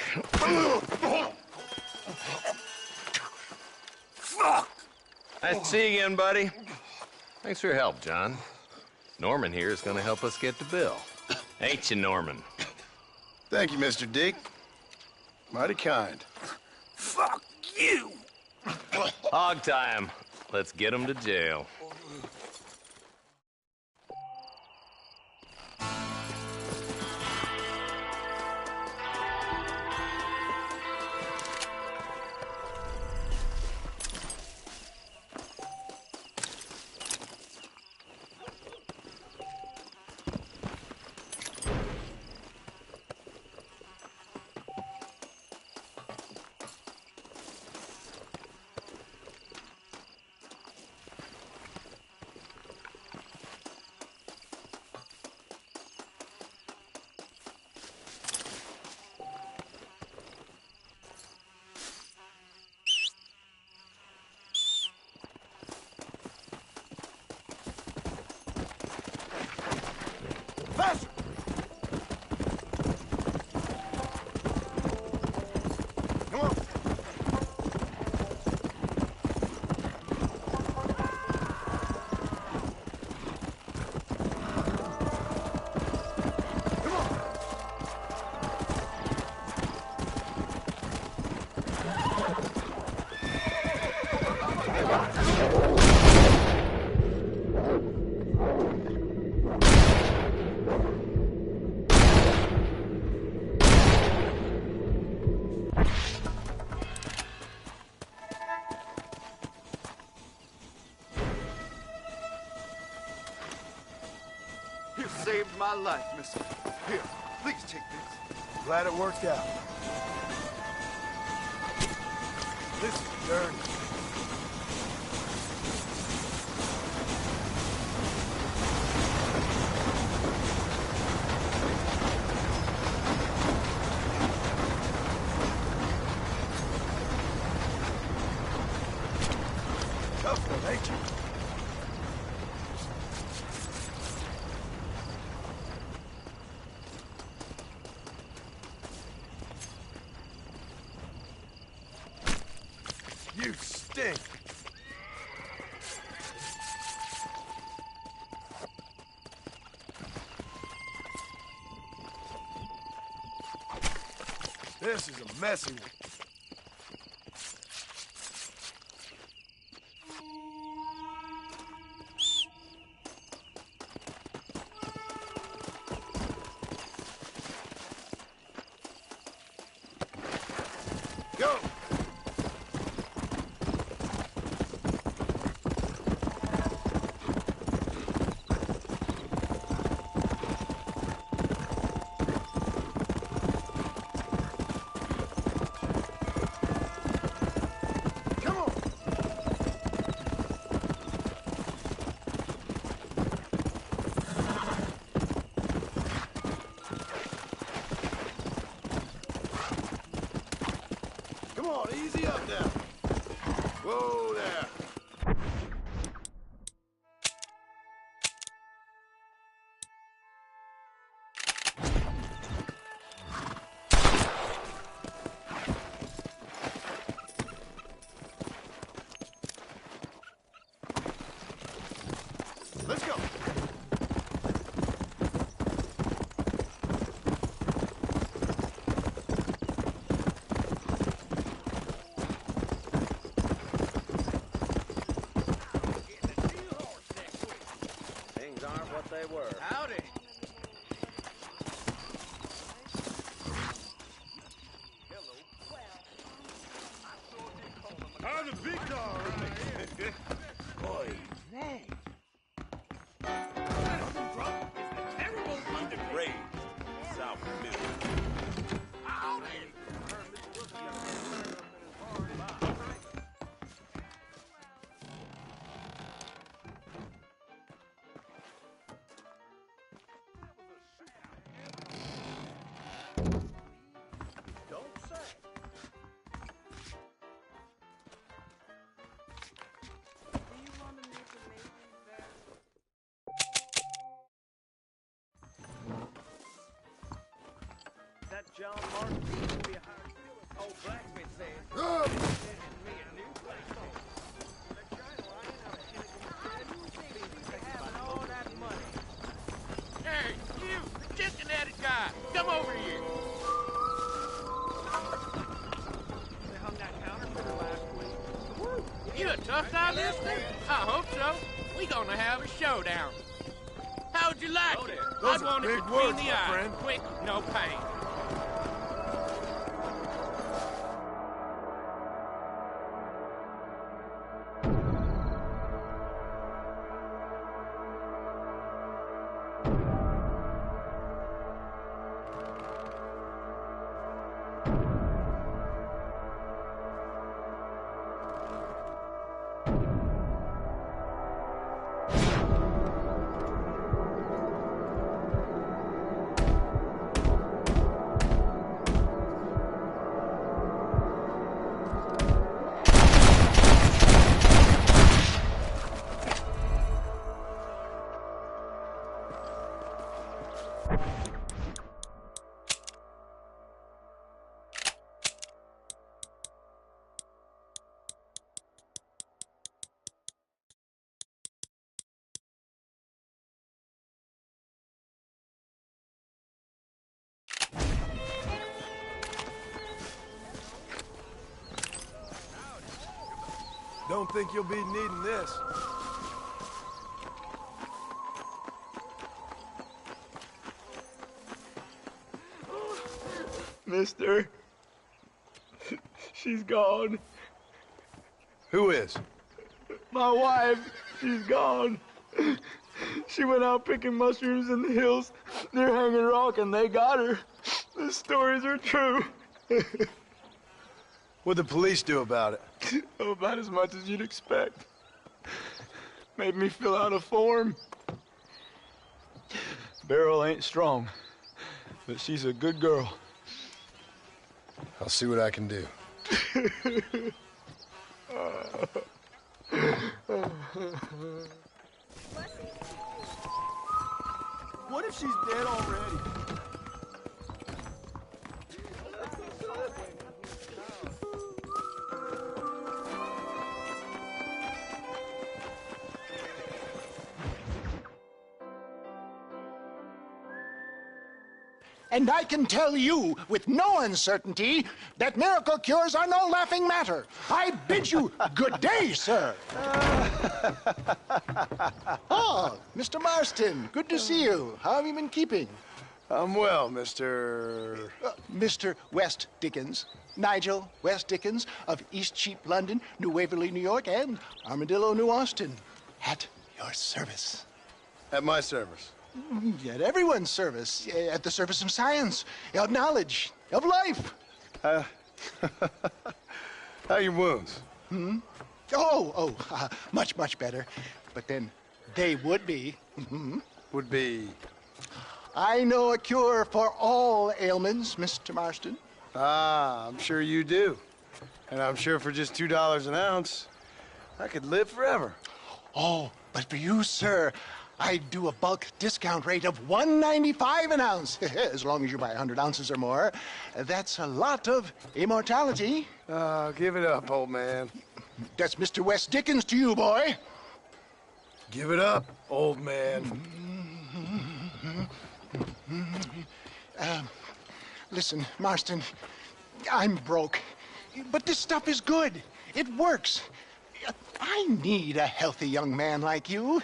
Fuck!
Nice to see you again, buddy. Thanks for your help, John. Norman here is going to help us get to Bill. Ain't you, Norman?
Thank you, Mr. Deek. Mighty kind.
Fuck you!
Hog time. Let's get him to jail.
Faster! Come on.
You saved my life, mister. Here, please take this.
Glad it worked out. Listen, Dern. Tough one, ain't you? You stink! This is a messy one. Go! Come on, easy up now. Whoa there. Let's go.
Things aren't what they were.
Howdy.
I'm the big dog right here. Boy, hey. Drop
John Martin will be a hired killer. Old Blacksmith said. Me a new place. Having all that money.
Hey, you, the chicken-headed guy, come over here.
They hung that counterfeiter last week.
You a tough guy, mister? I hope so. We gonna have a showdown. How'd you like it?
Those
I'd
are
want it
big
between
words,
the
my
eyes.
friend.
Quick, no pain.
Don't think you'll be needing this.
Mister, she's gone.
Who is?
My wife, she's gone. She went out picking mushrooms in the hills near Hanging Rock, and they got her. The stories are true.
What'd the police do about it?
Oh, about as much as you'd expect. Made me fill out a form. Beryl ain't strong, but she's a good girl.
I'll see what I can do.
What if she's dead already?
And I can tell you with no uncertainty that miracle cures are no laughing matter. I bid you good day, sir. Oh, Mr. Marston, good to see you. How have you been keeping?
I'm well, Mr.
Mr. West Dickens. Nigel West Dickens of Eastcheap, London, New Waverly, New York, and Armadillo, New Austin. At your service.
At my service.
At everyone's service. At the service of science, of knowledge, of life.
How are your wounds?
Much, much better. But then they would be.
Would be?
I know a cure for all ailments, Mr. Marston.
Ah, I'm sure you do. And I'm sure for just $2 an ounce, I could live forever.
Oh, but for you, sir, I'd do a bulk discount rate of $1.95 an ounce, as long as you buy 100 ounces or more. That's a lot of immortality.
Give it up, old man.
That's Mr. West Dickens to you, boy.
Give it up, old man.
Listen, Marston, I'm broke, but this stuff is good. It works. I need a healthy young man like you.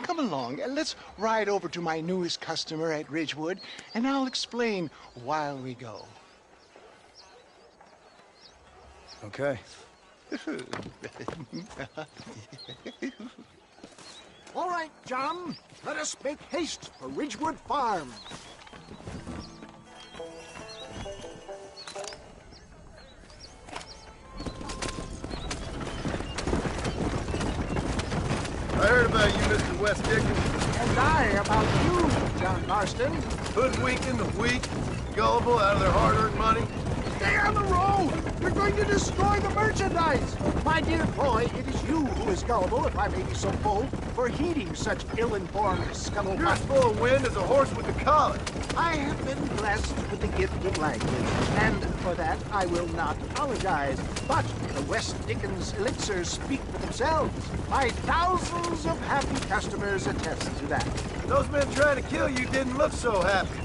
Come along, let's ride over to my newest customer at Ridgewood, and I'll explain while we go.
Okay.
All right, John, let us make haste for Ridgewood Farm.
I heard about you, Mr. West Dickens.
And I about you, John Marston.
Hoodwinking the weak, gullible out of their hard-earned money.
Stay on the road! You're going to destroy the merchandise! My dear boy, it is you who is gullible, if I may be so bold, for heeding such ill-informed scuttlebutt.
You're as full of wind as a horse with a collar.
I have been blessed with the gift of language, and for that I will not apologize. But the West Dickens elixirs speak for themselves. My thousands of happy customers attest to that.
Those men trying to kill you didn't look so happy.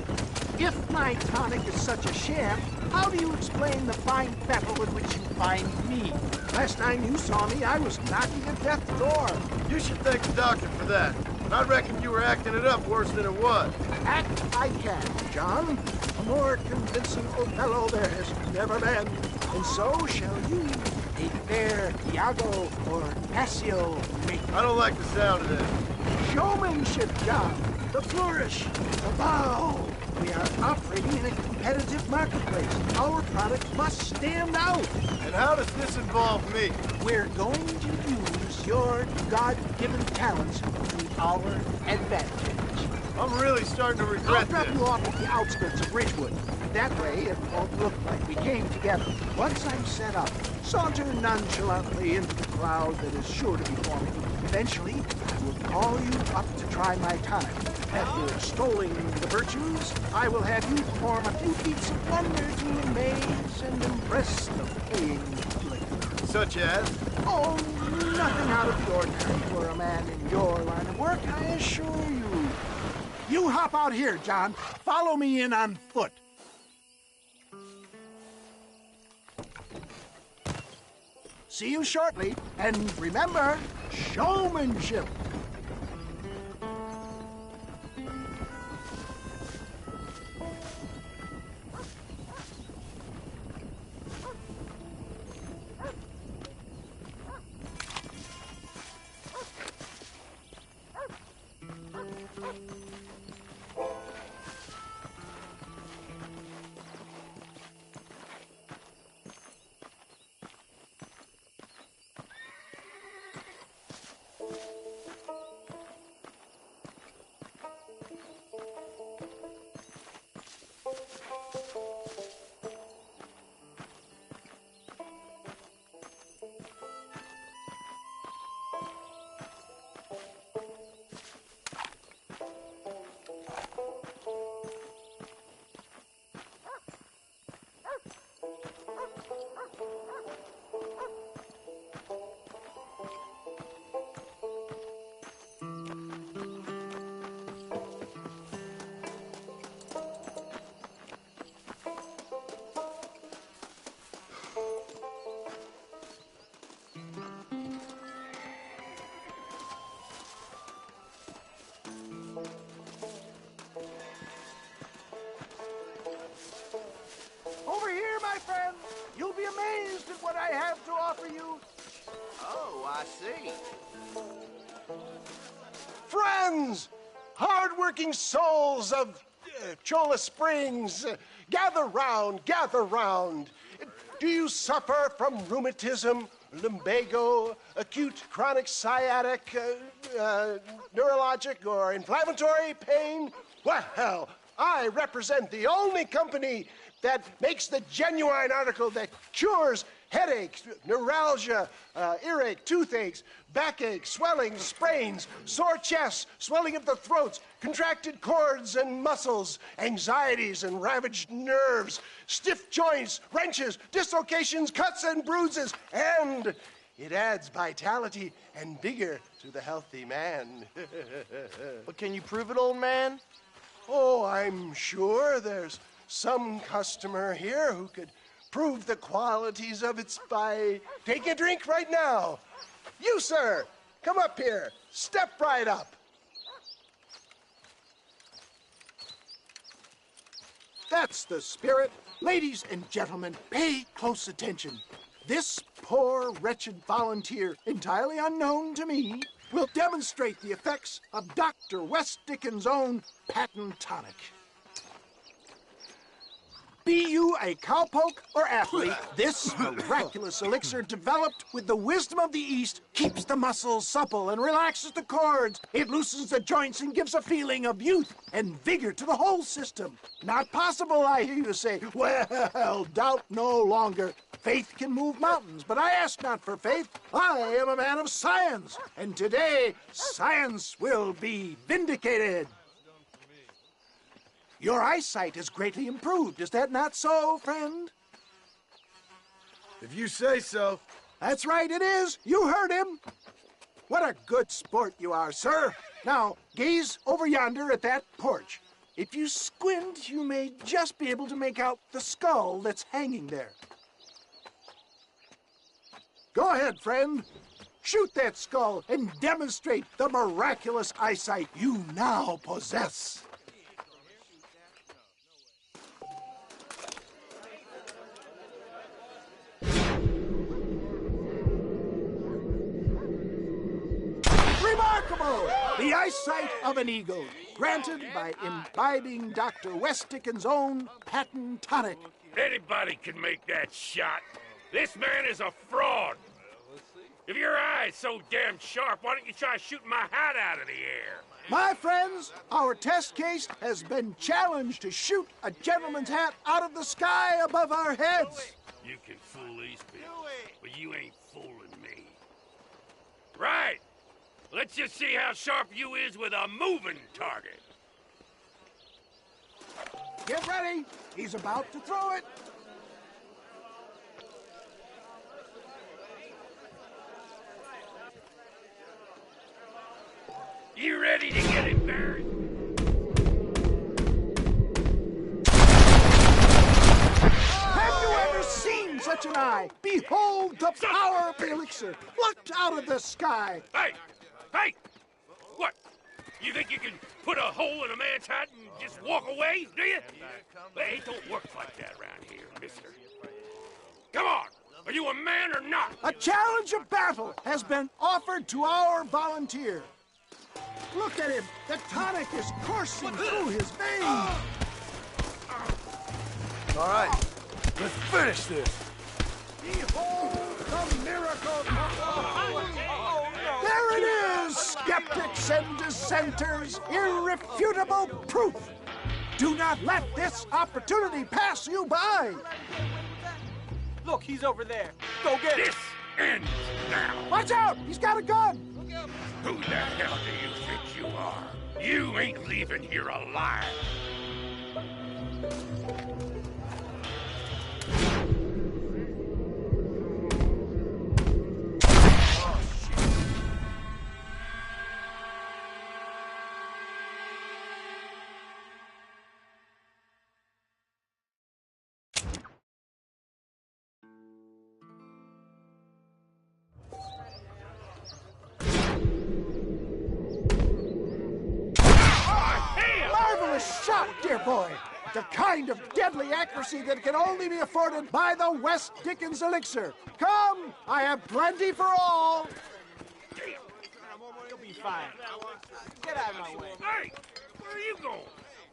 If my tonic is such a sham, how do you explain the fine fettle with which you find me? Last time you saw me, I was knocking at death's door.
You should thank the doctor for that. I reckon you were acting it up worse than it was.
Act I can, John. A more convincing Othello there has never been. And so shall you, a fair Iago or Cassio make.
I don't like the sound of that.
Showmanship, John. The flourish, the bow. We are operating in a competitive marketplace. Our product must stand out.
And how does this involve me?
We're going to use your God-given talents to our advantage.
I'm really starting to regret
I'll drop you off at the outskirts of Ridgewood. That way, it won't look like we came together. Once I'm set up, saunter nonchalantly into the crowd that is sure to be forming. Eventually, I will call you up to try my tonic. After extolling the virtues, I will have you perform a few feats of wonder to amaze and impress the paying public.
Such as?
Oh, nothing out of the ordinary for a man in your line of work, I assure you. You hop out here, John. Follow me in on foot. See you shortly, and remember, showmanship. Amazed at what I have to offer you.
Oh, I see.
Friends, hard-working souls of Cholla Springs, gather round, gather round. Do you suffer from rheumatism, lumbago, acute chronic sciatic, neurologic, or inflammatory pain? Well, I represent the only company that makes the genuine article that cures headaches, neuralgia, earache, toothaches, backache, swelling, sprains, sore chests, swelling of the throats, contracted cords and muscles, anxieties and ravaged nerves, stiff joints, wrenches, dislocations, cuts and bruises, and it adds vitality and vigor to the healthy man.
But can you prove it, old man?
Oh, I'm sure there's some customer here who could prove the qualities of it by taking a drink right now. You, sir, come up here. Step right up.
That's the spirit. Ladies and gentlemen, pay close attention. This poor, wretched volunteer, entirely unknown to me, will demonstrate the effects of Dr. West Dickens' own patent tonic. Be you a cowpoke or athlete, this miraculous elixir developed with the wisdom of the East keeps the muscles supple and relaxes the cords. It loosens the joints and gives a feeling of youth and vigor to the whole system. Not possible, I hear you say. Well, doubt no longer. Faith can move mountains, but I ask not for faith. I am a man of science, and today science will be vindicated. Your eyesight is greatly improved. Is that not so, friend?
If you say so.
That's right, it is. You heard him. What a good sport you are, sir. Now, gaze over yonder at that porch. If you squint, you may just be able to make out the skull that's hanging there. Go ahead, friend. Shoot that skull and demonstrate the miraculous eyesight you now possess. Remarkable! The eyesight of an eagle, granted by imbibing Dr. West Dickens' own patent tonic.
Anybody can make that shot. This man is a fraud. If your eye's so damn sharp, why don't you try shooting my hat out of the air?
My friends, our test case has been challenged to shoot a gentleman's hat out of the sky above our heads.
You can fool these people, but you ain't fooling me. Right. Let's just see how sharp you is with a moving target.
Get ready. He's about to throw it.
You ready to get embarrassed?
Have you ever seen such an eye? Behold the power of the elixir, plucked out of the sky.
Hey! Hey! What? You think you can put a hole in a man's hat and just walk away, do you? Hey, it don't work like that around here, mister. Come on! Are you a man or not?
A challenge of battle has been offered to our volunteer. Look at him. The tonic is coursing through his veins.
All right, let's finish this.
Behold the miracle. There it is, skeptics and dissenters. Irrefutable proof. Do not let this opportunity pass you by.
Look, he's over there. Go get him.
This ends now.
Watch out! He's got a gun.
Who the hell do you think you are? You ain't leaving here alive.
Marvelous shot, dear boy. The kind of deadly accuracy that can only be afforded by the West Dickens elixir. Come, I have plenty for all.
You'll be fine. Get out of my way.
Hey, where are you going?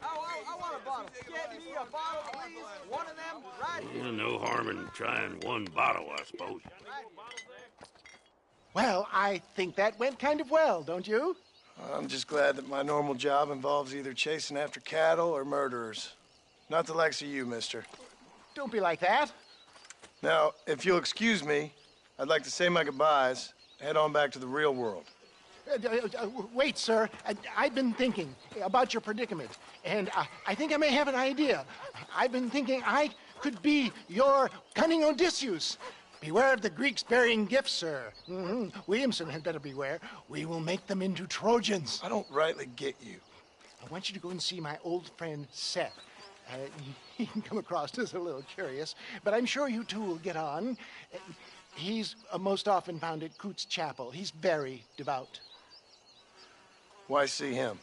I want a bottle. Get me a bottle, please. One of them right here.
No harm in trying one bottle, I suppose.
Well, I think that went kind of well, don't you?
I'm just glad that my normal job involves either chasing after cattle or murderers. Not the likes of you, mister.
Don't be like that.
Now, if you'll excuse me, I'd like to say my goodbyes, head on back to the real world.
Wait, sir. I've been thinking about your predicament, and I think I may have an idea. I've been thinking I could be your cunning Odysseus. Beware of the Greeks burying gifts, sir. Williamson had better beware. We will make them into Trojans.
I don't rightly get you.
I want you to go and see my old friend Seth. He can come across as a little curious, but I'm sure you two will get on. He's most often found at Coots Chapel. He's very devout.
Why see him?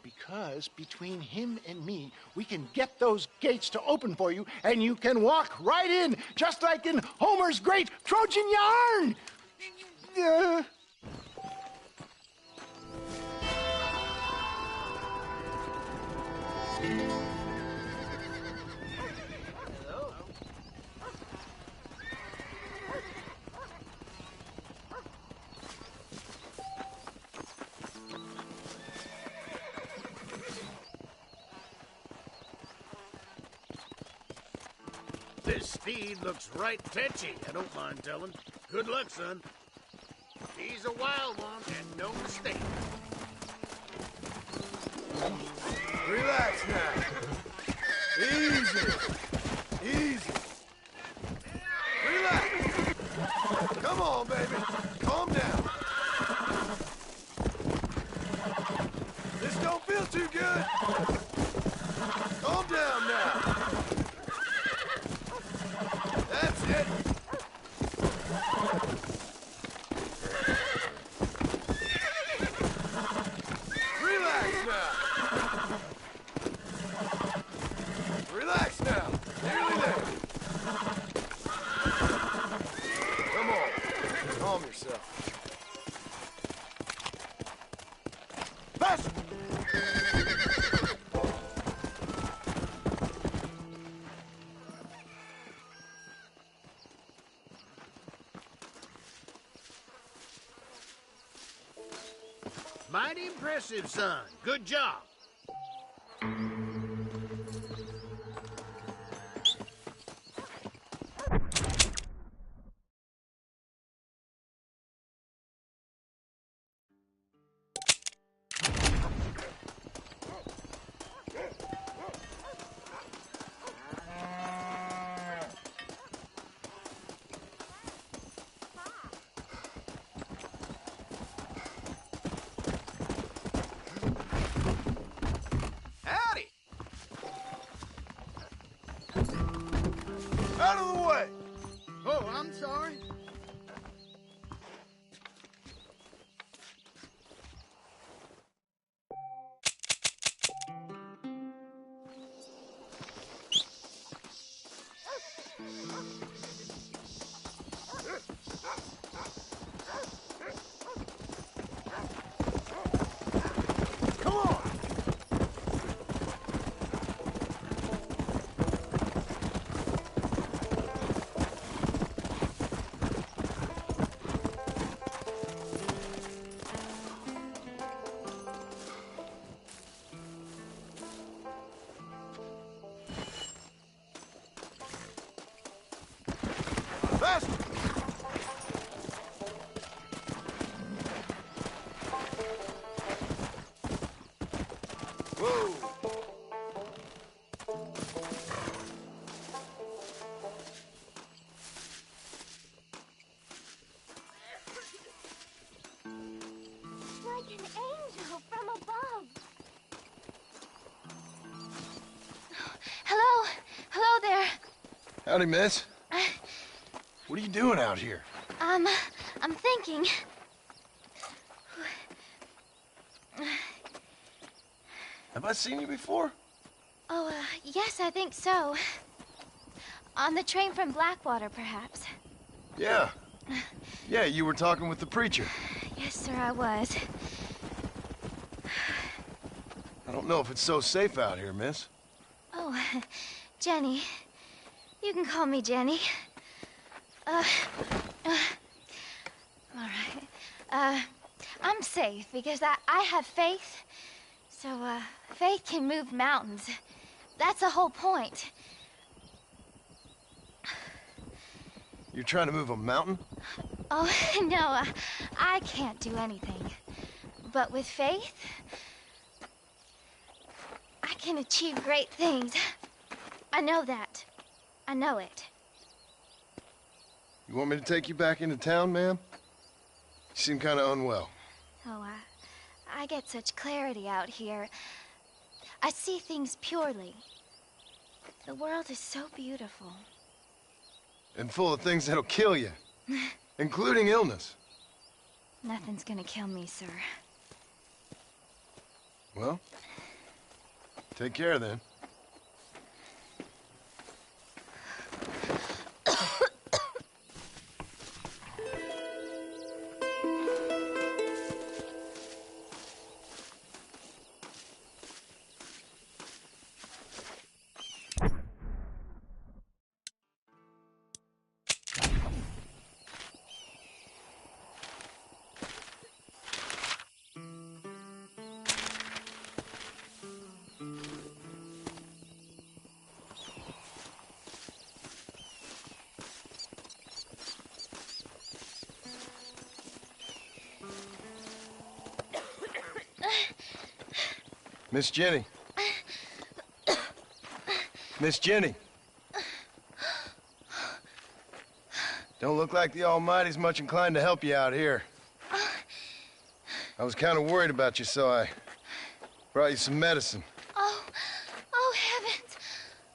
Because between him and me, we can get those gates to open for you, and you can walk right in, just like in Homer's great Trojan yarn!
This steed looks right tetchy, I don't mind telling. Good luck, son. He's a wild one, and no mistake.
Relax now. Easy. Easy. Relax. Come on, baby. Calm down. This don't feel too good. Calm down now. That's it. Relax now. Relax now. Nearly there. Come on. Calm yourself. Faster!
Mighty impressive, son. Good job.
Howdy!
Out of the way!
Oh, I'm sorry.
Come on! Faster! Whoa!
Like an angel from above. Hello? Hello there.
Howdy, miss. What are you doing out here?
I'm thinking.
Have I seen you before?
Oh, yes, I think so. On the train from Blackwater, perhaps.
Yeah. Yeah, you were talking with the preacher.
Yes, sir, I was.
I don't know if it's so safe out here, miss.
Oh, Jenny. You can call me Jenny. All right. I'm safe because I have faith. So, faith can move mountains. That's the whole point.
You're trying to move a mountain?
Oh, no, I can't do anything. But with faith, I can achieve great things. I know that. I know it.
You want me to take you back into town, ma'am? You seem kind of unwell.
Oh, I get such clarity out here. I see things purely. The world is so beautiful.
And full of things that'll kill you. Including illness.
Nothing's gonna kill me, sir.
Well, take care then. Miss Jenny. Miss Jenny. Don't look like the Almighty's much inclined to help you out here. I was kind of worried about you, so I brought you some medicine.
Oh, heavens.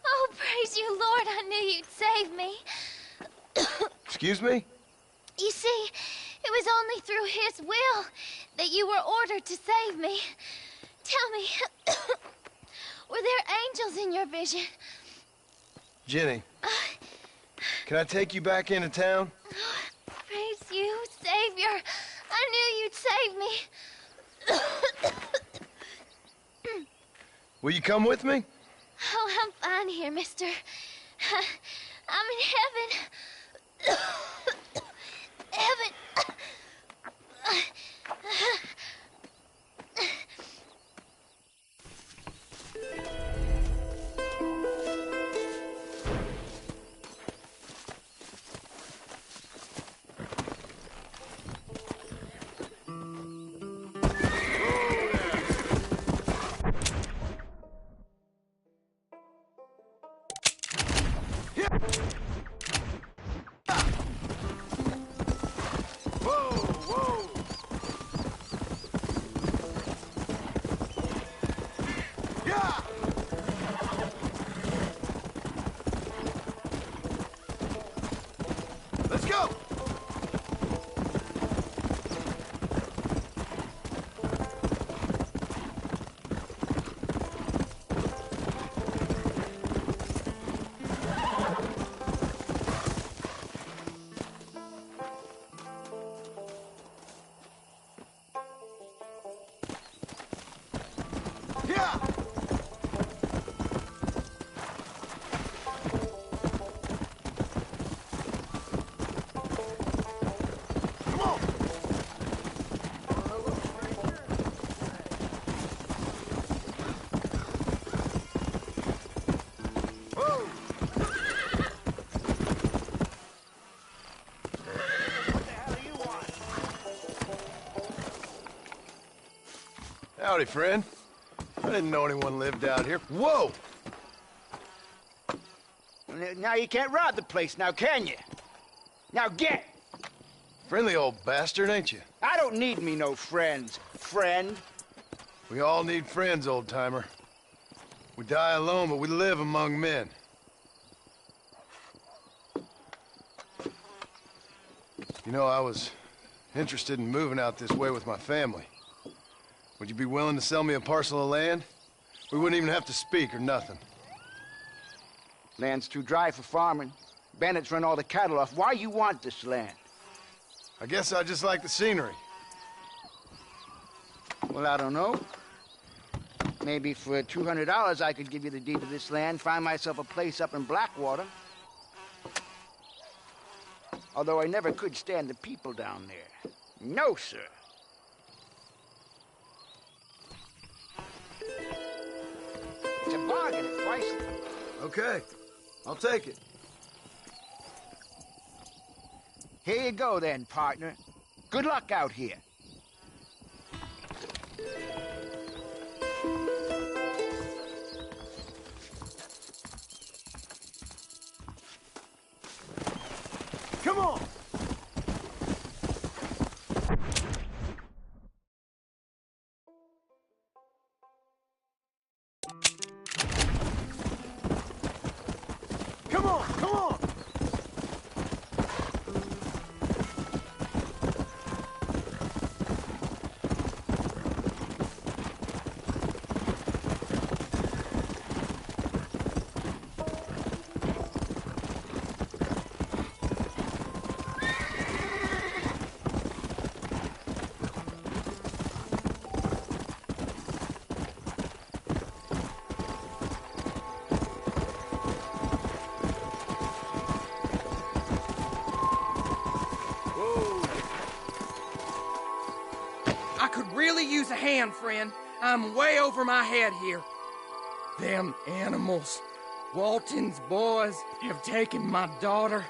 Oh, praise you, Lord. I knew you'd save me.
Excuse me?
You see, it was only through his will that you were ordered to save me. Tell me, were there angels in your vision?
Jenny, can I take you back into town?
Praise you, Savior. I knew you'd save me.
Will you come with me?
Oh, I'm fine here, mister. I'm in heaven. Heaven.
Let's go! Yeah! Howdy, friend. I didn't know anyone lived out here. Whoa!
Now you can't rob the place now, can you? Now get!
Friendly old bastard, ain't you?
I don't need me no friends, friend.
We all need friends, old-timer. We die alone, but we live among men. You know, I was interested in moving out this way with my family. Would you be willing to sell me a parcel of land? We wouldn't even have to speak or nothing.
Land's too dry for farming. Bandits run all the cattle off. Why you want this land?
I guess I just like the scenery.
Well, I don't know. Maybe for $200 I could give you the deed to this land, find myself a place up in Blackwater. Although I never could stand the people down there. No, sir. It's a bargain at prices.
Okay, I'll take it.
Here you go then, partner. Good luck out here.
Come on! Come on, come on!
I could really use a hand, friend. I'm way over my head here. Them animals. Walton's boys have taken my daughter.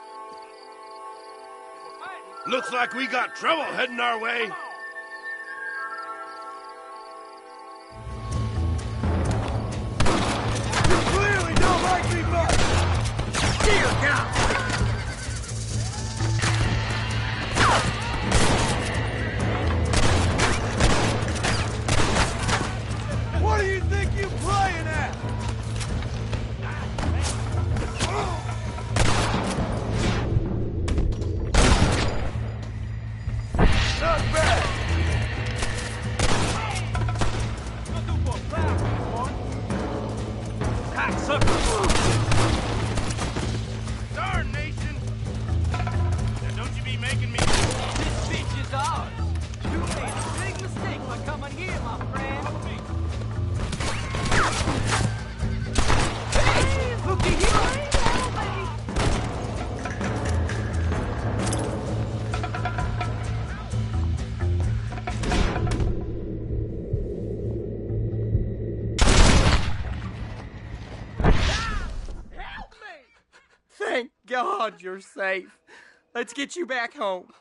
Looks like we got trouble heading our way.
Dear God!
What do you think you're playing at? Not bad.
Darnation! Now don't you be making me...
This bitch is ours. You made a big mistake by coming here, my friend. Hey, looky here.
Thank God you're safe. Let's get you back home.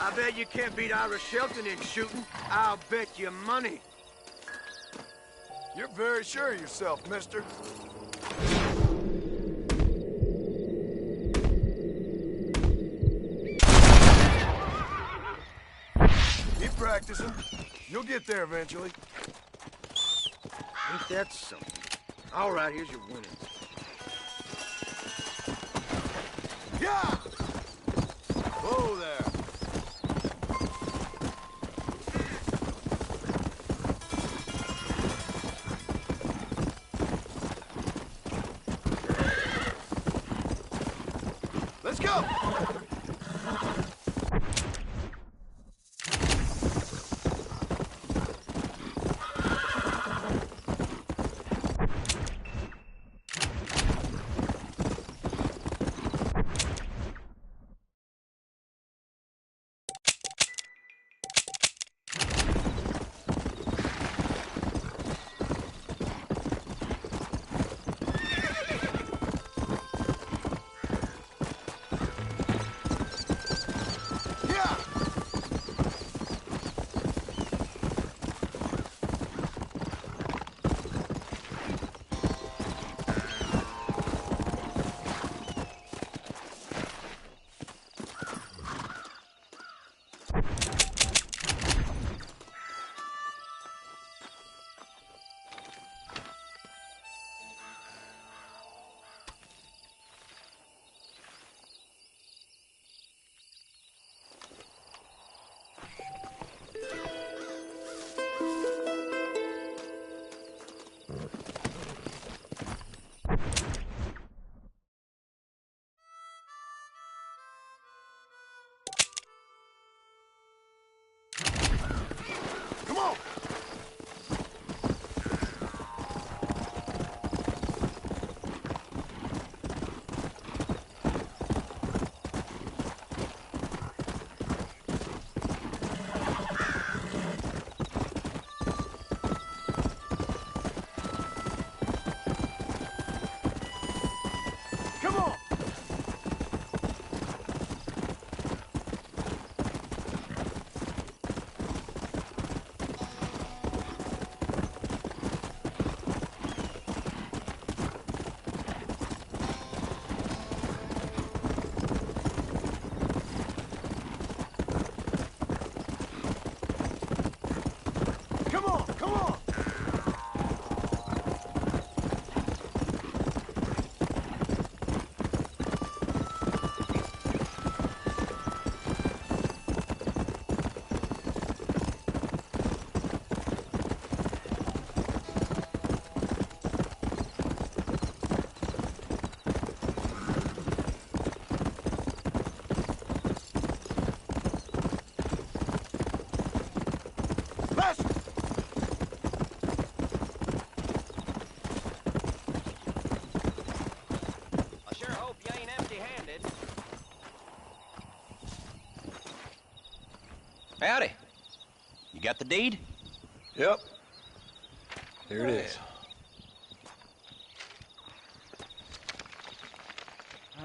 I bet you can't beat Ira Shelton in shooting. I'll bet you money.
You're very sure of yourself, mister. Keep practicing. You'll get there eventually.
Ain't that something? All right, here's your winnings.
Yeah! Whoa there. Let's go!
Howdy. You got the deed?
Yep. Here it is.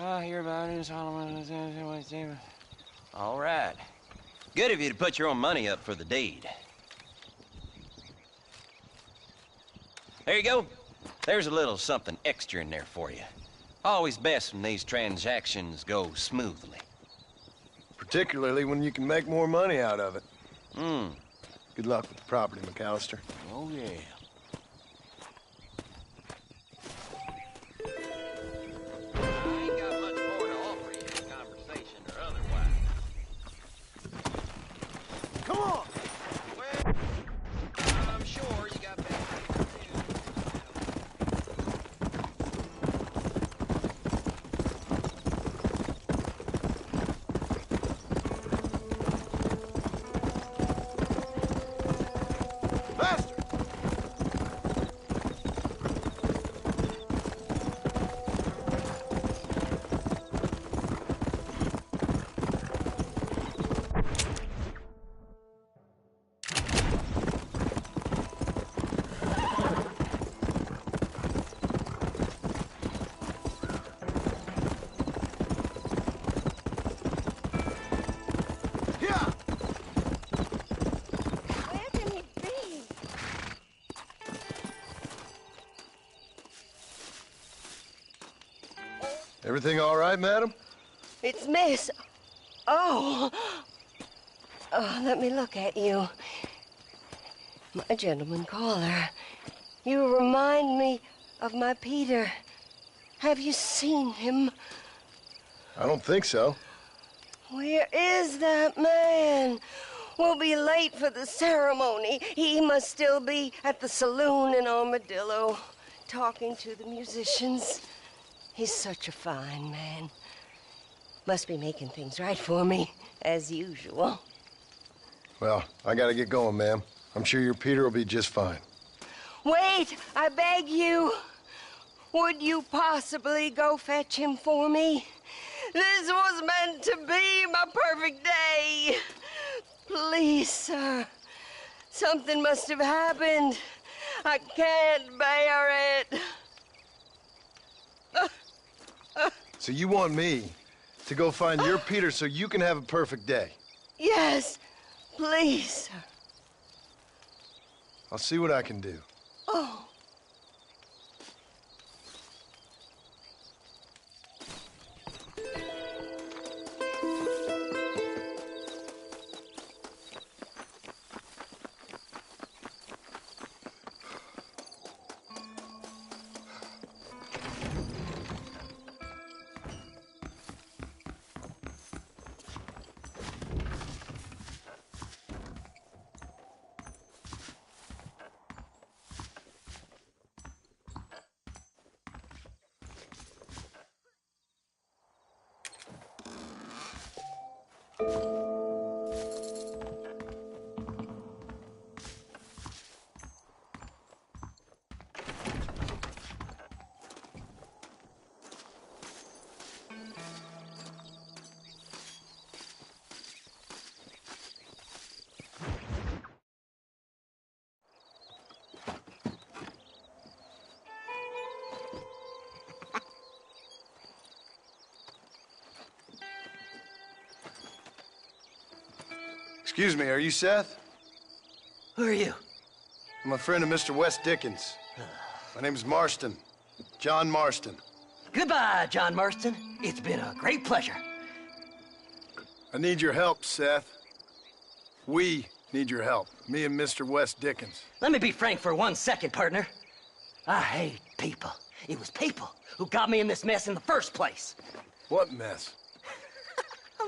I hear about it. All right. Good of you to put your own money up for the deed. There you go. There's a little something extra in there for you. Always best when these transactions go smoothly.
Particularly when you can make more money out of it. Good luck with the property, McAllister.
Oh, yeah.
Come on!
Well, I'm sure you got better things
Faster! Everything all right, madam?
It's Miss. Oh. Oh, let me look at you. My gentleman caller. You remind me of my Peter. Have you seen him?
I don't think so.
Where is that man? We'll be late for the ceremony. He must still be at the saloon in Armadillo, talking to the musicians. He's such a fine man. Must be making things right for me, as usual.
Well, I gotta get going, ma'am. I'm sure your Peter will be just fine.
Wait, I beg you. Would you possibly go fetch him for me? This was meant to be my perfect day. Please, sir. Something must have happened. I can't bear it.
So you want me to go find your Peter so you can have a perfect day?
Yes, please, sir.
I'll see what I can do.
Oh.
Excuse me, are you Seth?
Who are you?
I'm a friend of Mr. Wes Dickens. My name's Marston. John Marston.
Goodbye, John Marston. It's been a great pleasure.
I need your help, Seth. We need your help. Me and Mr. Wes Dickens.
Let me be frank for 1 second, partner. I hate people. It was people who got me in this mess in the first place.
What mess?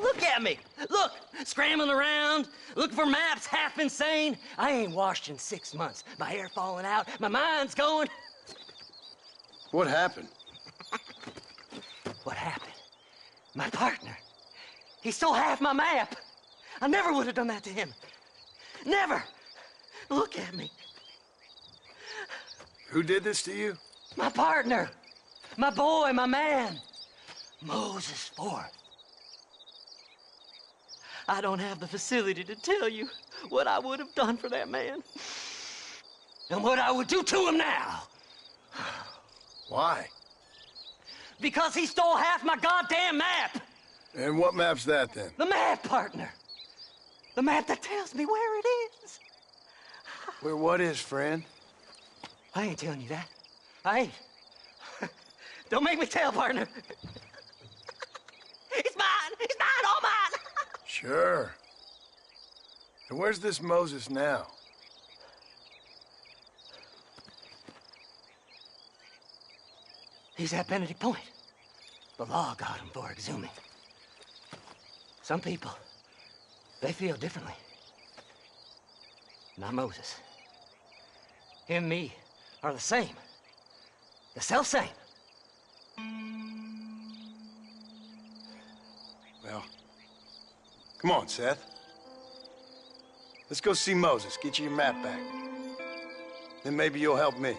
Look at me. Look, scrambling around, looking for maps, half insane. I ain't washed in 6 months. My hair falling out, my mind's going.
What happened?
What happened? My partner. He stole half my map. I never would have done that to him. Never. Look at me.
Who did this to you?
My partner. My boy, my man. Moses Ford. I don't have the facility to tell you what I would have done for that man. And what I would do to him now.
Why?
Because he stole half my goddamn map!
And what map's that, then?
The map, partner! The map that tells me where it is.
Where what is, friend?
I ain't telling you that. I ain't. Don't make me tell, partner. It's mine! It's mine! All mine!
Sure. And where's this Moses now?
He's at Benedict Point. The law got him for exhuming. Some people, they feel differently. Not Moses. Him and me are the same. The self-same.
Well, come on, Seth. Let's go see Moses, get you your map back. Then maybe you'll help me.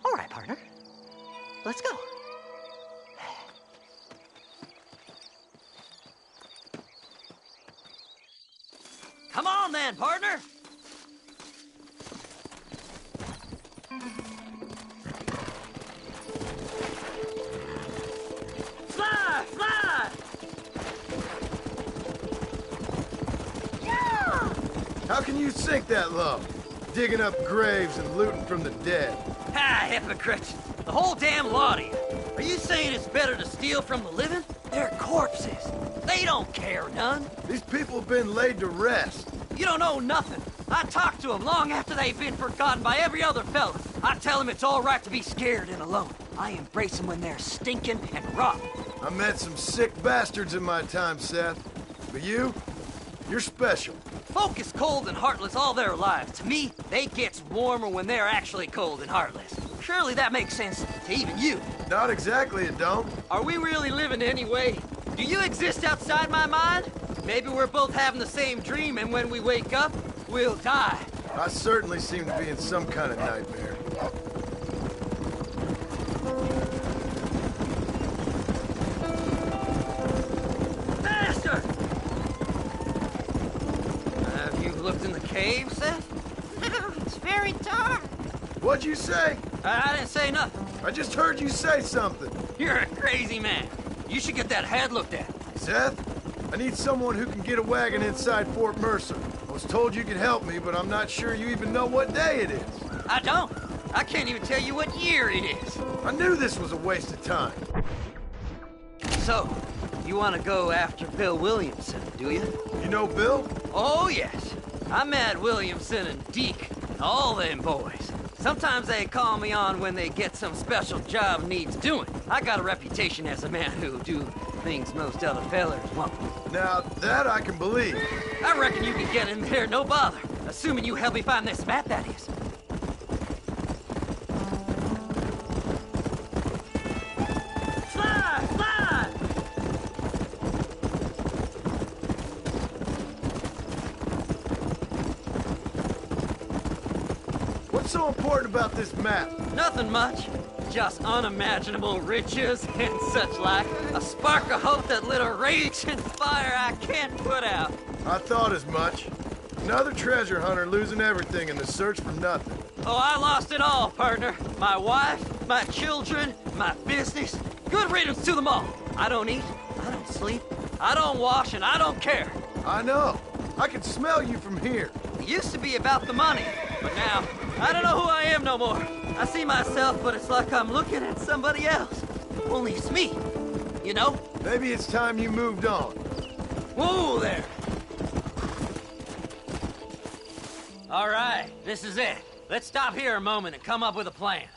All right, partner. Let's go. Come on then, partner. Fly, fly!
Yeah! How can you sink that low? Digging up graves and looting from the dead.
Ah, hypocrite. The whole damn lot of you. Are you saying it's better to steal from the living? They're corpses. They don't care none.
These people have been laid to rest.
You don't know nothing. I talked to them long after they've been forgotten by every other fella. I tell them it's all right to be scared and alone. I embrace them when they're stinking and rotten.
I met some sick bastards in my time, Seth. But you're special.
Folk is cold and heartless all their lives. To me, they gets warmer when they're actually cold and heartless. Surely that makes sense to even you.
Not exactly, it don't.
Are we really living anyway? Do you exist outside my mind? Maybe we're both having the same dream, and when we wake up, we'll die.
I certainly seem to be in some kind of nightmare.
Faster! Have you looked in the cave, Seth?
It's very dark.
What'd you say?
I didn't say nothing.
I just heard you say something.
You're a crazy man. You should get that head looked at.
Seth, I need someone who can get a wagon inside Fort Mercer. I was told you could help me, but I'm not sure you even know what day it is.
I don't. I can't even tell you what year it is.
I knew this was a waste of time.
So, you want to go after Bill Williamson, do you?
You know Bill?
Oh, yes. I met Williamson and Deke and all them boys. Sometimes they call me on when they get some special job needs doing. I got a reputation as a man who'll do things most other fellers won't.
Now, that I can believe.
I reckon you can get in there, no bother. Assuming you help me find this map, that is. Fly! Fly!
What's so important about this map?
Nothing much. Just unimaginable riches and such like. A spark of hope that lit a raging fire I can't put out.
I thought as much. Another treasure hunter losing everything in the search for nothing.
Oh, I lost it all, partner. My wife, my children, my business. Good riddance to them all. I don't eat, I don't sleep, I don't wash, and I don't care.
I know. I can smell you from here.
It used to be about the money, but now, I don't know who I am no more. I see myself, but it's like I'm looking at somebody else. Only it's me, you know?
Maybe it's time you moved on.
Whoa there! All right, this is it. Let's stop here a moment and come up with a plan.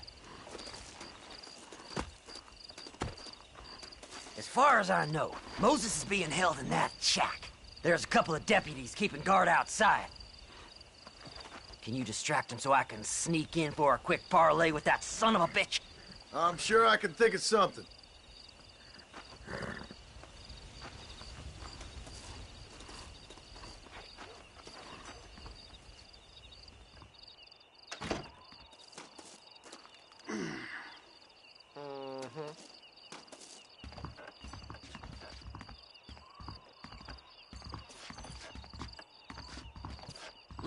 As far as I know, Moses is being held in that shack. There's a couple of deputies keeping guard outside. Can you distract him so I can sneak in for a quick parlay with that son of a bitch?
I'm sure I can think of something.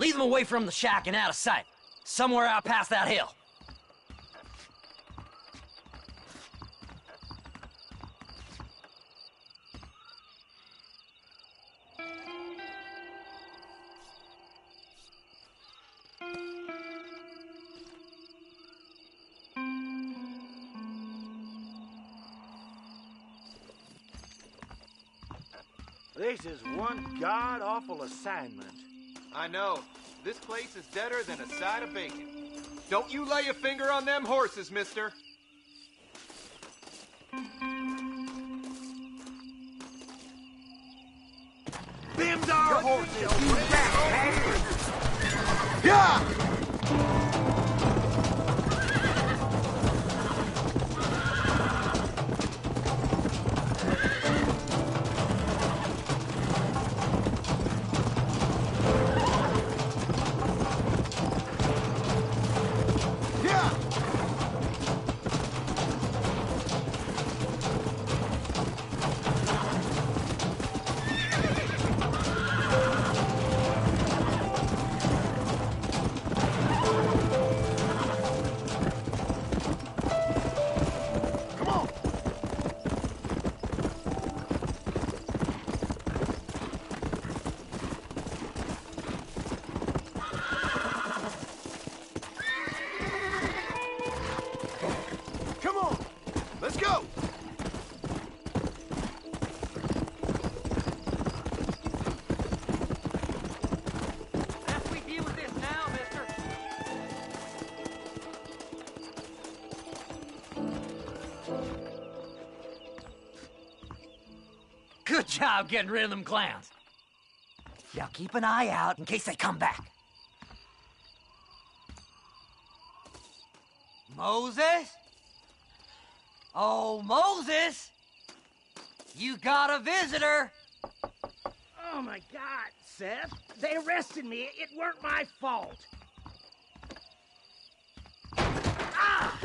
Lead them away from the shack and out of sight. Somewhere out past that hill.
This is one god-awful assignment.
I know. This place is deader than a side of bacon. Don't you lay a finger on them horses, mister.
Them's our horses, you rat bastard! Yeah!
Good job getting rid of them clowns. Now keep an eye out in case they come back. Moses? Oh, Moses! You got a visitor!
Oh, my God, Seth. They arrested me. It weren't my fault. Ah!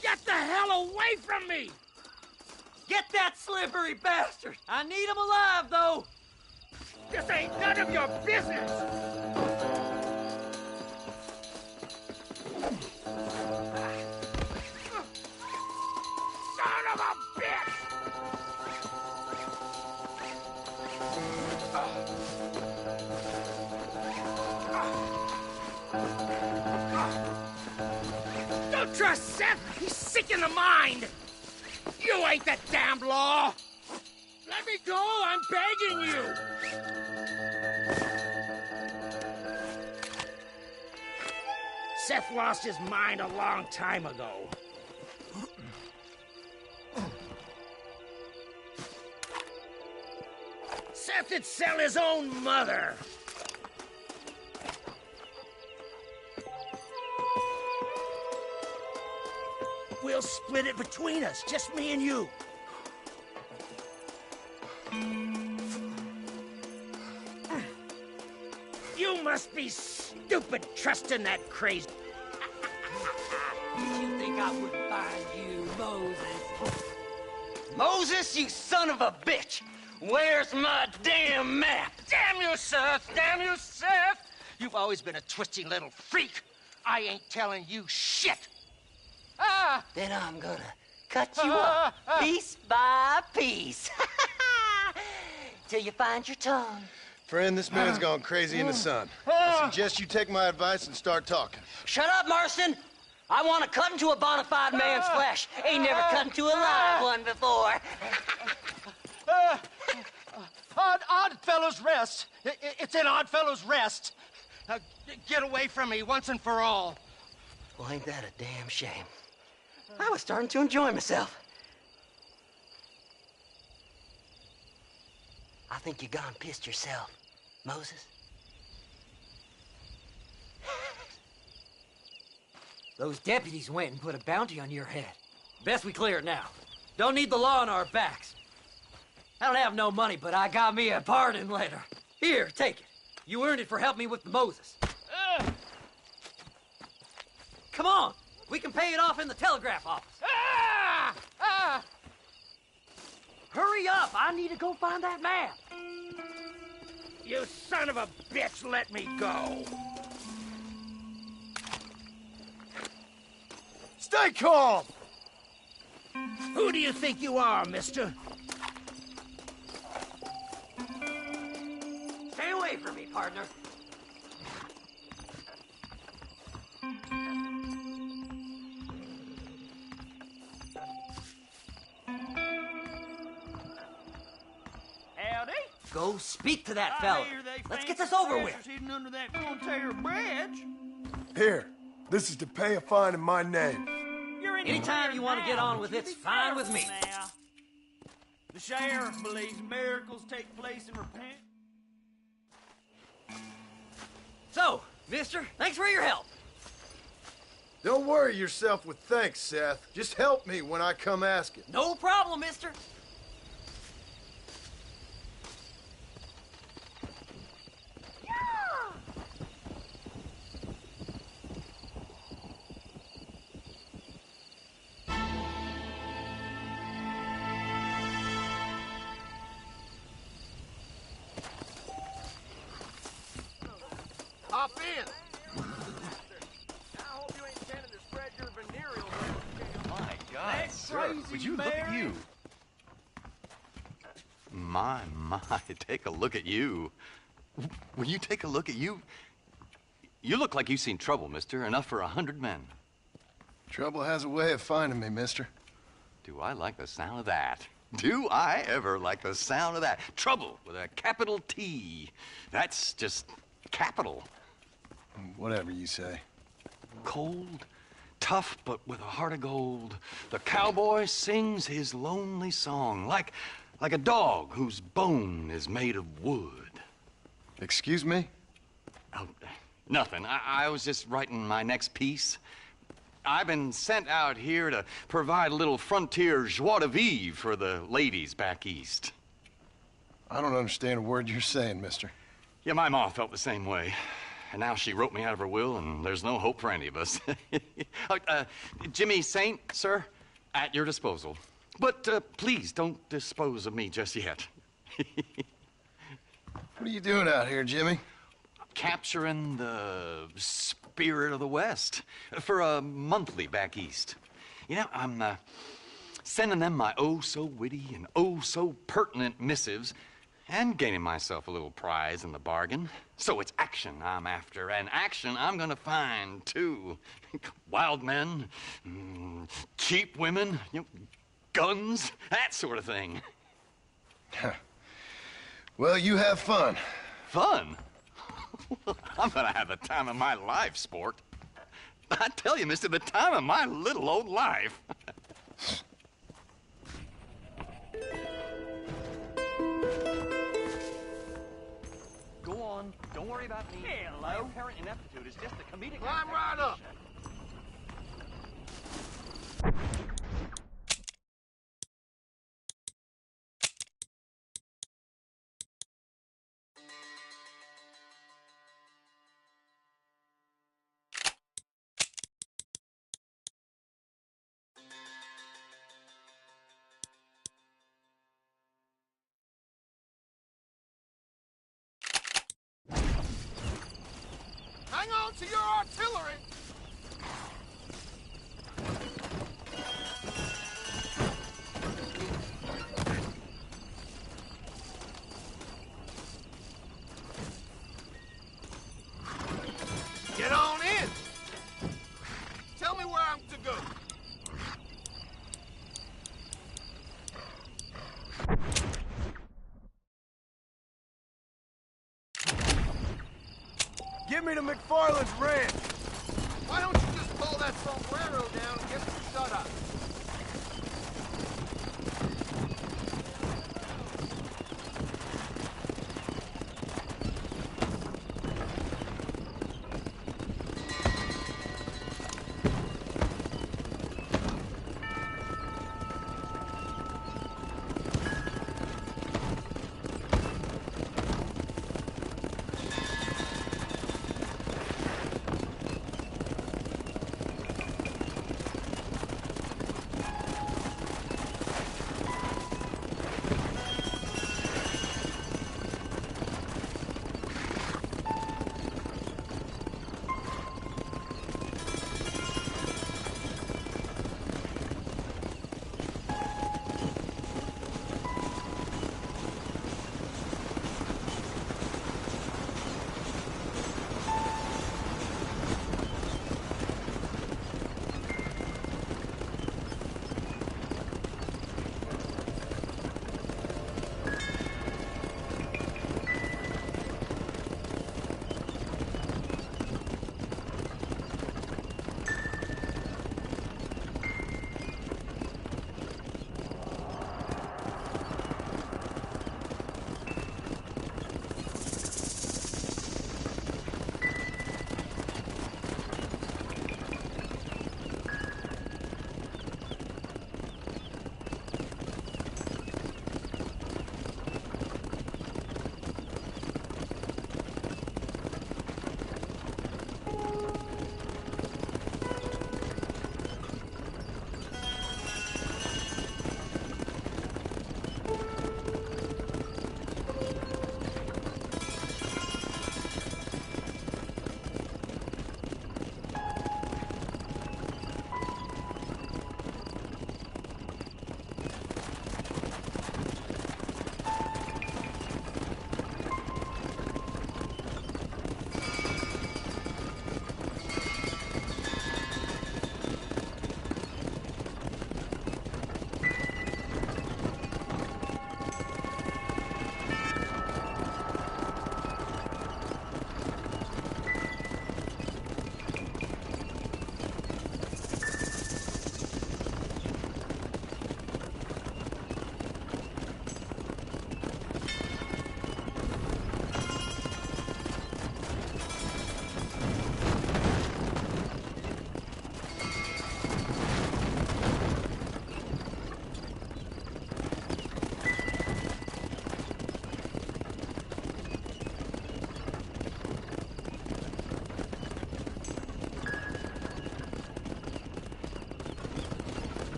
Get the hell away from me!
Get that slippery bastard! I need him alive, though!
This ain't none of your business! Son of a bitch! Don't trust Seth! He's sick in the mind! You ain't the damned law! Let me go! I'm begging you! Seth lost his mind a long time ago. Seth'd sell his own mother. We'll split it between us, just me and you. You must be stupid trusting that crazy.
Did you think I wouldn't find you, Moses? Moses, you son of a bitch! Where's my damn map?
Damn you, Seth! Damn you, Seth! You've always been a twisty little freak. I ain't telling you shit. Ah!
Then I'm gonna cut you up piece by piece. Till you find your tongue.
Friend, this man's gone crazy in the sun. I suggest you take my advice and start talking.
Shut up, Marston! I want to cut into a bona fide man's flesh. Ain't never cut into a live one before.
Oddfellows Rest. It's in Oddfellows Rest. Get away from me once and for all.
Well, ain't that a damn shame? I was starting to enjoy myself. I think you gone pissed yourself, Moses. Those deputies went and put a bounty on your head. Best we clear it now. Don't need the law on our backs. I don't have no money, but I got me a pardon letter. Here, take it. You earned it for helping me with the Moses. Come on. We can pay it off in the telegraph office. Hurry up. I need to go find that map.
You son of a bitch, let me go!
Stay calm!
Who do you think you are, mister?
Stay away from me, partner.
Howdy.
Go speak to that fella. Let's get this over with.
Hidden under that Frontier Bridge.
Here, this is to pay a fine in my name.
Anytime you want to get on with it's fine with me.
Now. The sheriff believes miracles take place in repent.
So, mister, thanks for your help.
Don't worry yourself with thanks, Seth. Just help me when I come asking.
No problem, mister.
Hop in! I hope you ain't intending to spread your venereal.
My God, sir, would you look at you? My, take a look at you. Will you take a look at you? You look like you've seen trouble, mister. Enough for 100 men.
Trouble has a way of finding me, mister.
Do I like the sound of that? Do I ever like the sound of that? Trouble with a capital T. That's just capital.
Whatever you say.
Cold, tough, but with a heart of gold. The cowboy sings his lonely song like a dog whose bone is made of wood.
Excuse me?
Oh, nothing. I was just writing my next piece. I've been sent out here to provide a little frontier joie de vivre for the ladies back east.
I don't understand a word you're saying, mister.
Yeah, my ma felt the same way. And now she wrote me out of her will, and there's no hope for any of us. Jimmy Saint, sir, at your disposal. But please don't dispose of me just yet.
What are you doing out here, Jimmy?
Capturing the spirit of the West for a monthly back east. You know, I'm sending them my oh-so-witty and oh-so-pertinent missives and gaining myself a little prize in the bargain. So it's action I'm after, and action I'm gonna find, too. Wild men, cheap women, you know, guns, that sort of thing.
Well, you have fun.
Fun? I'm gonna have the time of my life, sport. I tell you, mister, the time of my little old life. Go on. Don't worry about me.
Hello.
My apparent ineptitude is just a comedic...
Climb right up! Hang on to your artillery! Get on in! Tell me where I'm to go.
Get me to McFarland's ranch.
Why don't you just pull that sombrero down and get some shut up?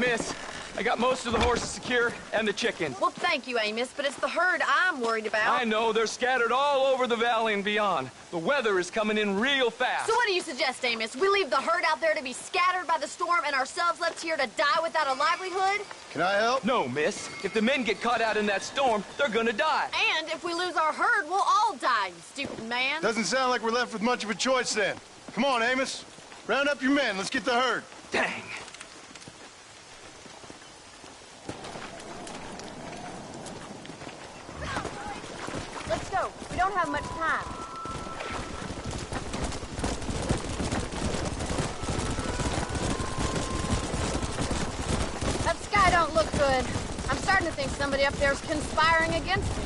miss. I got most of the horses secure and the chickens.
Well, thank you, Amos, but it's the herd I'm worried about.
I know, they're scattered all over the valley and beyond. The weather is coming in real fast.
So what do you suggest, Amos? We leave the herd out there to be scattered by the storm and ourselves left here to die without a livelihood?
Can I help?
No, miss. If the men get caught out in that storm, they're gonna die.
And if we lose our herd, we'll all die, you stupid man.
Doesn't sound like we're left with much of a choice then. Come on, Amos. Round up your men. Let's get the herd.
Dang.
Let's go. We don't have much time. That sky don't look good. I'm starting to think somebody up there is conspiring against me.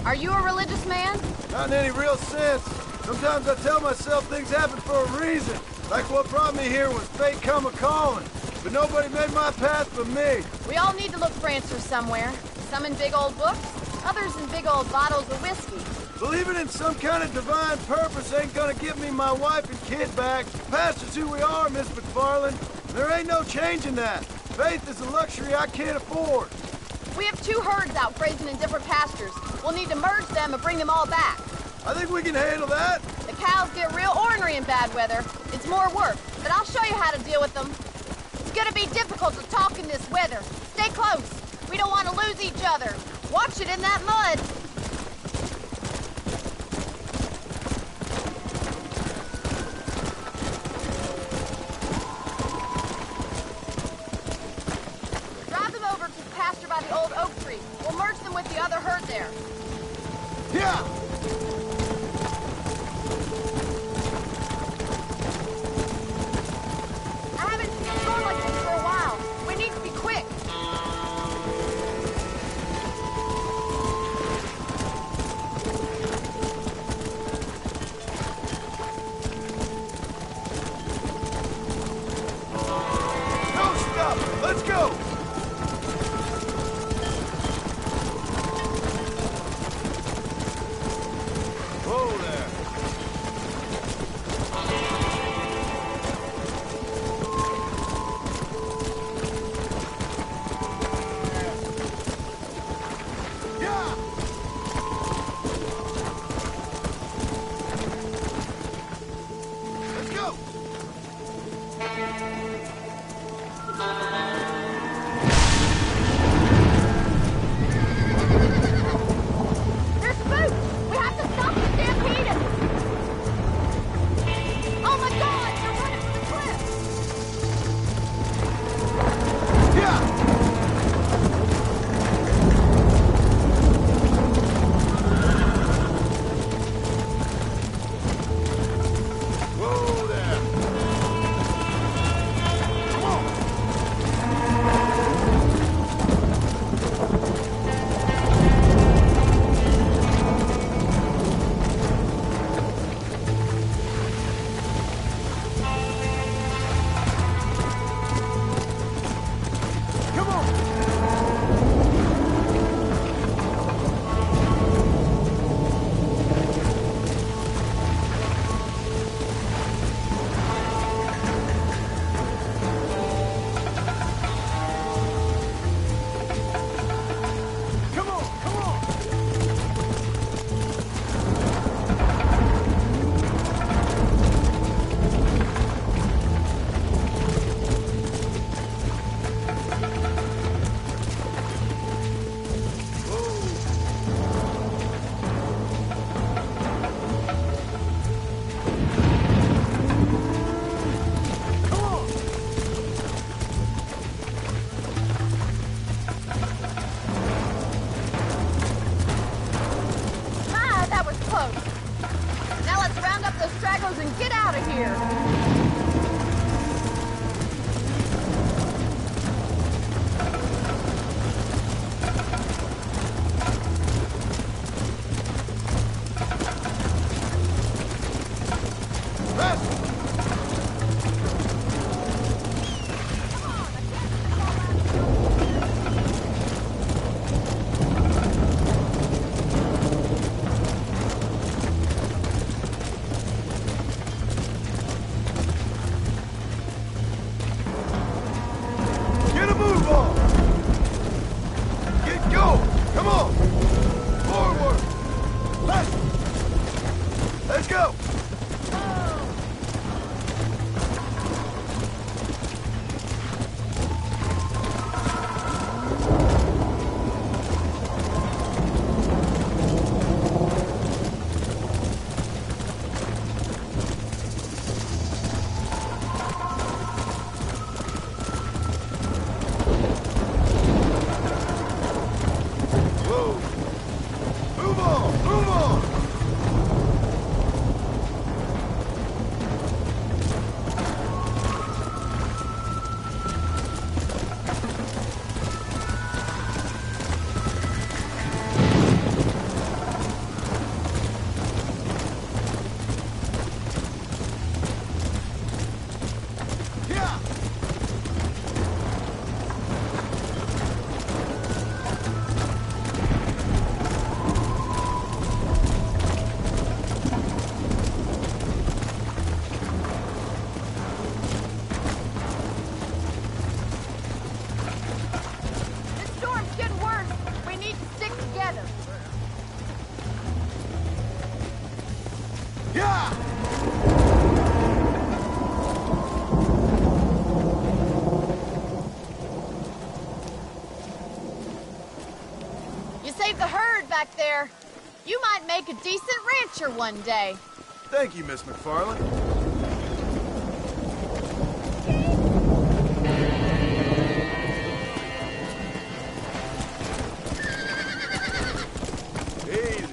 Are you a religious man?
Not in any real sense. Sometimes I tell myself things happen for a reason. Like what brought me here was fate come a-calling. But nobody made my path but me.
We all need to look for answers somewhere. Some in big old books, others in big old bottles of whiskey.
Believing in some kind of divine purpose ain't gonna give me my wife and kid back. Past is who we are, Miss McFarland. There ain't no changing that. Faith is a luxury I can't afford.
We have 2 herds out grazing in different pastures. We'll need to merge them and bring them all back.
I think we can handle that.
The cows get real ornery in bad weather. It's more work, but I'll show you how to deal with them. It's gonna be difficult to talk in this weather. Stay close. We don't want to lose each other. Watch it in that mud. Drive them over to the pasture by the old oak tree. We'll merge them with the other herd there.
Yeah!
I haven't seen a storm like this for a while. We need to be quick.
No stop! Let's go! Whoa there. Yeah! Let's go!
There's food! We have to stop the stampede! Oh my God! They're running for the cliff!
Yeah! Whoa there! Come on! Come on! Come on, come on!
Ah, that was close. Now let's round up those stragglers and get out of here. the herd back there. You might make a decent rancher one day.
Thank you, Miss McFarland. Easy.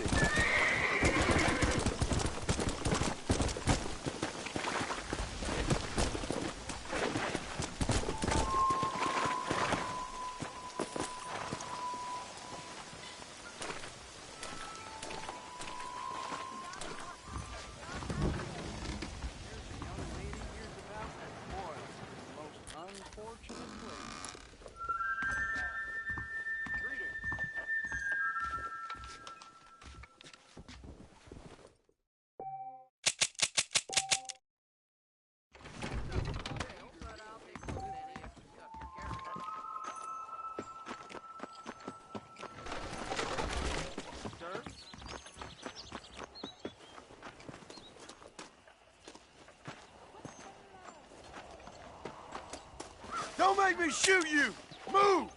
Don't make me shoot you! Move!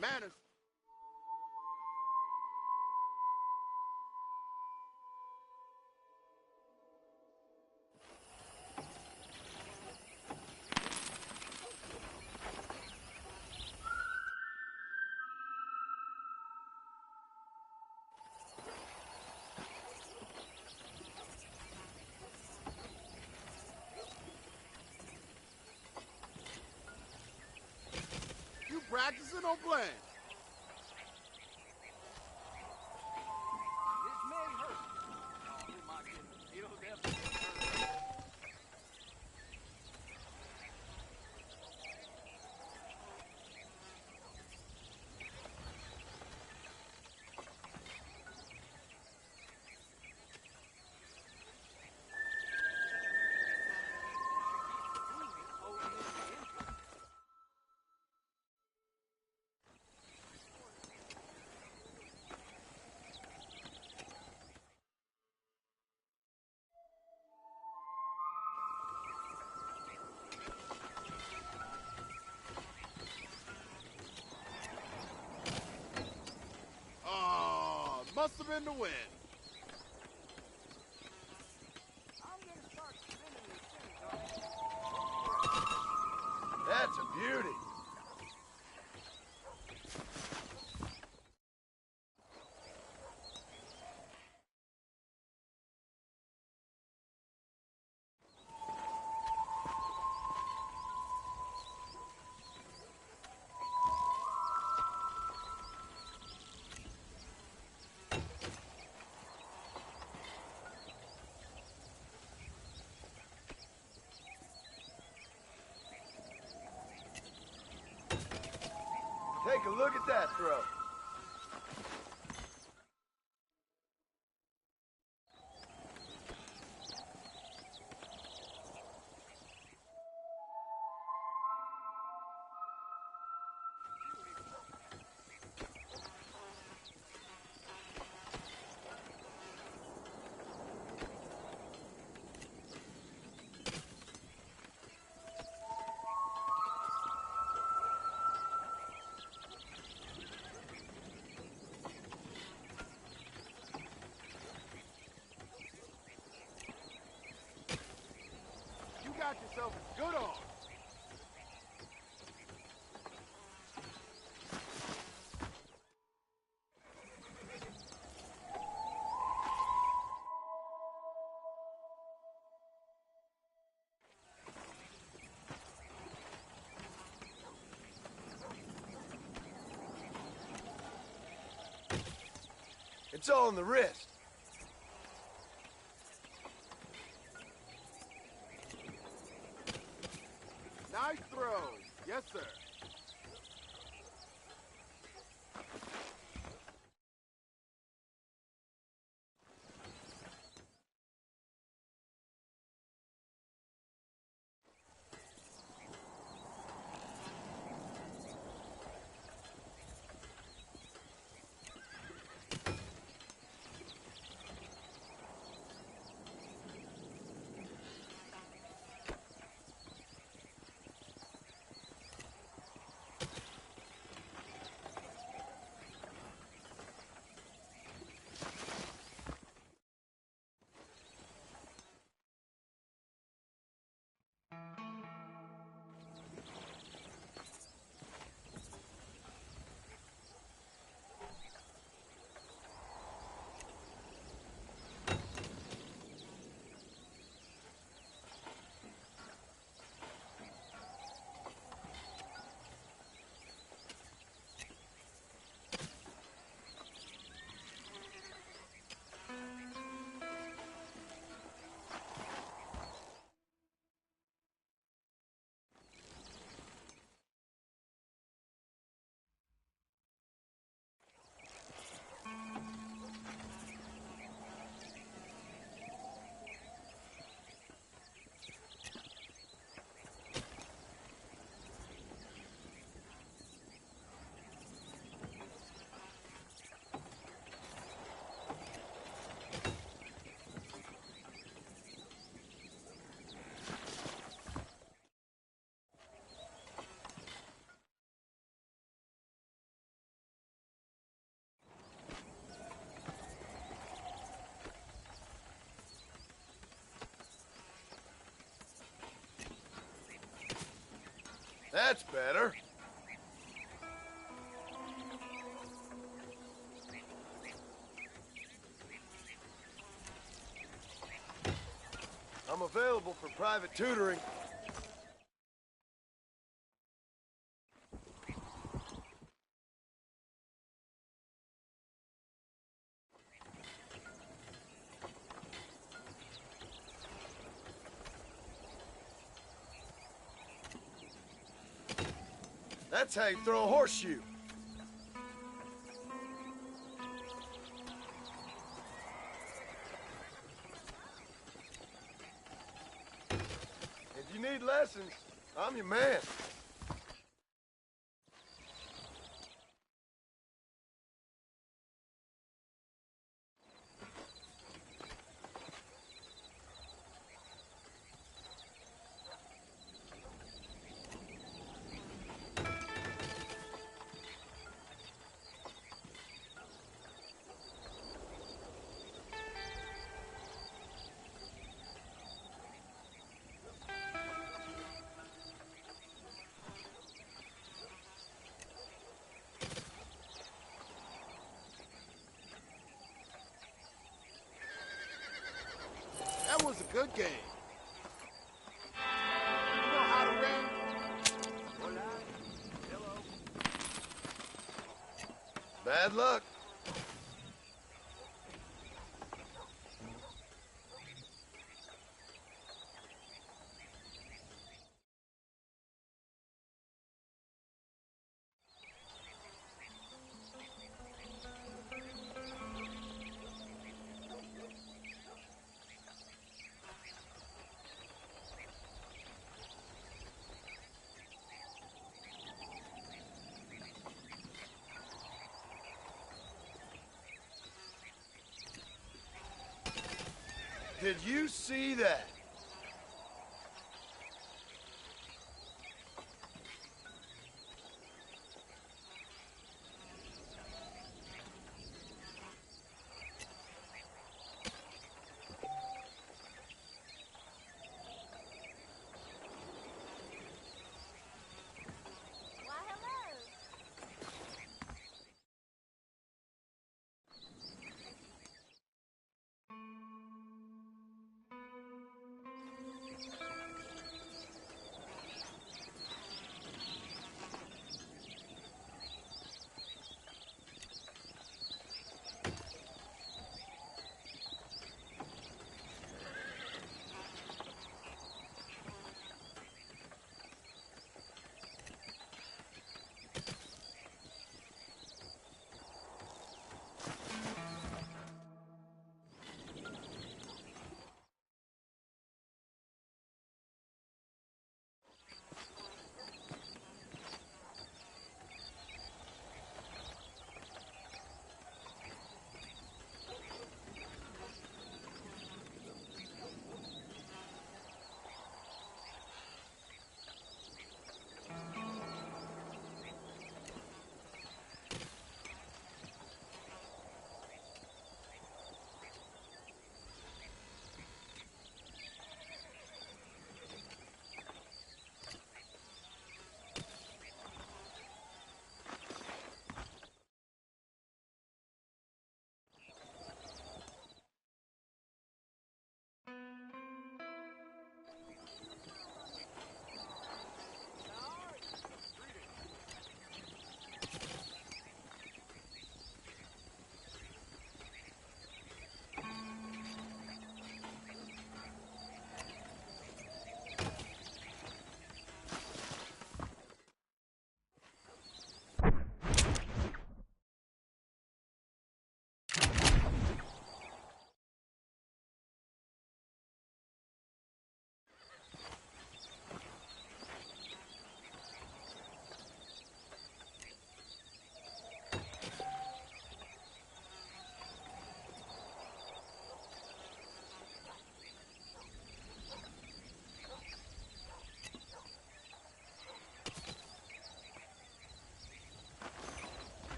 Manners. Practicing or playing? This may hurt. Oh my goodness. It'll definitely hurt. Must have been the wind. That's a beauty. Take a look at that throw. Got yourself a good arm. It's all in the wrist. Nice throw. Yes, sir.
That's better. I'm available for private tutoring. That's how you throw a horseshoe. If you need lessons, I'm your man. That was a good game. You know how to win? Hello. Bad luck. Did you see that?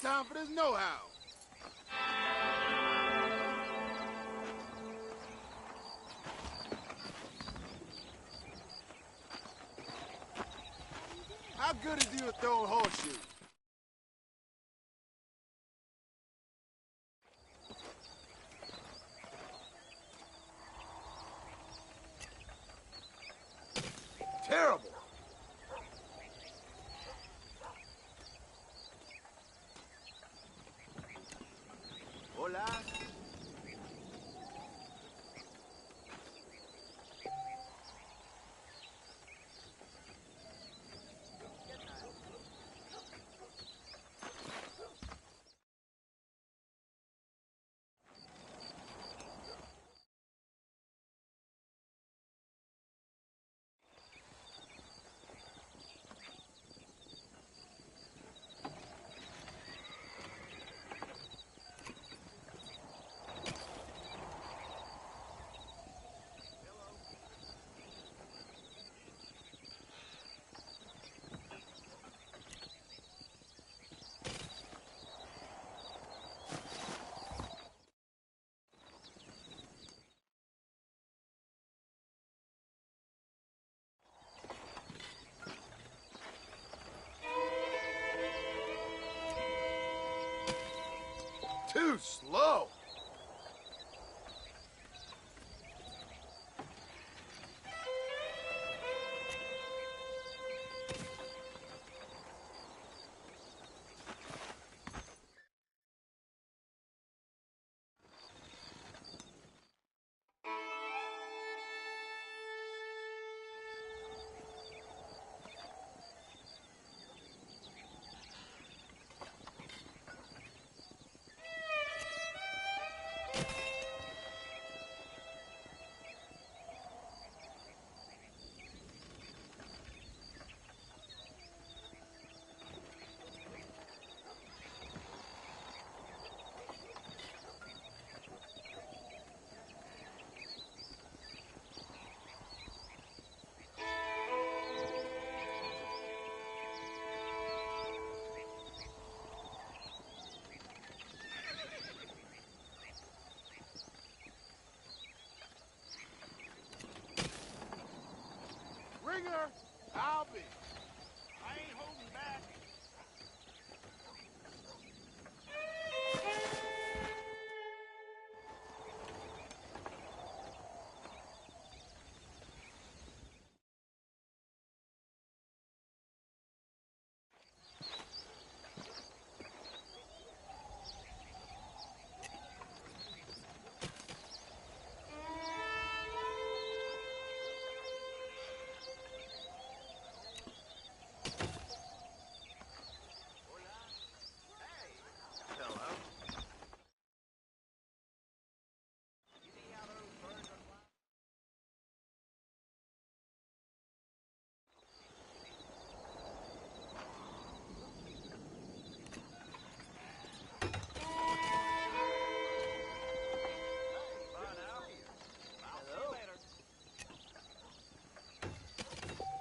time for this know-how. How good is you at throwing horseshoes? Terrible. Hola. Too slow. Ringer, I'll be. I ain't holding back.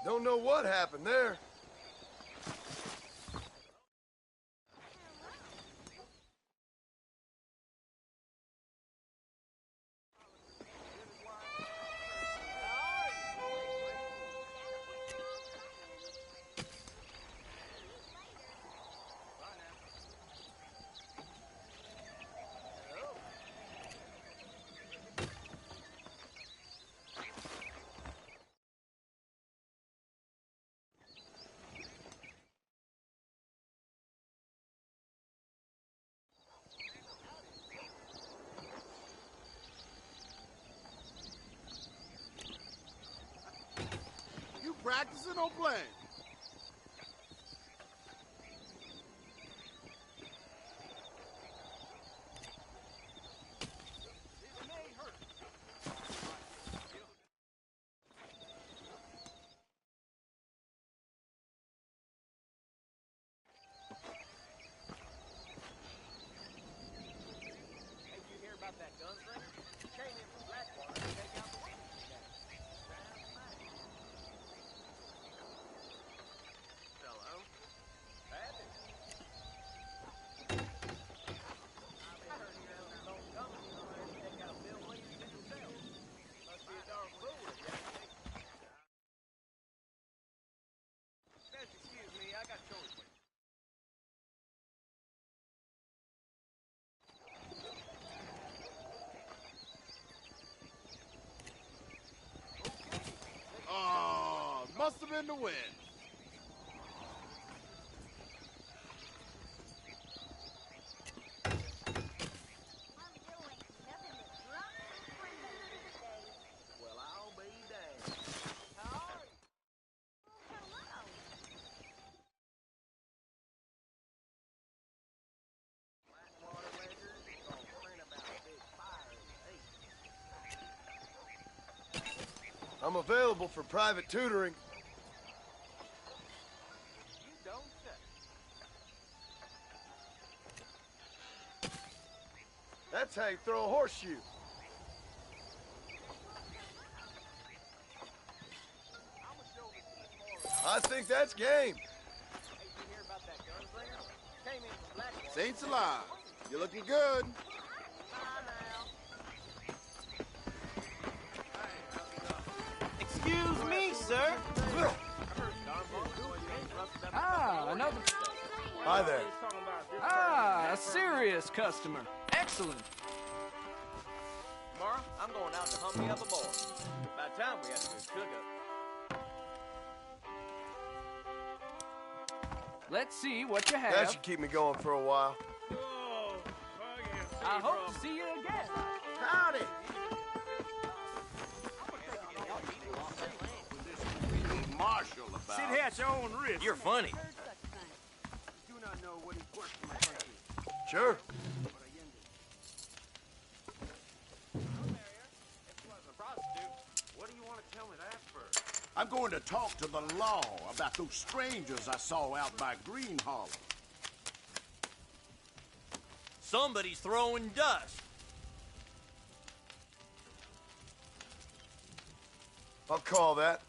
Don't know what happened there. You practicing or playing? toss them in the wind.
Well, I'll be damned.
I'm available for private tutoring.
You don't say.
That's how you throw a horseshoe. I think that's game.
Saints alive. You're looking good.
Excuse me, sir.
Another.
Hi there.
A serious customer. Excellent.
Tomorrow, I'm going out to hump me up a boy. By the time we have to do cook up.
Let's see what you have.
That should keep me going for a while.
I hope to see you again.
Howdy.
Marshall about.
Sit here at your own risk.
You're funny.
Do not know what he's worth for my country.
Sure.
What do you want to tell me that for?
I'm going to talk to the law about those strangers I saw out by Green Hollow.
Somebody's throwing dust.
I'll call that.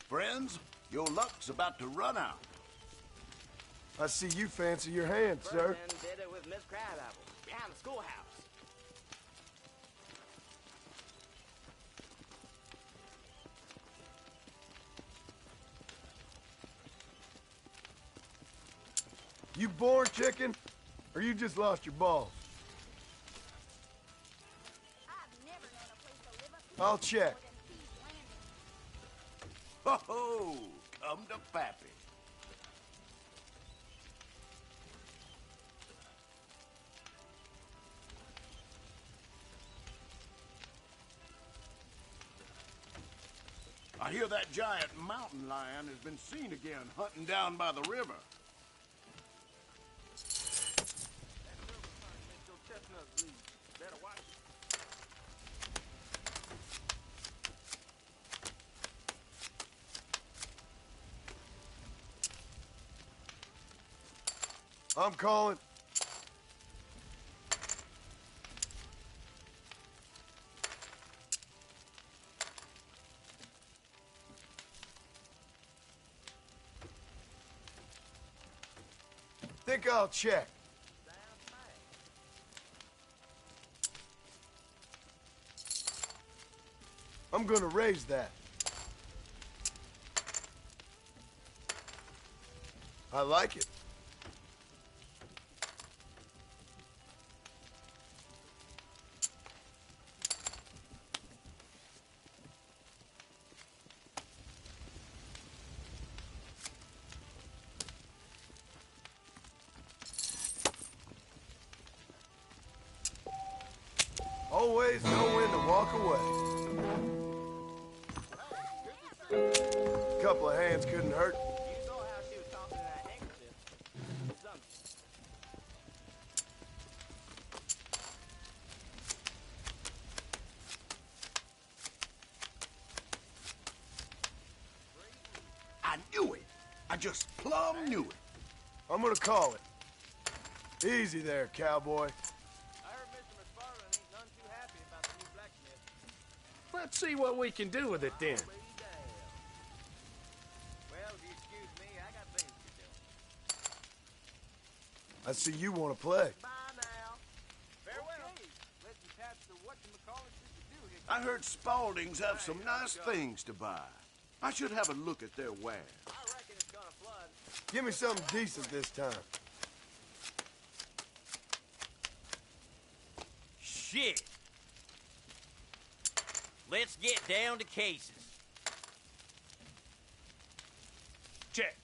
Friends, your luck's about to run out.
I see you fancy your hand, sir.
Did it with Miss Crabapple behind the schoolhouse.
You born chicken, or you just lost your balls? I'll check.
Ho-ho! Come to Pappy. I hear that giant mountain lion has been seen again hunting down by the river.
I'm calling. Think I'll check. I'm gonna raise that. I like it. Always know when to walk away. Couple of hands couldn't hurt.
I knew it. I just plumb knew it.
I'm gonna call it. Easy there, cowboy.
Let's see what we can do with it then.
Well, if you excuse me, I got things to do.
I see you want to play.
Bye now. Farewell. Let you catch the whatchamacallit you do here.
I heard Spaulding's have some nice things to buy. I should have a look at their wares.
I reckon it's gonna flood.
Give me something decent this time.
Shit. Let's get down to cases.
Check.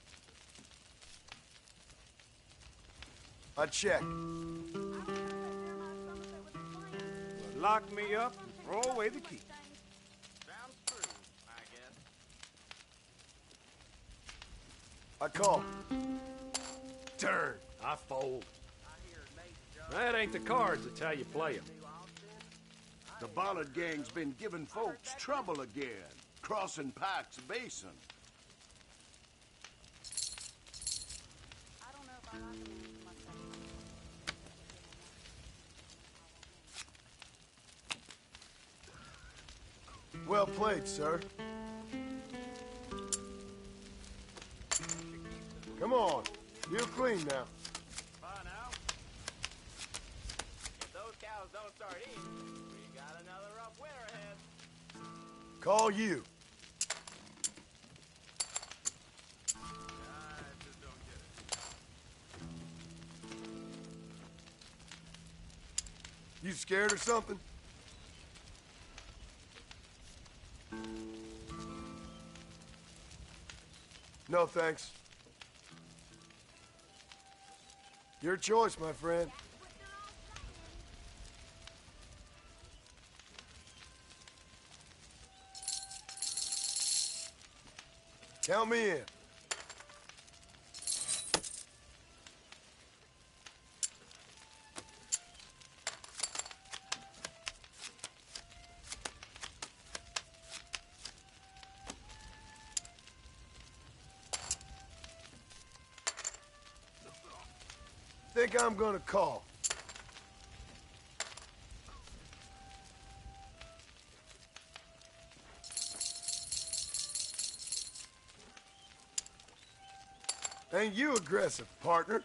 I check.
Lock me up and throw away the key.
Sounds true, I guess.
I call.
Turn. I fold. That ain't the cards that's how you play them.
The Bollard gang's been giving folks trouble again, crossing Pike's Basin.
Well played, sir. Come on. You're clean now.
Bye now. If those cows don't start eating, we got another rough winter ahead.
Call you. You scared or something? No, thanks. Your choice, my friend. Count me in. Think I'm gonna call. Ain't you aggressive, partner?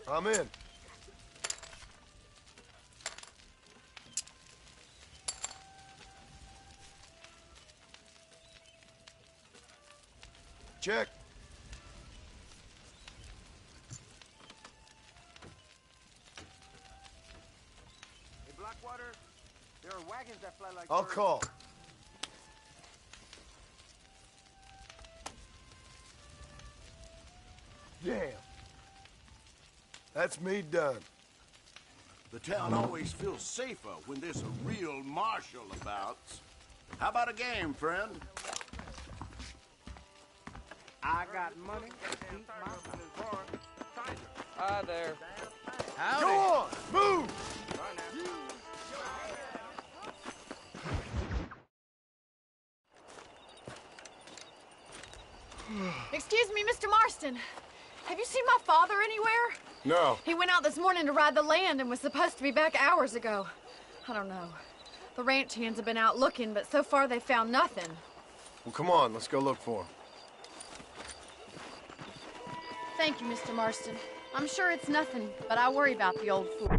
I'm in. Check.
Hey, Blackwater, there are wagons that fly like
I'll
birds.
call. Damn. That's me done.
The town always feels safer when there's a real marshal about. How about a game, friend?
I got money to keep my
Hi there.
Howdy.
Go on! Move!
Excuse me, Mr. Marston. Have you seen my father anywhere?
No.
He went out this morning to ride the land and was supposed to be back hours ago. I don't know. The ranch hands have been out looking, but so far they found nothing.
Well, come on. Let's go look for him.
Thank you, Mr. Marston. I'm sure it's nothing, but I worry about the old fool.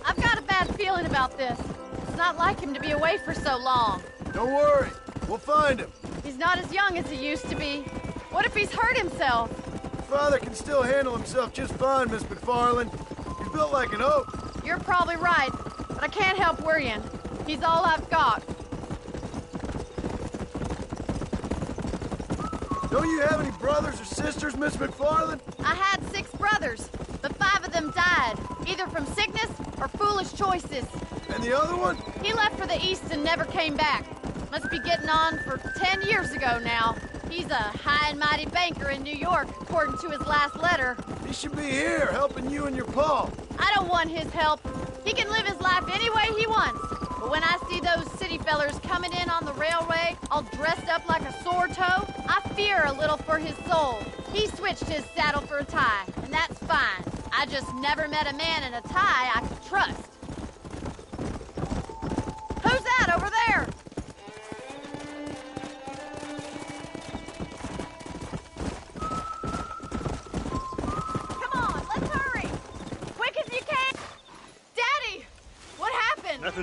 I've got a bad feeling about this. It's not like him to be away for so long.
Don't worry. We'll find him.
He's not as young as he used to be. What if he's hurt himself?
Father can still handle himself just fine, Miss McFarland. He's built like an oak.
You're probably right, but I can't help worrying. He's all I've got.
Don't you have any brothers or sisters, Miss McFarland?
I had 6 brothers, but 5 of them died, either from sickness or foolish choices.
And the other one?
He left for the east and never came back. Must be getting on for 10 years ago now. He's a high and mighty banker in New York, according to his last letter.
He should be here, helping you and your pa.
I don't want his help. He can live his life any way he wants. But when I see those city fellers coming in on the railway, all dressed up like a sore toe, I fear a little for his soul. He switched his saddle for a tie, and that's fine. I just never met a man in a tie I could trust. Who's that over there? Come on, let's hurry.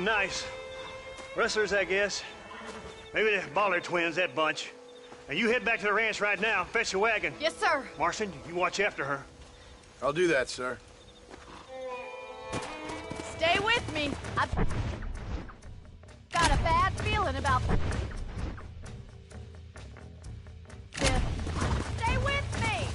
nice. Rustlers, I guess. Maybe the Baller twins, that bunch. Now you head back to the ranch right now. Fetch the wagon.
Yes, sir.
Marston, you watch after her.
I'll do that, sir.
Stay with me. I've got a bad feeling about this. Stay with me.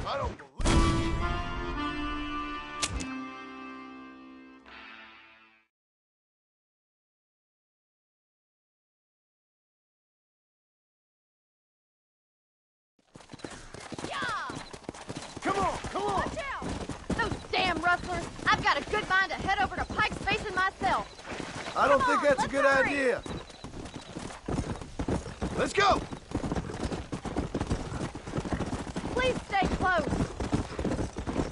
I don't believe.
Come on, come on!
Watch out! Those damn rustlers! I've got a good mind to head over to Pike's Basin myself.
I don't
Come
think
on,
that's a
let's
good
hurry.
idea. Let's go!
Please stay close.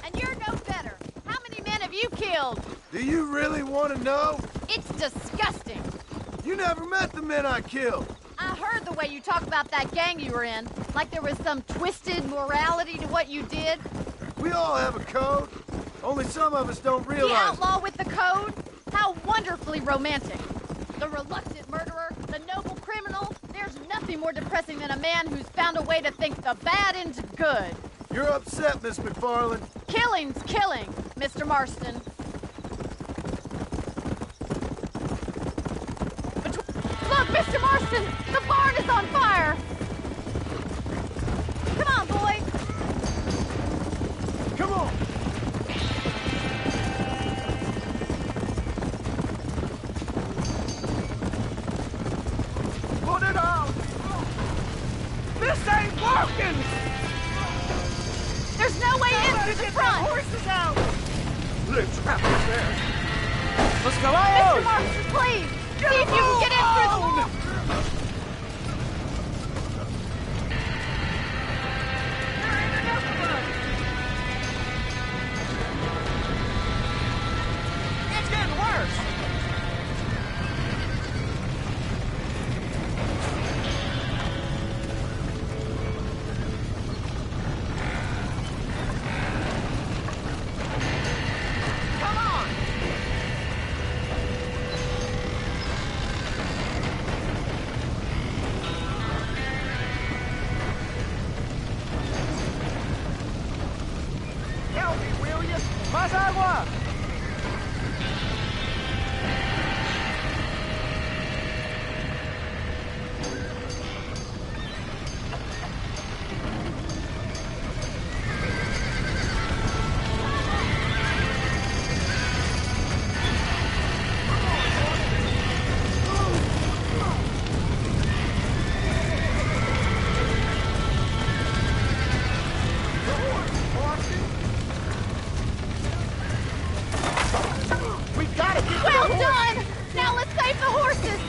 And you're no better. How many men have you killed?
Do you really want to know?
It's disgusting.
You never met the men I killed.
I heard the way you talk about that gang you were in, like there was some twisted morality to what you did.
We all have a code. Only some of us don't
The
realize it.
outlaw with the code? How wonderfully romantic. The reluctant murderer, the noble criminal. There's nothing more depressing than a man who's found a way to think the bad into good.
You're upset, Miss McFarland.
Killing's killing, Mr. Marston. Look, Mr. Marston! The barn is on fire! Come on, boys!
Come on!
Put it out! This ain't working!
There's no way in through the front!
Horses out! Let's trap us there. Let's go
Mr. Marston, please! See if you can get in through the wall!
It's getting worse! Come on! Help me, will you? Más agua! We gotta get
Well done! Now let's save the horses!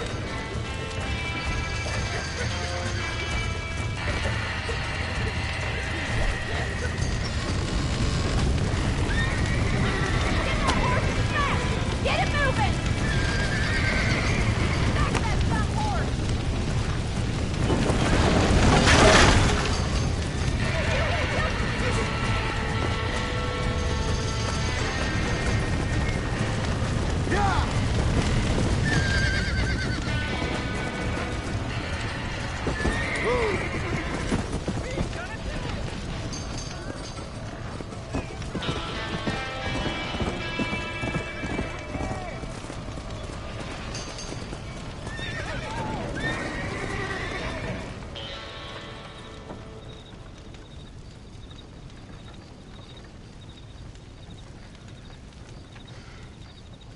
Get it moving! Back that dumb horse!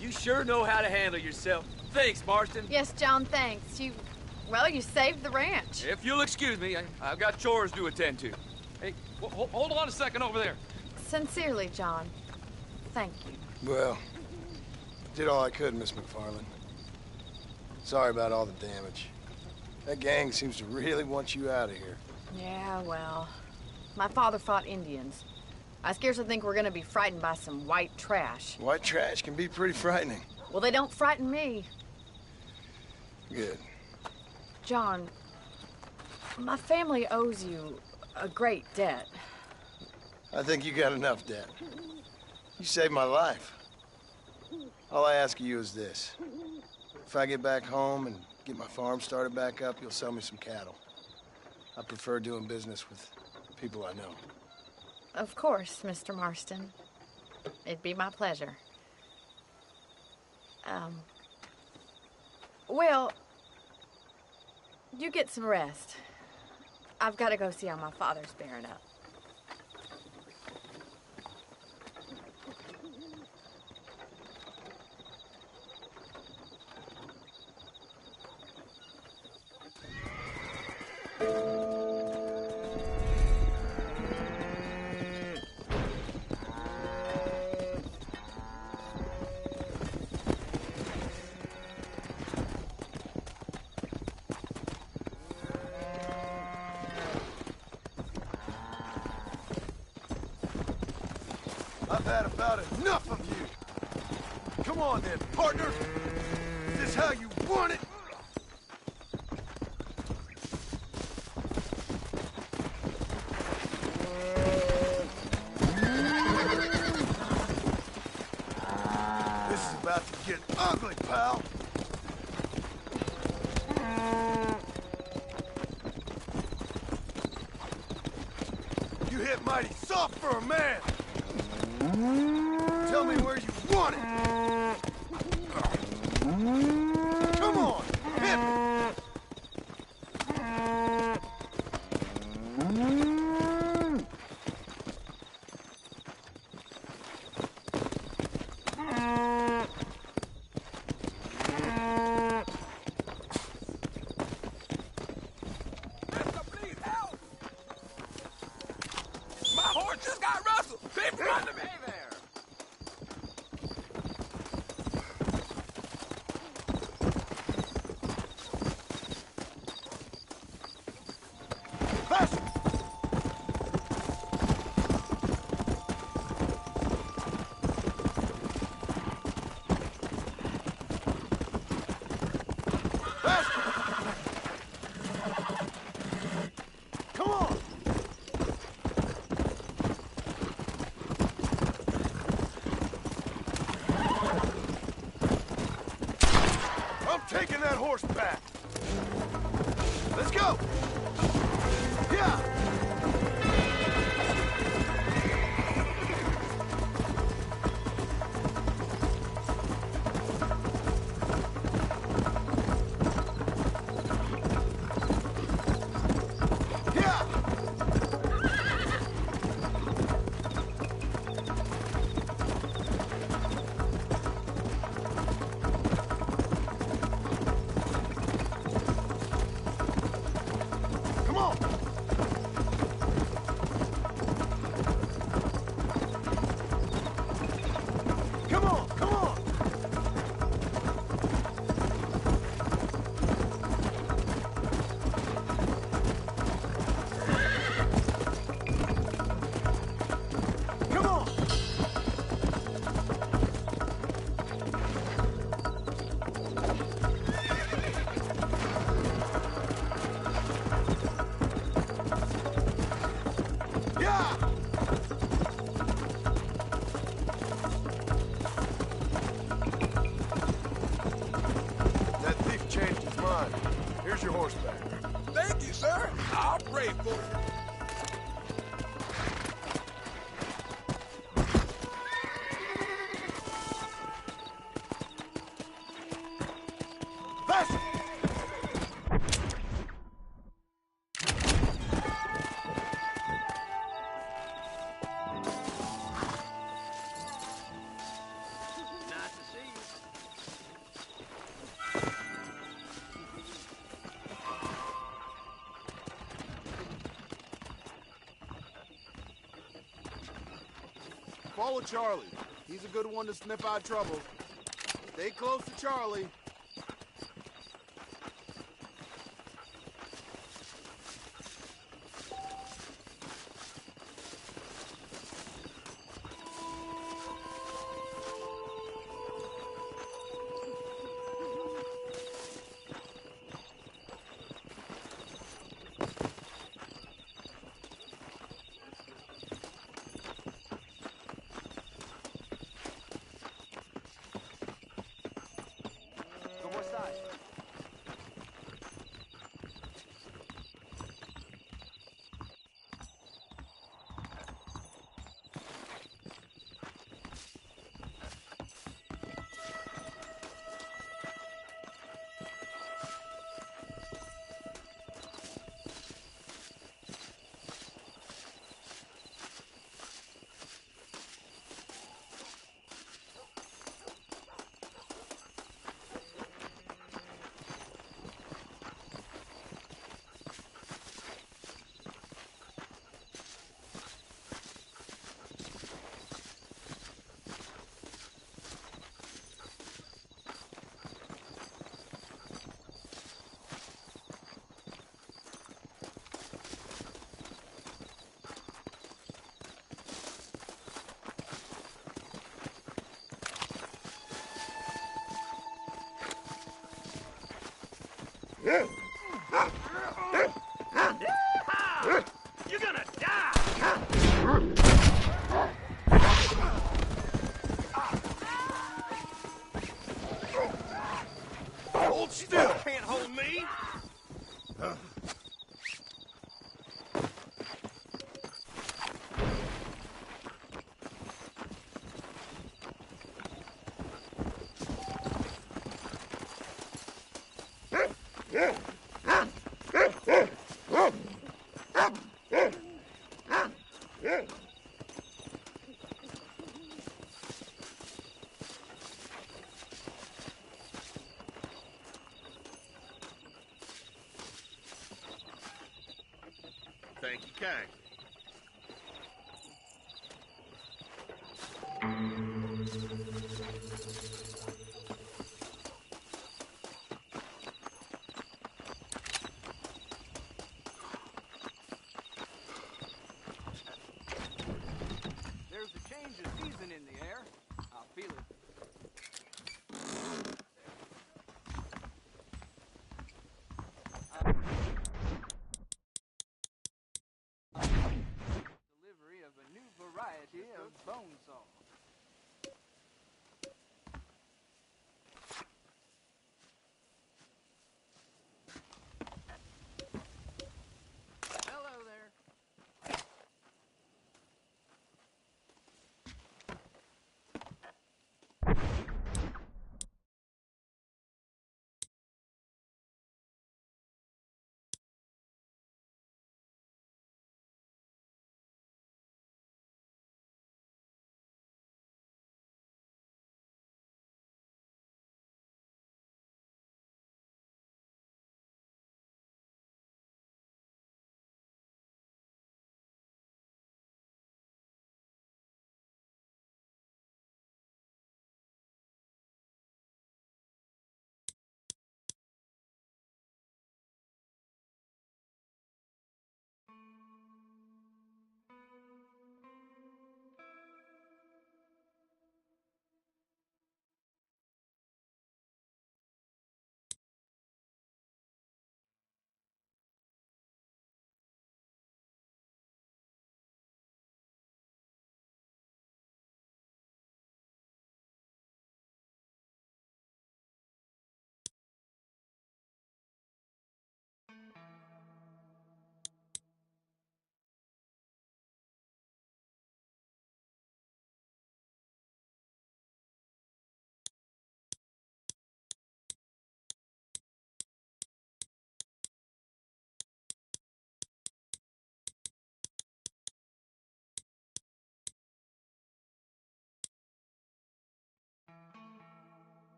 You sure know how to handle yourself. Thanks, Marston.
Yes, John, thanks. You saved the ranch.
If you'll excuse me, I've got chores to attend to. Hey, hold on a second over there.
Sincerely, John. Thank you.
Well, did all I could, Miss McFarland. Sorry about all the damage. That gang seems to really want you out of here.
Yeah, well, my father fought Indians. I scarcely think we're gonna be frightened by some white trash.
White trash can be pretty frightening.
Well, they don't frighten me.
Good.
John, my family owes you a great debt.
I think you got enough debt. You saved my life. All I ask of you is this. If I get back home and get my farm started back up, you'll sell me some cattle. I prefer doing business with people I know.
Of course, Mr. Marston. It'd be my pleasure. Well, you get some rest. I've got to go see how my father's bearing up.
I've had about enough of you. Come on then, partner. Is this how you want it? This is about to get ugly, pal. You hit mighty soft for a man. Tell me where you want it. Come on, hit me.
My horse just got rustled! Keep running me! Hey there!
Come on! I'm taking that horse back. Let's go! Yeah! Come on! Come on, come on! Come on! Yeah! That thief changed his mind. Here's your horse back.
Thank you, sir. I'll pray for you.
Fasten!
Nice to see you.
Follow Charlie. He's a good one to sniff out trouble. Stay close to Charlie.
You're gonna die!
Hold still!
Can't hold me!
Thank you kindly.